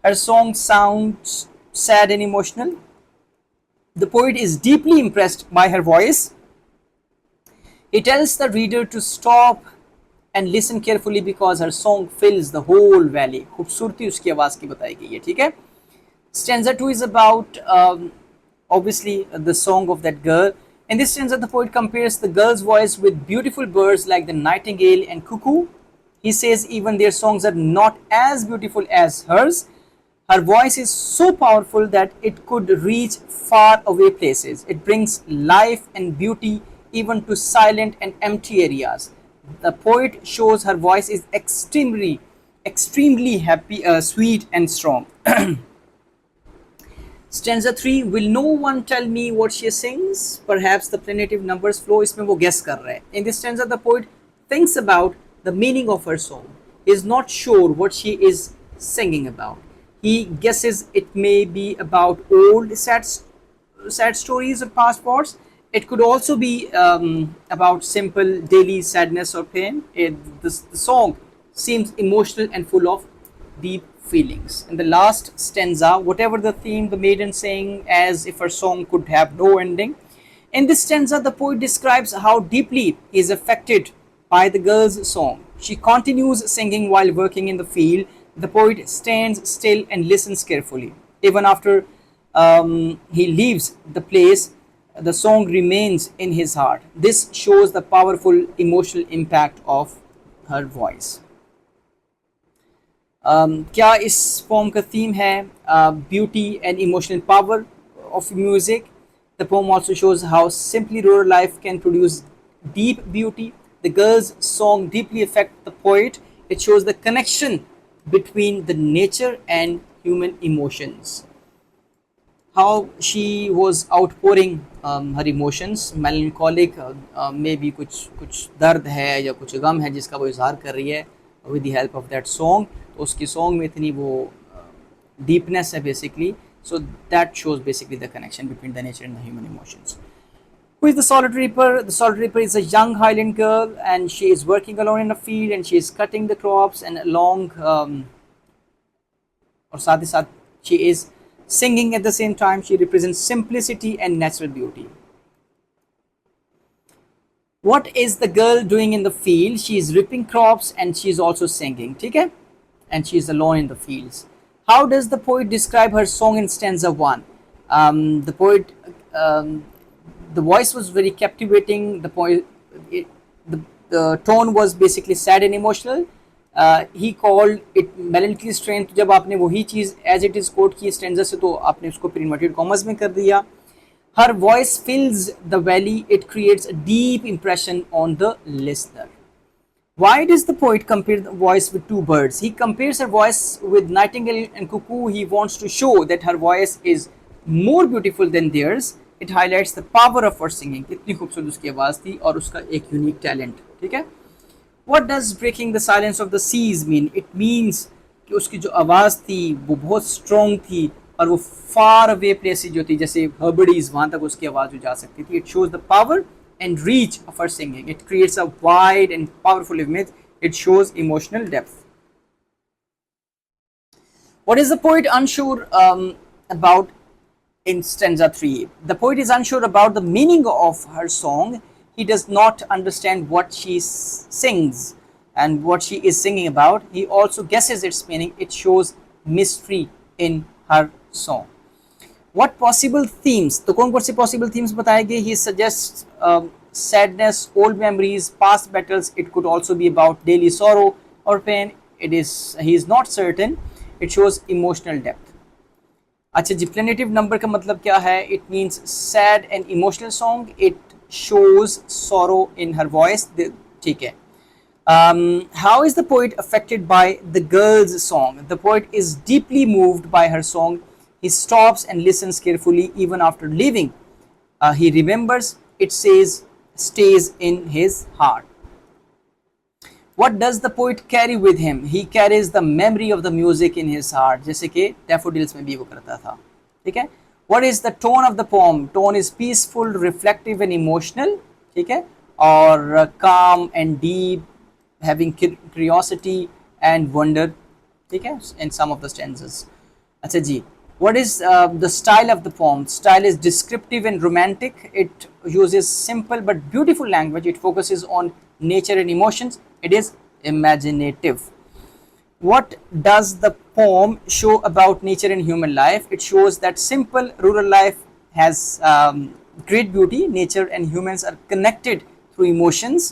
Her song sounds sad and emotional. The poet is deeply impressed by her voice. He tells the reader to stop and listen carefully because her song fills the whole valley. खूबसूरती उसकी आवाज़ की बताई गई है, ठीक है. Stanza 2 is about obviously the song of that girl. In this stanza, the poet compares the girl's voice with beautiful birds like the nightingale and cuckoo. He says even their songs are not as beautiful as hers. Her voice is so powerful that it could reach far away places. It brings life and beauty even to silent and empty areas. The poet shows her voice is extremely happy, sweet and strong. Stanza 3, will no one tell me what she sings? Perhaps the plaintive numbers flow. इसमें वो guess कर रहा है. In this stanza, the poet thinks about the meaning of her song. He is not sure what she is singing about. He guesses it may be about old sad stories or past wars. It could also be about simple daily sadness or pain. The song seems emotional and full of deep feelings. In the last stanza, whatever the theme, the maiden sang as if her song could have no ending. In this stanza, the poet describes how deeply he is affected by the girl's song. She continues singing while working in the field. The poet stands still and listens carefully. Even after he leaves the place, the song remains in his heart. This shows the powerful emotional impact of her voice. क्या इस poem का theme है beauty and emotional power of music. The poem also shows how simply rural life can produce deep beauty. The girl's song deeply affects the poet. It shows the connection between the nature and human emotions. How she was outpouring her emotions, melancholic, maybe कुछ दर्द है या कुछ गम है जिसका वो इजहार कर रही है with the help of that song. तो उसकी song में इतनी वो deepness है basically. So that shows basically the connection between the nature and the human emotions. Who is the Solitary Reaper? The Solitary Reaper is a young Highland girl and she is working alone in a field and she is cutting the crops and along और साथ ही साथ she is singing at the same time. She represents simplicity and natural beauty. What is the girl doing in the field? She is reaping crops and she is also singing, ठीक है? And she is alone in the fields. How does the poet describe her song in stanza 1? The poet, the voice was very captivating. The tone was basically sad and emotional. He called it melancholy strain. तो जब आपने वही चीज़ as it is quote की stanza से तो आपने उसको फिर inverted commas में कर दिया. Her voice fills the valley. It creates a deep impression on the listener. Why does the poet compare the voice with two birds? He compares her voice with nightingale and cuckoo. He wants to show that her voice is more beautiful than theirs. It highlights the power of her singing. कितनी खूबसूरत उसकी आवाज़ थी और उसका एक unique talent, ठीक है? What does breaking the silence of the seas mean? It means कि उसकी जो आवाज़ थी वो बहुत strong थी और वो far away places जो थी जैसे Hebrides वहाँ तक उसकी आवाज़ जो जा सकती थी. It shows the power and reach of her singing. It creates a wide and powerful image. It shows emotional depth. What is the poet unsure about in stanza 3? The poet is unsure about the meaning of her song. He does not understand what she sings and what she is singing about. He also guesses its meaning. It shows mystery in her song. What possible themes? तो कौन कौन से possible themes बताए गए? He suggests sadness, old memories, past battles. It could also be about daily sorrow or pain. He is not certain. It shows emotional depth. अच्छा जी, plaintive number का मतलब क्या है? It means sad and emotional song. It shows sorrow in her voice. ठीक है. How is the poet affected by the girl's song? The poet is deeply moved by her song. He stops and listens carefully even after leaving. He remembers it stays in his heart. What does the poet carry with him? He carries the memory of the music in his heart. जैसे कि Daffodils में भी वो करता था. ठीक है? What is the tone of the poem? Tone is peaceful, reflective and emotional. ठीक है? और calm and deep having curiosity and wonder, ठीक है, इन सम ऑफ द स्टैंजास। अच्छा जी, what is the style of the poem? Style is descriptive and romantic. It uses simple but beautiful language. It focuses on nature and emotions. It is imaginative. What does the poem show about nature and human life? It shows that simple rural life has great beauty. Nature and humans are connected through emotions.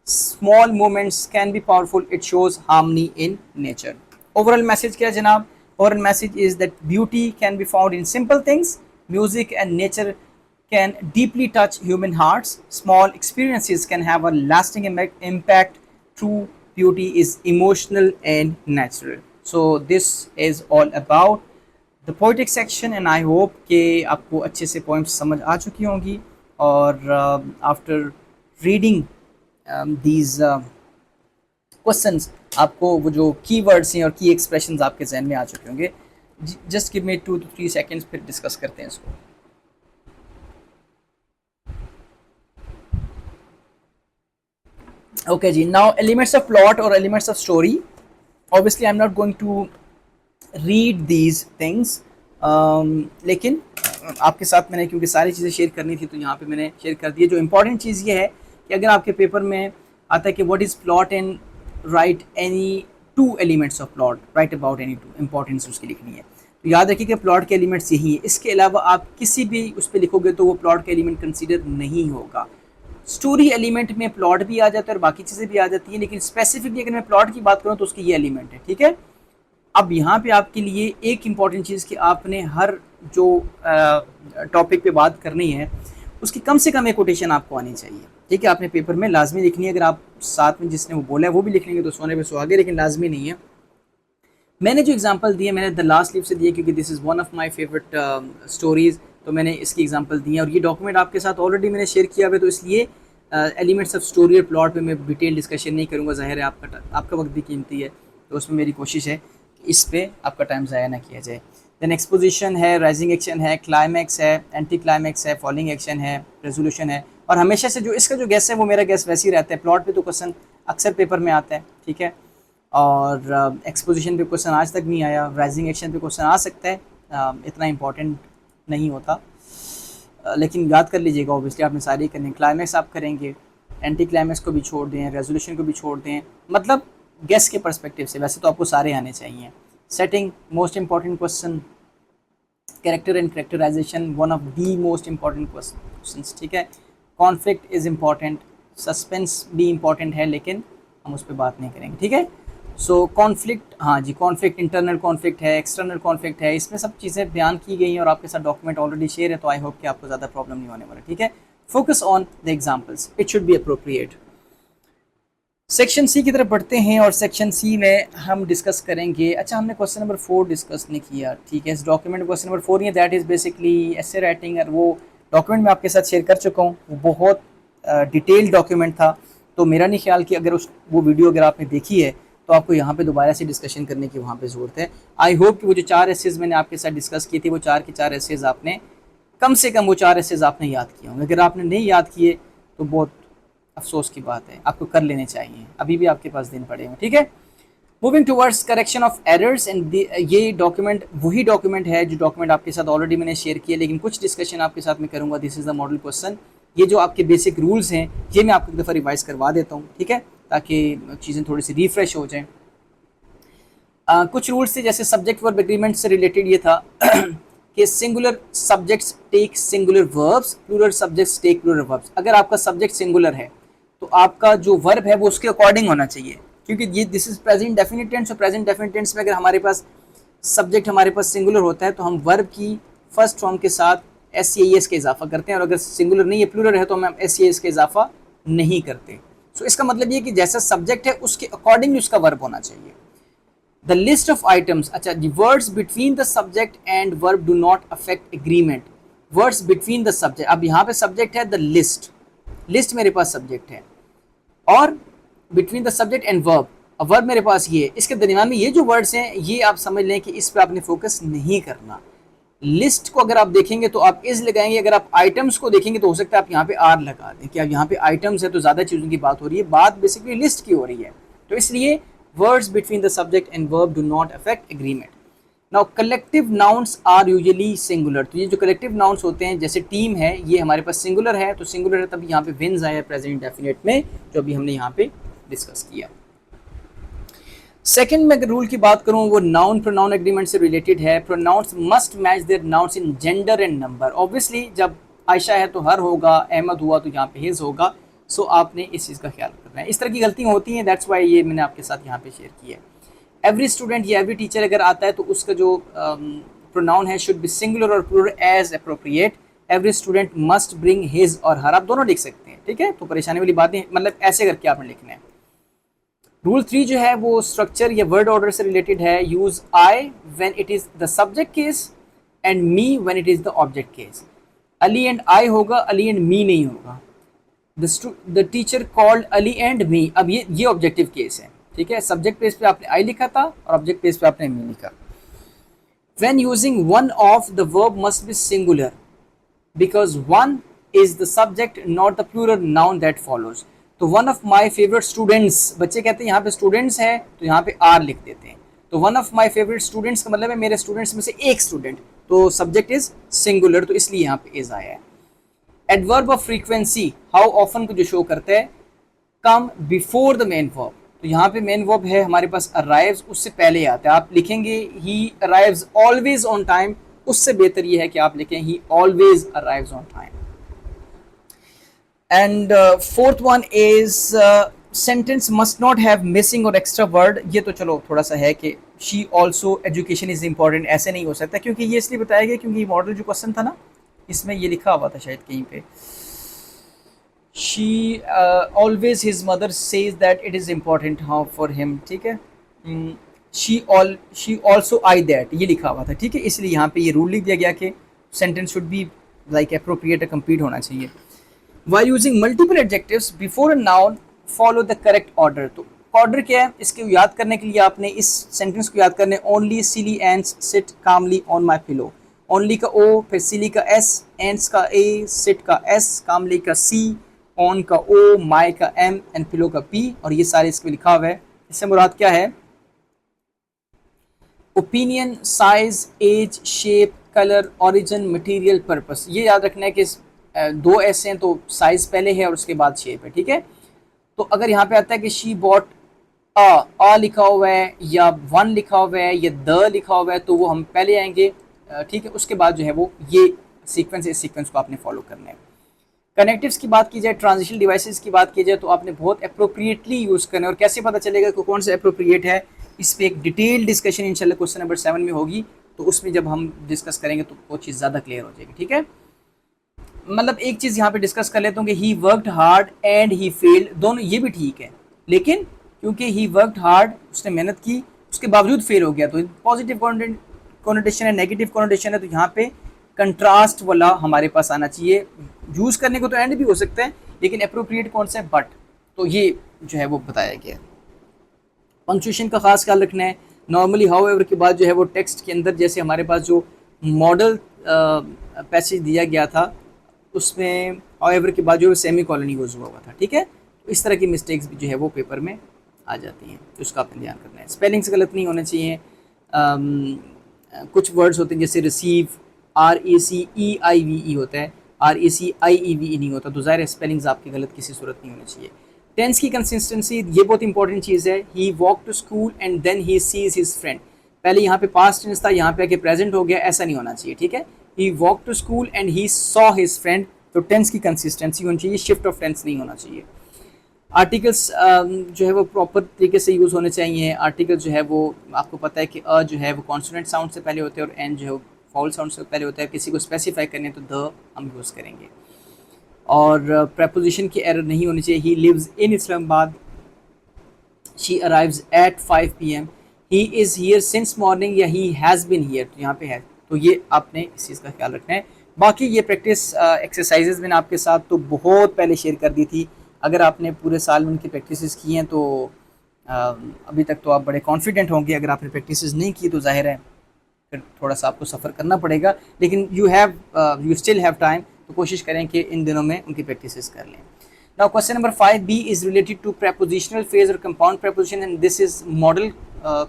Small moments can be powerful. It shows harmony in nature. Overall message क्या है जनाब? Overall message is that beauty can be found in simple things. Music and nature can deeply touch human hearts. Small experiences can have a lasting impact. True beauty is emotional and natural. So this is all about the poetic section, and I hope कि आपको अच्छे से poems समझ आ चुकी होंगी, और after reading these questions आपको वो जो कीवर्ड्स हैं और की एक्सप्रेशंस आपके जहन में आ चुके होंगे। Just give me 2 to 3 seconds, फिर डिस्कस करते हैं इसको। ओके जी, नाउ एलिमेंट्स ऑफ प्लॉट और elements of story. Obviously I am not going to read these things, लेकिन आपके साथ मैंने क्योंकि सारी चीज़ें शेयर करनी थी तो यहाँ पे मैंने शेयर कर दी है। जो इंपॉर्टेंट चीज़ ये है कि अगर आपके पेपर में आता है कि what is plot and right any 2 elements of plot, right about any 2, importance उसकी लिखनी है, तो याद रखिए कि प्लॉट के एलिमेंट्स यही है। इसके अलावा आप किसी भी उस पर लिखोगे तो वो प्लॉट का एलिमेंट कंसीडर नहीं होगा। स्टोरी एलिमेंट में प्लॉट भी आ जाता है और बाकी चीज़ें भी आ जाती हैं, लेकिन स्पेसिफिकली अगर मैं प्लॉट की बात करूँ तो उसकी ये एलिमेंट है, ठीक है। अब यहाँ पे आपके लिए एक इम्पॉर्टेंट चीज़ कि आपने हर जो टॉपिक पे बात करनी है उसकी कम से कम एक कोटेशन आपको आनी चाहिए, ठीक है। आपने पेपर में लाजमी लिखनी है। अगर आप साथ में जिसने वो बोला है वो भी लिख लेंगे तो सोने पे सुहागे, लेकिन लाजमी नहीं है। मैंने जो एग्जांपल दिए मैंने द लास्ट लीव से दिए क्योंकि this is one of my favourite stories, तो मैंने इसकी एग्जांपल दी है और ये डॉक्यूमेंट आपके साथ ऑलरेडी मैंने शेयर किया हुआ है, तो इसलिए एलिमेंट्स ऑफ स्टोरी और प्लॉट पे मैं डिटेल डिस्कशन नहीं करूँगा। ज़ाहिर है आपका वक्त भी कीमती है, तो उसमें मेरी कोशिश है कि इस पर आपका टाइम ज़ाया ना किया जाए। देन एक्सपोजिशन है, राइजिंग एक्शन है, क्लाइमैक्स है, एंटी क्लाइमैक्स है, फॉलिंग एक्शन है, रेजोल्यूशन है, और हमेशा से जो इसका जो गेस है वो मेरा गेस वैसे ही रहता है। प्लॉट पे तो क्वेश्चन अक्सर पेपर में आता है, ठीक है, और एक्सपोजिशन पे क्वेश्चन आज तक नहीं आया। राइजिंग एक्शन पे क्वेश्चन आ सकता है, इतना इंपॉर्टेंट नहीं होता, लेकिन याद कर लीजिएगा। ऑब्वियसली आपने सारे करने, क्लाइमैक्स आप करेंगे, एंटी क्लाइमैक्स को भी छोड़ दें, रेजोल्यूशन को भी छोड़ दें, मतलब गेस के पर्सपेक्टिव से वैसे तो आपको सारे आने चाहिए। Setting most important question, character and characterization one of the most important questions, ठीक है। कॉन्फ्लिक्ट इज़ इम्पॉर्टेंट, सस्पेंस भी इम्पॉर्टेंट है लेकिन हम उस पर बात नहीं करेंगे, ठीक है। सो कॉन्फ्लिक्ट, हाँ जी, कॉन्फ्लिक्ट इंटरनल कॉन्फ्लिक्ट है, एक्सटर्नल कॉन्फ्लिक्ट है, इसमें सब चीज़ें बयान की गई हैं और आपके साथ डॉक्यूमेंट ऑलरेडी शेयर है, तो आई होप कि आपको ज़्यादा प्रॉब्लम नहीं होने वाला, ठीक है। Focus on the examples, it should be appropriate. Section C की तरफ बढ़ते हैं और सेक्शन सी में हम डिस्कस करेंगे। अच्छा, हमने क्वेश्चन नंबर 4 डिस्कस नहीं किया, ठीक है। इस डॉक्यूमेंट क्वेश्चन नंबर 4 ही है, that is basically essay writing, और वो डॉक्यूमेंट मैं आपके साथ शेयर कर चुका हूँ। वो बहुत डिटेल्ड डॉक्यूमेंट था, तो मेरा नहीं ख्याल कि अगर वो वीडियो अगर आपने देखी है तो आपको यहाँ पे दोबारा से डिस्कशन करने की वहाँ पे ज़रूरत है। आई होप कि वो जो 4 एसेज मैंने आपके साथ डिस्कस किए थे वो 4 के 4 एसेज आपने कम से कम वो 4 एसेज आपने याद किए होंगे। अगर आपने नहीं याद किए तो बहुत अफसोस की बात है, आपको कर लेने चाहिए, अभी भी आपके पास दिन पड़े हैं, ठीक है। Moving towards correction of errors, and ये डॉक्यूमेंट वही डॉक्यूमेंट है जो डॉक्यूमेंट आपके साथ ऑलरेडी मैंने शेयर किया, लेकिन कुछ डिस्कशन आपके साथ मैं करूँगा। This is the model question. ये जो आपके बेसिक रूल्स हैं ये मैं आपको एक दफ़ा रिवाइज करवा देता हूँ, ठीक है, ताकि चीज़ें थोड़ी सी रिफ्रेश हो जाएँ। कुछ रूल्स थे, जैसे सब्जेक्ट वर्ब एग्रीमेंट से रिलेटेड ये था कि singular subjects take singular verbs, plural subjects take plural verbs. अगर आपका सब्जेक्ट सिंगुलर है तो आपका जो वर्ब है वो उसके अकॉर्डिंग होना चाहिए, क्योंकि ये this is present definite tense, और प्रेजेंट डेफिनिट टेंस में अगर हमारे पास सब्जेक्ट हमारे पास सिंगुलर होता है तो हम वर्ब की फर्स्ट फॉर्म के साथ एस के इजाफा करते हैं, और अगर सिंगुलर नहीं है प्लूरल है तो हम एस के इजाफा नहीं करते। सो इसका मतलब ये कि जैसा सब्जेक्ट है उसके अकॉर्डिंग उसका वर्ब होना चाहिए। द लिस्ट ऑफ आइटम्स, अच्छा, the words between the subject and verb do not affect agreement. Words between the subject, अब यहाँ पे सब्जेक्ट है द लिस्ट, लिस्ट मेरे पास सब्जेक्ट है, और between the subject and verb, अब वर्ब मेरे पास ये है, इसके दरमियान में ये जो वर्ड्स हैं ये आप समझ लें कि इस पर आपने फोकस नहीं करना। लिस्ट को अगर आप देखेंगे तो आप इज लगाएंगे, अगर आप आइटम्स को देखेंगे तो हो सकता है आप यहाँ पे आर लगा दें कि अब यहाँ पे आइटम्स है तो ज़्यादा चीज़ों की बात हो रही है, बात बेसिकली लिस्ट की हो रही है। तो इसलिए words between the subject and verb do not affect agreement. Now collective nouns are usually singular, तो ये जो कलेक्टिव नाउन्स होते हैं जैसे टीम है ये हमारे पास सिंगुलर है, तो सिंगुलर है तब यहाँ पे विन्स आया प्रेजेंट डेफिनेट में, जो अभी हमने यहाँ पे डिस्कस किया। सेकंड में अगर रूल की बात करूं वो नाउन प्रोनाउन एग्रीमेंट से रिलेटेड है। Pronouns must match their nouns in gender and number. Obviously जब आयशा है तो हर होगा, अहमद हुआ तो यहाँ पे हिज होगा, सो आपने इस चीज़ का ख्याल करना है। इस तरह की गलतियाँ होती हैं, दैट्स वाई ये मैंने आपके साथ यहाँ पे शेयर किया है। एवरी स्टूडेंट या एवरी टीचर अगर आता है तो उसका जो प्रोनाउन है should be singular or plural as appropriate. Every student must bring his or her, आप दोनों लिख सकते हैं, ठीक है। तो परेशानी वाली बातें मतलब ऐसे करके आपने लिखना है। रूल 3 जो है वो स्ट्रक्चर या वर्ड ऑर्डर से रिलेटेड है। Use I when it is the subject case and me when it is the object case. Ali and I होगा, अली एंड मी नहीं होगा। The teacher called Ali and me, अब ये ऑब्जेक्टिव केस है, ठीक है। सब्जेक्ट पेज पे आपने आई लिखा था और ऑब्जेक्ट पेज पे आपने मी लिखा। When using one of the verb must be singular because one is the subject not the plural noun that follows. तो one of my favourite students, बच्चे कहते हैं यहाँ पे स्टूडेंट्स है तो यहाँ पे आर लिख देते हैं, तो one of my favourite students का मतलब है मेरे स्टूडेंट्स में से एक स्टूडेंट, तो सब्जेक्ट इज सिंगुलर, तो इसलिए यहाँ पे इज आया है। Adverb of frequency how often को जो शो करता है come before the main verb, तो यहाँ पे मेन वर्ब है हमारे पास अराइव्स, उससे पहले आता है। आप लिखेंगे ही अराइव्स ऑलवेज ऑन टाइम, उससे बेहतर ये है कि आप लिखें ही always arrives on time. And fourth one is sentence must not have missing और एक्स्ट्रा वर्ड। ये तो चलो थोड़ा सा है कि she also education is important, ऐसे नहीं हो सकता, क्योंकि ये इसलिए बताया गया क्योंकि मॉडल जो क्वेश्चन था ना इसमें ये लिखा हुआ था शायद कहीं पे, she always his mother says that it is important how for him, ठीक है। शी ऑल्सो आई दैट ये लिखा हुआ था, ठीक है, इसलिए यहाँ पे ये रूल लिख दिया गया कि sentence should be like appropriate complete होना चाहिए। While using multiple adjectives before a noun, follow the correct order। तो ऑर्डर क्या है इसके याद करने के लिए आपने इस सेंटेंस को याद करने, only silly ends sit calmly on my pillow. Only का ओ, फिर सिली का एस, एंड्स का ए, सिट का एस, कामली का सी, ऑन का ओ, माई का एम एंड पिलो का पी, और ये सारे इसमें लिखा हुआ है। इससे मुराद क्या है? Opinion, size, age, shape, colour, origin, material, purpose. ये याद रखना है कि दो ऐसे हैं तो साइज पहले है और उसके बाद शेप है, ठीक है। तो अगर यहाँ पे आता है कि शी बॉट अ लिखा हुआ है या वन लिखा हुआ है या द लिखा हुआ है तो वो हम पहले आएंगे, ठीक है। उसके बाद जो है वो ये सीक्वेंस, इस सीक्वेंस को आपने फॉलो करना है। कनेक्टिव्स की बात की जाए, ट्रांजिशन डिवाइसेस की बात की जाए, तो आपने बहुत अप्रोप्रिएटली यूज़ करना है। और कैसे पता चलेगा कि कौन सा अप्रोप्रिएट है, इस पर एक डिटेल डिस्कशन इंशाल्लाह क्वेश्चन नंबर 7 में होगी, तो उसमें जब हम डिस्कस करेंगे तो वो चीज़ ज़्यादा क्लियर हो जाएगी, ठीक है। मतलब एक चीज़ यहाँ पे डिस्कस कर लेता हूँ कि ही worked hard and he failed, दोनों ये भी ठीक है, लेकिन क्योंकि ही वर्कड हार्ड, उसने मेहनत की, उसके बावजूद फेल हो गया, तो पॉजिटिव कॉनोटेशन है, नेगेटिव कॉनोटेशन है, तो यहाँ पे कंट्रास्ट वाला हमारे पास आना चाहिए। यूज़ करने को तो एंड भी हो सकता है, लेकिन अप्रोप्रिएट कौन सा है, बट, तो ये जो है वो बताया गया है। पंक्चुएशन का खास ख्याल रखना है। नॉर्मली हाउएवर के बाद जो है वो टेक्स्ट के अंदर जैसे हमारे पास जो मॉडल पैसेज दिया गया था उसमें हाउएवर के बाद जो सेमी कॉलन यूज़ हुआ था, ठीक है। तो इस तरह की मिस्टेक्स भी जो है वो पेपर में आ जाती हैं, तो उसका आपने ध्यान रखना है। स्पेलिंग्स गलत नहीं होने चाहिए। कुछ वर्ड्स होते हैं जैसे रिसीव, RACEIVE होता है, RACIEVE नहीं होता, तो ज़ाहिर है स्पेलिंग्स आपकी गलत किसी सूरत नहीं होनी चाहिए। टेंस की कंसिस्टेंसी, ये बहुत इंपॉर्टेंट चीज़ है। He walk to school and then he sees his friend, पहले यहाँ पे पास्ट टेंस था, यहाँ पे आके प्रेजेंट हो गया, ऐसा नहीं होना चाहिए, ठीक है। He walk to school and he saw his friend, तो टेंस की कंसिस्टेंसी होनी चाहिए, शिफ्ट ऑफ टेंस नहीं होना चाहिए। आर्टिकल्स जो है वो प्रॉपर तरीके से यूज़ होने चाहिए। आर्टिकल जो है वो आपको पता है कि जो है वो कॉन्सोनेंट साउंड से पहले होते हैं और एन जो है वो फाउल साउंड से पहले होता है। किसी को स्पेसिफाई करने तो द हम यूज़ करेंगे। और प्रेपोजिशन की एरर नहीं होनी चाहिए। He lives in Islamabad, she arrives at 5 PM, he is here since morning या ही हैज़ बिन हियर, तो यहाँ पे है, तो ये आपने इस चीज़ का ख्याल रखना है। बाकी ये प्रैक्टिस एक्सरसाइजेज मैंने आपके साथ तो बहुत पहले शेयर कर दी थी। अगर आपने पूरे साल में उनकी प्रैक्टिसेस की हैं तो अभी तक तो आप बड़े कॉन्फिडेंट होंगे। अगर आपने प्रैक्टिसेस नहीं की तो जाहिर है फिर थोड़ा सा आपको सफ़र करना पड़ेगा, लेकिन यू स्टिल हैव टाइम, तो कोशिश करें कि इन दिनों में उनकी प्रैक्टिसेस कर लें। Now question number 5b is related to prepositional phrase or compound preposition and this is model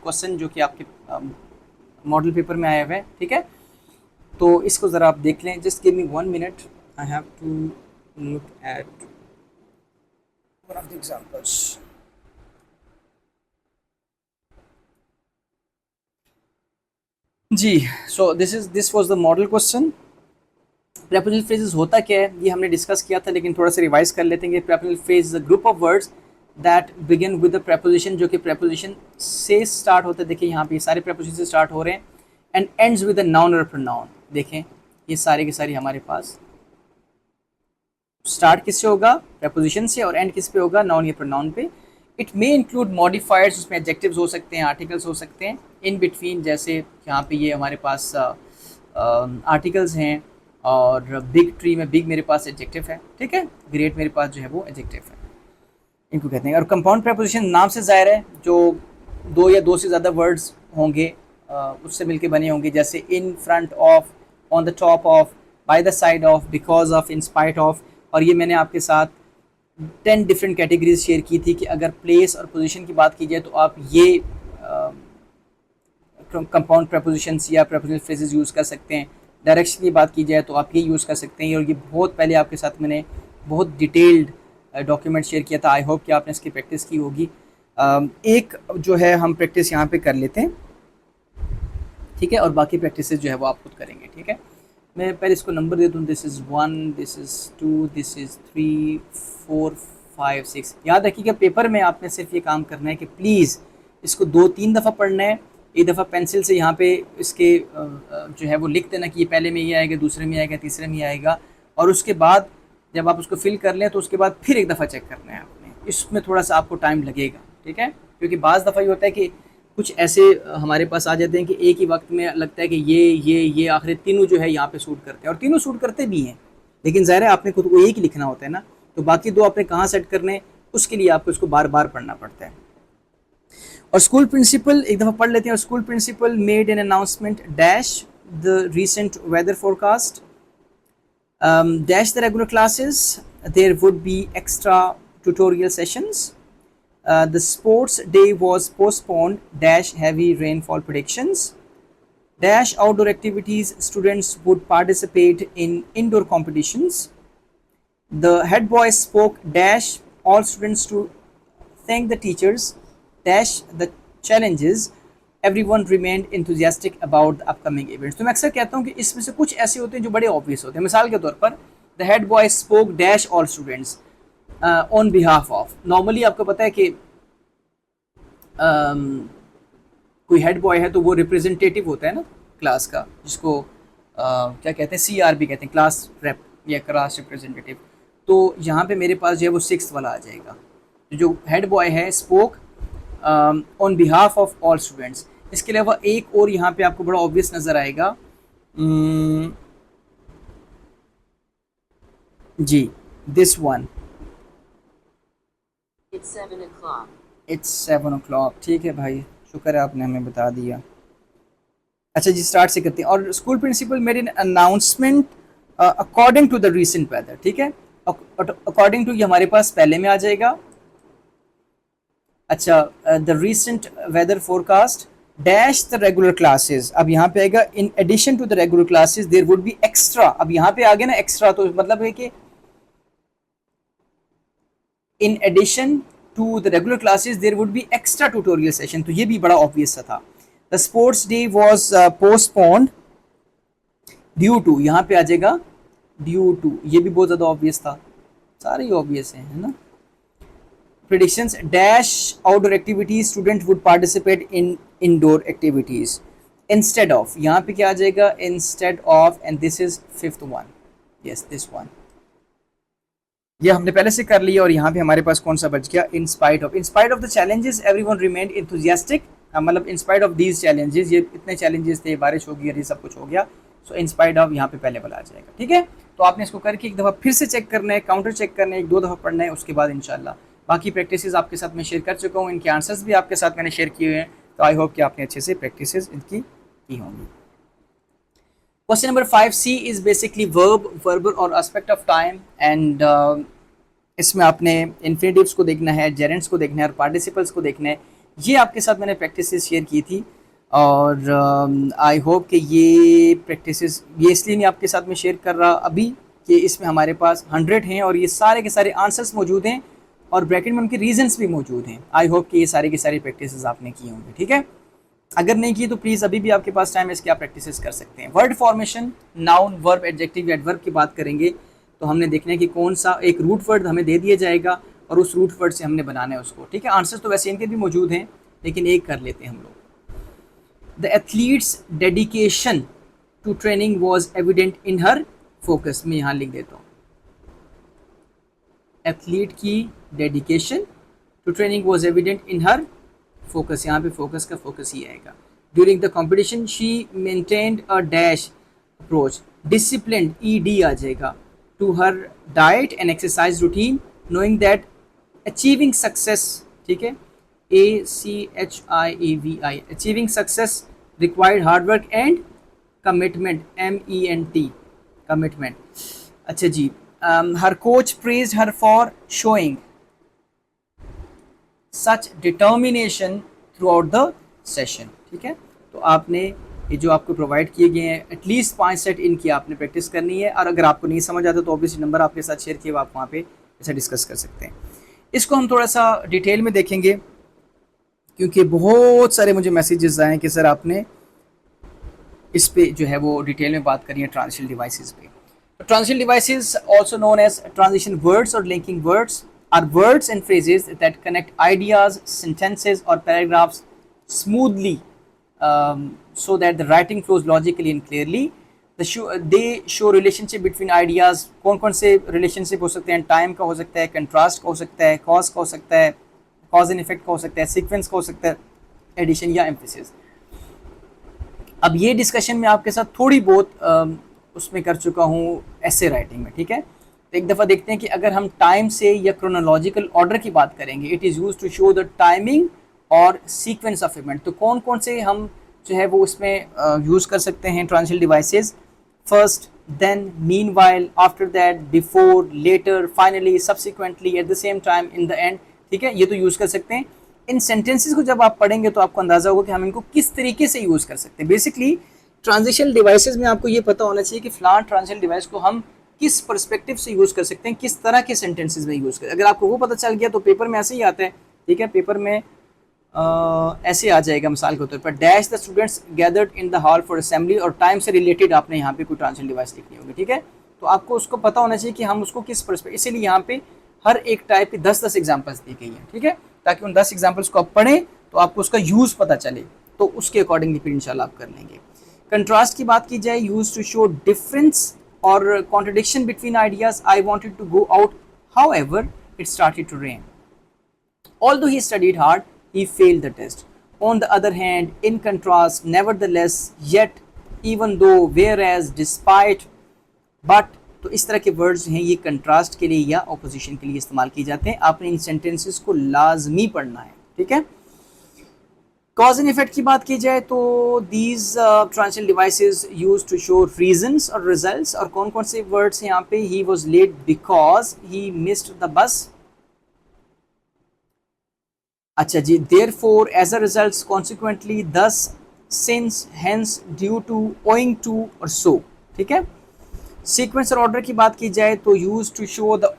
question जो कि आपके मॉडल पेपर में आया हुआ है, ठीक है। तो इसको ज़रा आप देख लें, just give me 1 minute, I have to look at one of the examples. जी, so this was the model question. Prepositional phrases होता क्या है ये हमने डिस्कस किया था, लेकिन थोड़ा सा रिवाइज कर लेते हैं। Prepositional phrase is a group of words that begin with the preposition, जो कि प्रेपोजिशन से स्टार्ट होता है। देखिए यहाँ पे सारे प्रेपोजिशन से स्टार्ट हो रहे हैं, and ends with a noun और प्रोनाउन। देखें ये सारे के सारे हमारे पास स्टार्ट किससे होगा, प्रेपोजिशन से, और एंड किस पे होगा, नाउन या प्रोनाउन पे। इट मे इंक्लूड मॉडिफायर्स, उसमें एडजेक्टिव्स हो सकते हैं, आर्टिकल्स हो सकते हैं इन बिटवीन, जैसे यहाँ पे ये हमारे पास आर्टिकल्स हैं, और बिग ट्री में बिग मेरे पास एडजेक्टिव है, ठीक है, ग्रेट मेरे पास जो है वो एडजेक्टिव है, इनको कहते हैं। और कंपाउंड प्रेपोजिशन नाम से ज़ाहिर है, जो दो या दो से ज़्यादा वर्ड्स होंगे उससे मिलके बने होंगे, जैसे in, front of, on the top of, by the side of, because of, in spite of. और ये मैंने आपके साथ 10 डिफरेंट कैटेगरीज शेयर की थी कि अगर प्लेस और पोजीशन की बात की जाए तो आप ये कंपाउंड प्रेपोजिशंस या प्रेपोजिशनल फ्रेजेस यूज़ कर सकते हैं। डायरेक्शन की बात की जाए तो आप ये यूज़ कर सकते हैं, और ये बहुत पहले आपके साथ मैंने बहुत डिटेल्ड डॉक्यूमेंट शेयर किया था। आई होप कि आपने इसकी प्रैक्टिस की होगी। एक जो है हम प्रैक्टिस यहाँ पे कर लेते हैं, ठीक है, और बाकी प्रैक्टिस जो है वो आप खुद करेंगे, ठीक है। मैं पहले इसको नंबर दे दूँ, this is 1, this is 2, this is 3, 4, 5, 6। याद रखिएगा पेपर में आपने सिर्फ ये काम करना है कि प्लीज़ इसको 2-3 दफ़ा पढ़ना है। एक दफ़ा पेंसिल से यहाँ पे इसके जो है वो लिख देना कि ये पहले में ये आएगा, दूसरे में आएगा, तीसरे में आएगा, और उसके बाद जब आप उसको फिल कर लें तो उसके बाद फिर एक दफ़ा चेक करना है आपने। इसमें थोड़ा सा आपको टाइम लगेगा, ठीक है, क्योंकि बाज़ दफ़ा ये होता है कि कुछ ऐसे हमारे पास आ जाते हैं कि एक ही वक्त में लगता है कि ये आखिर तीनों जो है यहाँ पे सूट करते हैं, और तीनों सूट करते भी हैं, लेकिन ज़ाहिर है आपने खुद को एक ही लिखना होता है ना, तो बाकी दो आपने कहाँ सेट करने, उसके लिए आपको इसको बार बार पढ़ना पड़ता है। और स्कूल प्रिंसिपल एक दफ़ा पढ़ लेते हैं। और school principal made an announcement dash the recent weather forecast, dash the regular classes, there would be extra tutorial sessions, the sports day was postponed, dash heavy rainfall predictions, dash outdoor activities, students would participate in indoor competitions, the head boy spoke, dash all students to thank the teachers, dash the challenges, everyone remained enthusiastic about the upcoming events। तो मैं अक्सर कहता हूँ कि इसमें से कुछ ऐसे होते हैं जो बड़े ऑब्वियस होते हैं। मिसाल के तौर पर the head boy spoke, dash all students on behalf of. Normally आपको पता है कि कोई हेड बॉय है तो वो रिप्रेजेंटेटिव होता है ना क्लास का, जिसको क्या कहते हैं, CRB कहते हैं, क्लास रेप या क्लास रिप्रेजेंटेटिव। तो यहाँ पे मेरे पास जो है वो 6th वाला आ जाएगा। जो हेड बॉय है spoke on behalf of all students. इसके अलावा एक और यहाँ पे आपको बड़ा ऑब्वियस नज़र आएगा, जी, this one, It's 7 o'clock. It's 7 o'clock। ठीक है भाई, शुक्र है आपने हमें बता दिया। अच्छा जी, स्टार्ट से करते हैं। और school principal made an announcement according to the recent weather, ठीक है, अकॉर्डिंग टू ये हमारे पास पहले में आ जाएगा। अच्छा, the recent weather forecast dash the regular classes, अब यहाँ पे आएगा in addition to the regular classes there would be extra. अब यहाँ पे आ गया ना एक्स्ट्रा, तो मतलब है कि in addition to the regular classes there would be extra tutorial session, तो ये भी बड़ा ऑब्वियस सा था। The sports day was postponed due to, यहाँ पे आ जाएगा ड्यू टू, ये भी बहुत ज़्यादा ऑब्वियस था, सारे ही ऑब्वियस हैं, है ना। Predictions dash outdoor activities student would participate in indoor activities instead of, यहाँ पे क्या आ जाएगा instead of, and this is 5th one, yes this one, ये हमने पहले से कर लिया। और यहाँ पे हमारे पास कौन सा बच गया, in spite of the challenges everyone remained enthusiastic, मतलब in spite of these challenges, ये इतने चैलेंजेस थे, बारिश हो गई, ये सब कुछ हो गया, सो इन स्पाइट ऑफ यहाँ पे पहले वाला आ जाएगा, ठीक है। तो आपने इसको करके एक दफ़ा फिर से चेक करना है, काउंटर चेक करना है, 1-2 दफ़ा पढ़ना है, उसके बाद इंशाल्लाह बाकी प्रैक्टिसेस आपके साथ मैं शेयर कर चुका हूँ, इनके आंसर्स भी आपके साथ मैंने शेयर किए हैं, तो आई होप कि आपने अच्छे से प्रैक्टिसेस इनकी की होंगी। Question number 5C is basically verb, verbal or aspect of time, and इसमें आपने इन्फिनेटिव्स को देखना है, जेरेंट्स को देखना है और पार्टिसिपल्स को देखना है। ये आपके साथ मैंने प्रैक्टिसेस शेयर की थी और आई होप कि ये प्रैक्टिसेस ये इसलिए नहीं आपके साथ में शेयर कर रहा अभी कि इसमें हमारे पास 100 हैं और ये सारे के सारे आंसर्स मौजूद हैं और ब्रैकेट में उनके रीजंस भी मौजूद हैं। आई होप कि ये सारी की सारी प्रैक्टिसेस आपने की होंगी, ठीक है। अगर नहीं की तो प्लीज़ अभी भी आपके पास टाइम है, इसकी आप प्रैक्टिसेस कर सकते हैं। Word formation, noun, verb, adjective, adverb की बात करेंगे तो हमने देखना है कि कौन सा एक रूट वर्ड हमें दे दिया जाएगा और उस रूट वर्ड से हमने बनाना है उसको, ठीक है। आंसर्स तो वैसे इनके भी मौजूद हैं लेकिन एक कर लेते हैं हम लोग। The athletes dedication to training was evident in her focus. मैं यहाँ लिख देता हूँ, एथलीट की dedication to training was evident in her focus. यहाँ पे फोकस का फोकस ही आएगा। During the competition she maintained a dash approach, discipline ED आ जाएगा, to her diet and exercise routine, knowing that achieving success, ठीक है, ACHIEVI, achieving success required hard work and commitment, MENT, commitment. अच्छा जी, her coach praised her for showing such determination throughout the session, ठीक है। तो आपने ये जो आपको प्रोवाइड किए गए हैं एटलीस्ट 5 सेट इनकी आपने प्रैक्टिस करनी है और अगर आपको नहीं समझ आता तो ऑब्वियसली नंबर आपके साथ शेयर किए, आप वहाँ पे ऐसा डिस्कस कर सकते हैं। इसको हम थोड़ा सा डिटेल में देखेंगे क्योंकि बहुत सारे मुझे मैसेजेस आए हैं कि सर आपने इस पे जो है वो डिटेल में बात करी है ट्रांजिशन डिवाइसेस पे। Transition devices also known as transition words और linking words are words and phrases that connect ideas, sentences or paragraphs smoothly, so that the writing flows logically and clearly. They show relationship between ideas. कौन कौन से relationship हो सकते हैं? Time का हो सकता है, कंट्रास्ट का हो सकता है, कॉज का हो सकता है, कॉज एंड इफेक्ट का हो सकता है, सीक्वेंस का हो सकता है, एडिशन या एम्फेसिस। अब ये डिस्कशन में आपके साथ थोड़ी बहुत उसमें कर चुका हूँ ऐसे राइटिंग में, ठीक है। तो एक दफ़ा देखते हैं कि अगर हम टाइम से या क्रोनोलॉजिकल ऑर्डर की बात करेंगे, it is use to show the timing और सीक्वेंस ऑफ इवेंट। तो कौन कौन से हम जो है वो उसमें यूज़ कर सकते हैं transition devices? First, then, meanwhile, after that, before, later, finally, subsequently, at the same time, in the end, ठीक है। ये तो यूज़ कर सकते हैं। इन सेंटेंसेस को जब आप पढ़ेंगे तो आपको अंदाज़ा होगा कि हम इनको किस तरीके से यूज़ कर सकते हैं। बेसिकली ट्रांजिशन डिवाइसेस में आपको ये पता होना चाहिए कि फ़लाँ ट्रांजिशन डिवाइस को हम किस पर्सपेक्टिव से यूज़ कर सकते हैं, किस तरह के सेंटेंसेस में यूज़ करें। अगर आपको वो पता चल गया तो पेपर में ऐसे ही आता है, ठीक है। पेपर में ऐसे आ जाएगा मिसाल के तौर पर, dash the students gathered in the hall for assembly, और टाइम से रिलेटेड आपने यहाँ पे कोई ट्रांजिशन डिवाइस लिखनी होगी, ठीक है। तो आपको उसको पता होना चाहिए कि हम उसको किस पर्सपेक्टिव, इसीलिए यहाँ पे हर एक टाइप की 10-10 एग्जाम्पल्स दी गई हैं, ठीक है, ताकि उन 10 एग्जाम्पल्स को आप पढ़ें तो आपको उसका यूज़ पता चले, तो उसके अकॉर्डिंगली फिर इंशाल्लाह आप कर लेंगे। कंट्रास्ट की बात की जाए, use to show difference or contradiction between ideas. I wanted to go out, however it started to rain. Although he studied hard, he failed the test. On the other hand, in contrast, nevertheless, yet, even though, whereas, despite, but, तो इस तरह के words हैं ये contrast के लिए या opposition के लिए इस्तेमाल किए जाते हैं। आपने इन सेंटेंसेस को लाजमी पढ़ना है, ठीक है। कॉज एंड इफेक्ट की बात की जाए तो these transition devices use to show reasons और रिजल्ट्स, और कौन कौन से वर्ड्स हैं यहाँ पे? He was late because he missed the bus. अच्छा जी, therefore, as a result, consequently, thus, since, hence, due to, owing to और सो, ठीक है। सीक्वेंस और ऑर्डर की बात की जाए तो use to show the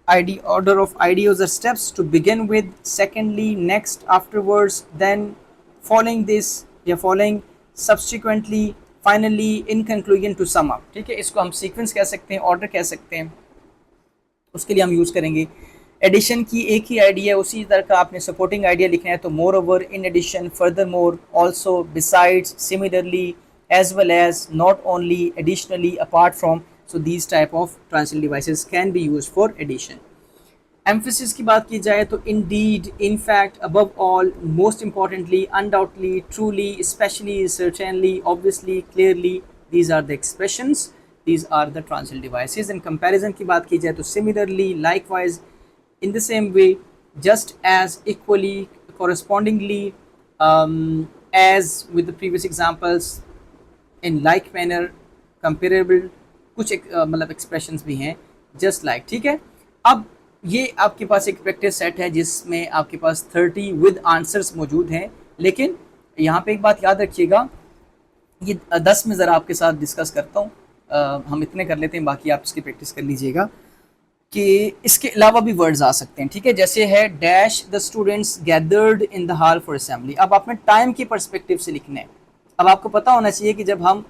order of ideas or steps, to begin with, secondly, next, afterwards, then, following this या following, subsequently, finally, in conclusion, to sum up, ठीक है। इसको हम सीक्वेंस कह सकते हैं, ऑर्डर कह सकते हैं, उसके लिए हम यूज़ करेंगे। एडिशन की एक ही आइडिया, उसी तरह का आपने सपोर्टिंग आइडिया लिखना है तो moreover, in addition, furthermore, also, besides, similarly, as well as, not only, additionally, apart from. So these type of transition devices can be used for addition. Emphasis की बात की जाए तो indeed, in fact, above all, most importantly, undoubtedly, truly, especially, certainly, obviously, clearly, these are the expressions, these are the transition devices. In comparison की बात की जाए तो similarly, likewise, in the same way, just as, equally, correspondingly, as with the previous examples, in like manner, comparable, कुछ मतलब expressions भी हैं, just like, ठीक है। अब ये आपके पास एक प्रैक्टिस सेट है जिसमें आपके पास 30 विद आंसर्स मौजूद हैं, लेकिन यहाँ पे एक बात याद रखिएगा, ये 10 में ज़रा आपके साथ डिस्कस करता हूँ, हम इतने कर लेते हैं, बाकी आप इसकी प्रैक्टिस कर लीजिएगा कि इसके अलावा भी वर्ड्स आ सकते हैं, ठीक है। जैसे है dash the students gathered in the hall for assembly. अब आपने टाइम की पर्सपेक्टिव से लिखना है। अब आपको पता होना चाहिए कि जब हम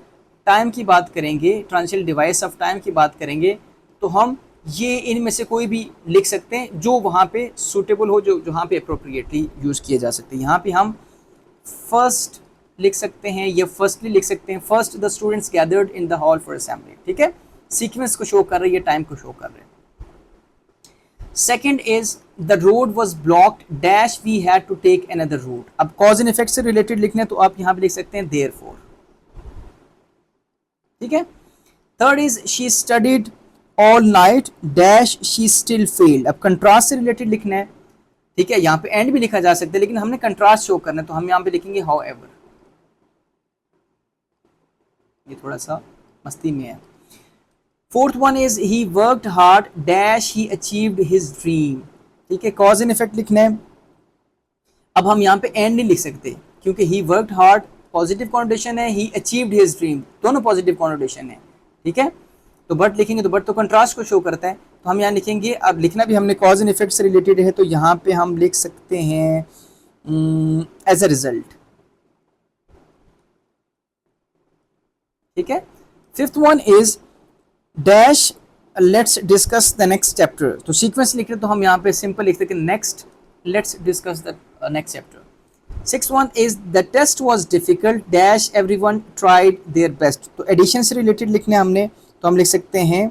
टाइम की बात करेंगे, ट्रांजिशनल डिवाइस ऑफ टाइम की बात करेंगे, तो हम ये इनमें से कोई भी लिख सकते हैं जो वहाँ पे सूटेबल हो, जो जहाँ पे अप्रोप्रिएटली यूज़ किए जा सकते हैं। यहाँ पे हम फर्स्ट लिख सकते हैं या फर्स्टली लिख सकते हैं, first the students gathered in the hall for assembly, ठीक है। सीक्वेंस को शो कर रही है, टाइम को शो कर रहे हैं। Second is the road was blocked dash we had to take another route. अब कॉज एंड इफेक्ट से रिलेटेड लिखने तो आप यहाँ पे लिख सकते हैं देयरफॉर, ठीक है। Third is she studied all night dash she still failed. अब कंट्रास्ट से रिलेटेड लिखना है, ठीक है। यहाँ पे एंड भी लिखा जा सकता है, लेकिन हमने कंट्रास्ट शो करना है तो हम यहाँ पे लिखेंगे हाउ एवर। ये थोड़ा सा मस्ती में है। Fourth one is he worked hard dash he achieved his dream, ठीक है। कॉज एंड इफेक्ट लिखना है। अब हम यहाँ पे एंड नहीं लिख सकते क्योंकि ही वर्कड हार्ड पॉजिटिव कॉनोटेशन है, ही अचीव्ड हिज ड्रीम दोनों पॉजिटिव कॉनोटेशन है, ठीक है। तो बट लिखेंगे तो बट तो कंट्रास्ट को शो करता है, तो हम यहाँ लिखेंगे। अब लिखना भी हमने कॉज एंड इफेक्ट से रिलेटेड है, तो यहाँ पे हम लिख सकते हैं एज अ रिजल्ट, ठीक है। Fifth one is dash let's discuss the next chapter. तो सीक्वेंस लिख रहे तो हम यहाँ पे सिंपल लिख सकते हैं next let's discuss the next chapter. Six one is the test was difficult dash everyone tried their best. तो एडिशन से रिलेटेड लिखने हमने, तो हम लिख सकते हैं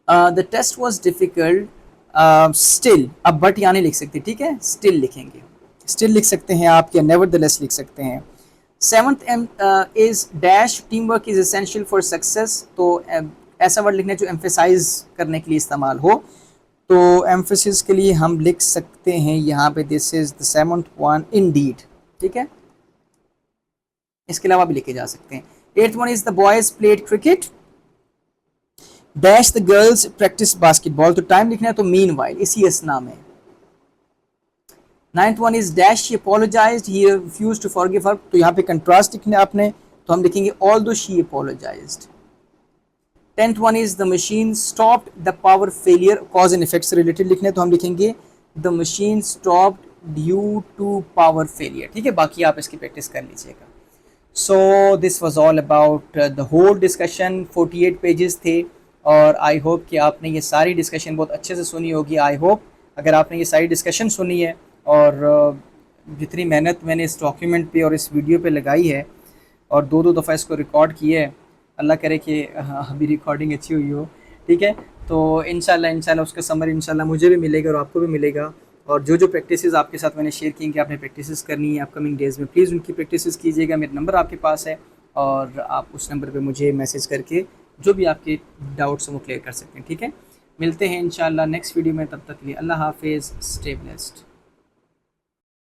the test was difficult still. अब बट यहाँ नहीं लिख सकते, ठीक है, स्टिल लिखेंगे, स्टिल लिख सकते हैं आप, या नेवरदलेस लिख सकते हैं। Seventh is dash team work is essential for success. तो ऐसा वर्ड लिखना है जो एम्फेसाइज करने के लिए इस्तेमाल हो, तो एम्फेसिस के लिए हम लिख सकते हैं यहाँ पे this is the seventh one indeed, ठीक है। इसके अलावा भी लिखे जा सकते हैं। Eighth one is the boys played cricket dash the girls practice basketball. तो टाइम लिखना है तो मीन वाइल, इसी असना में। Ninth one is dash she apologised he refused to forgive her. तो यहाँ पे कंट्रास्ट लिखना है आपने, तो हम लिखेंगे although she apologised. Tenth one is the machine stopped the power failure. Cause and effect से रिलेटेड लिखना है तो हम लिखेंगे the machine stopped due to power failure, ठीक है। बाकी आप इसकी प्रैक्टिस कर लीजिएगा। So this was all about the whole discussion. 48 pages थे और आई होप कि आपने ये सारी डिस्कशन बहुत अच्छे से सुनी होगी। आई होप अगर आपने ये सारी डिस्कशन सुनी है और जितनी मेहनत मैंने इस डॉक्यूमेंट पे और इस वीडियो पे लगाई है और दो दफ़ा इसको रिकॉर्ड किया है, अल्लाह करे कि अभी रिकॉर्डिंग अच्छी हुई हो, ठीक है। तो इंशाल्लाह उसका समर इंशाल्लाह मुझे भी मिलेगा और आपको भी मिलेगा। और जो प्रैक्टिसेस आपके साथ मैंने शेयर की कि आपने प्रैक्टिसेस करनी है अपकमिंग डेज़ में, प्लीज़ उनकी प्रैक्टिसेस कीजिएगा। मेरा नंबर आपके पास है और आप उस नंबर पे मुझे मैसेज करके जो भी आपके डाउट्स हैं वो क्लियर कर सकते हैं, ठीक है। मिलते हैं इंशाल्लाह नेक्स्ट वीडियो में, तब तक के लिए अल्लाह हाफिज़, स्टे ब्लेस्ड।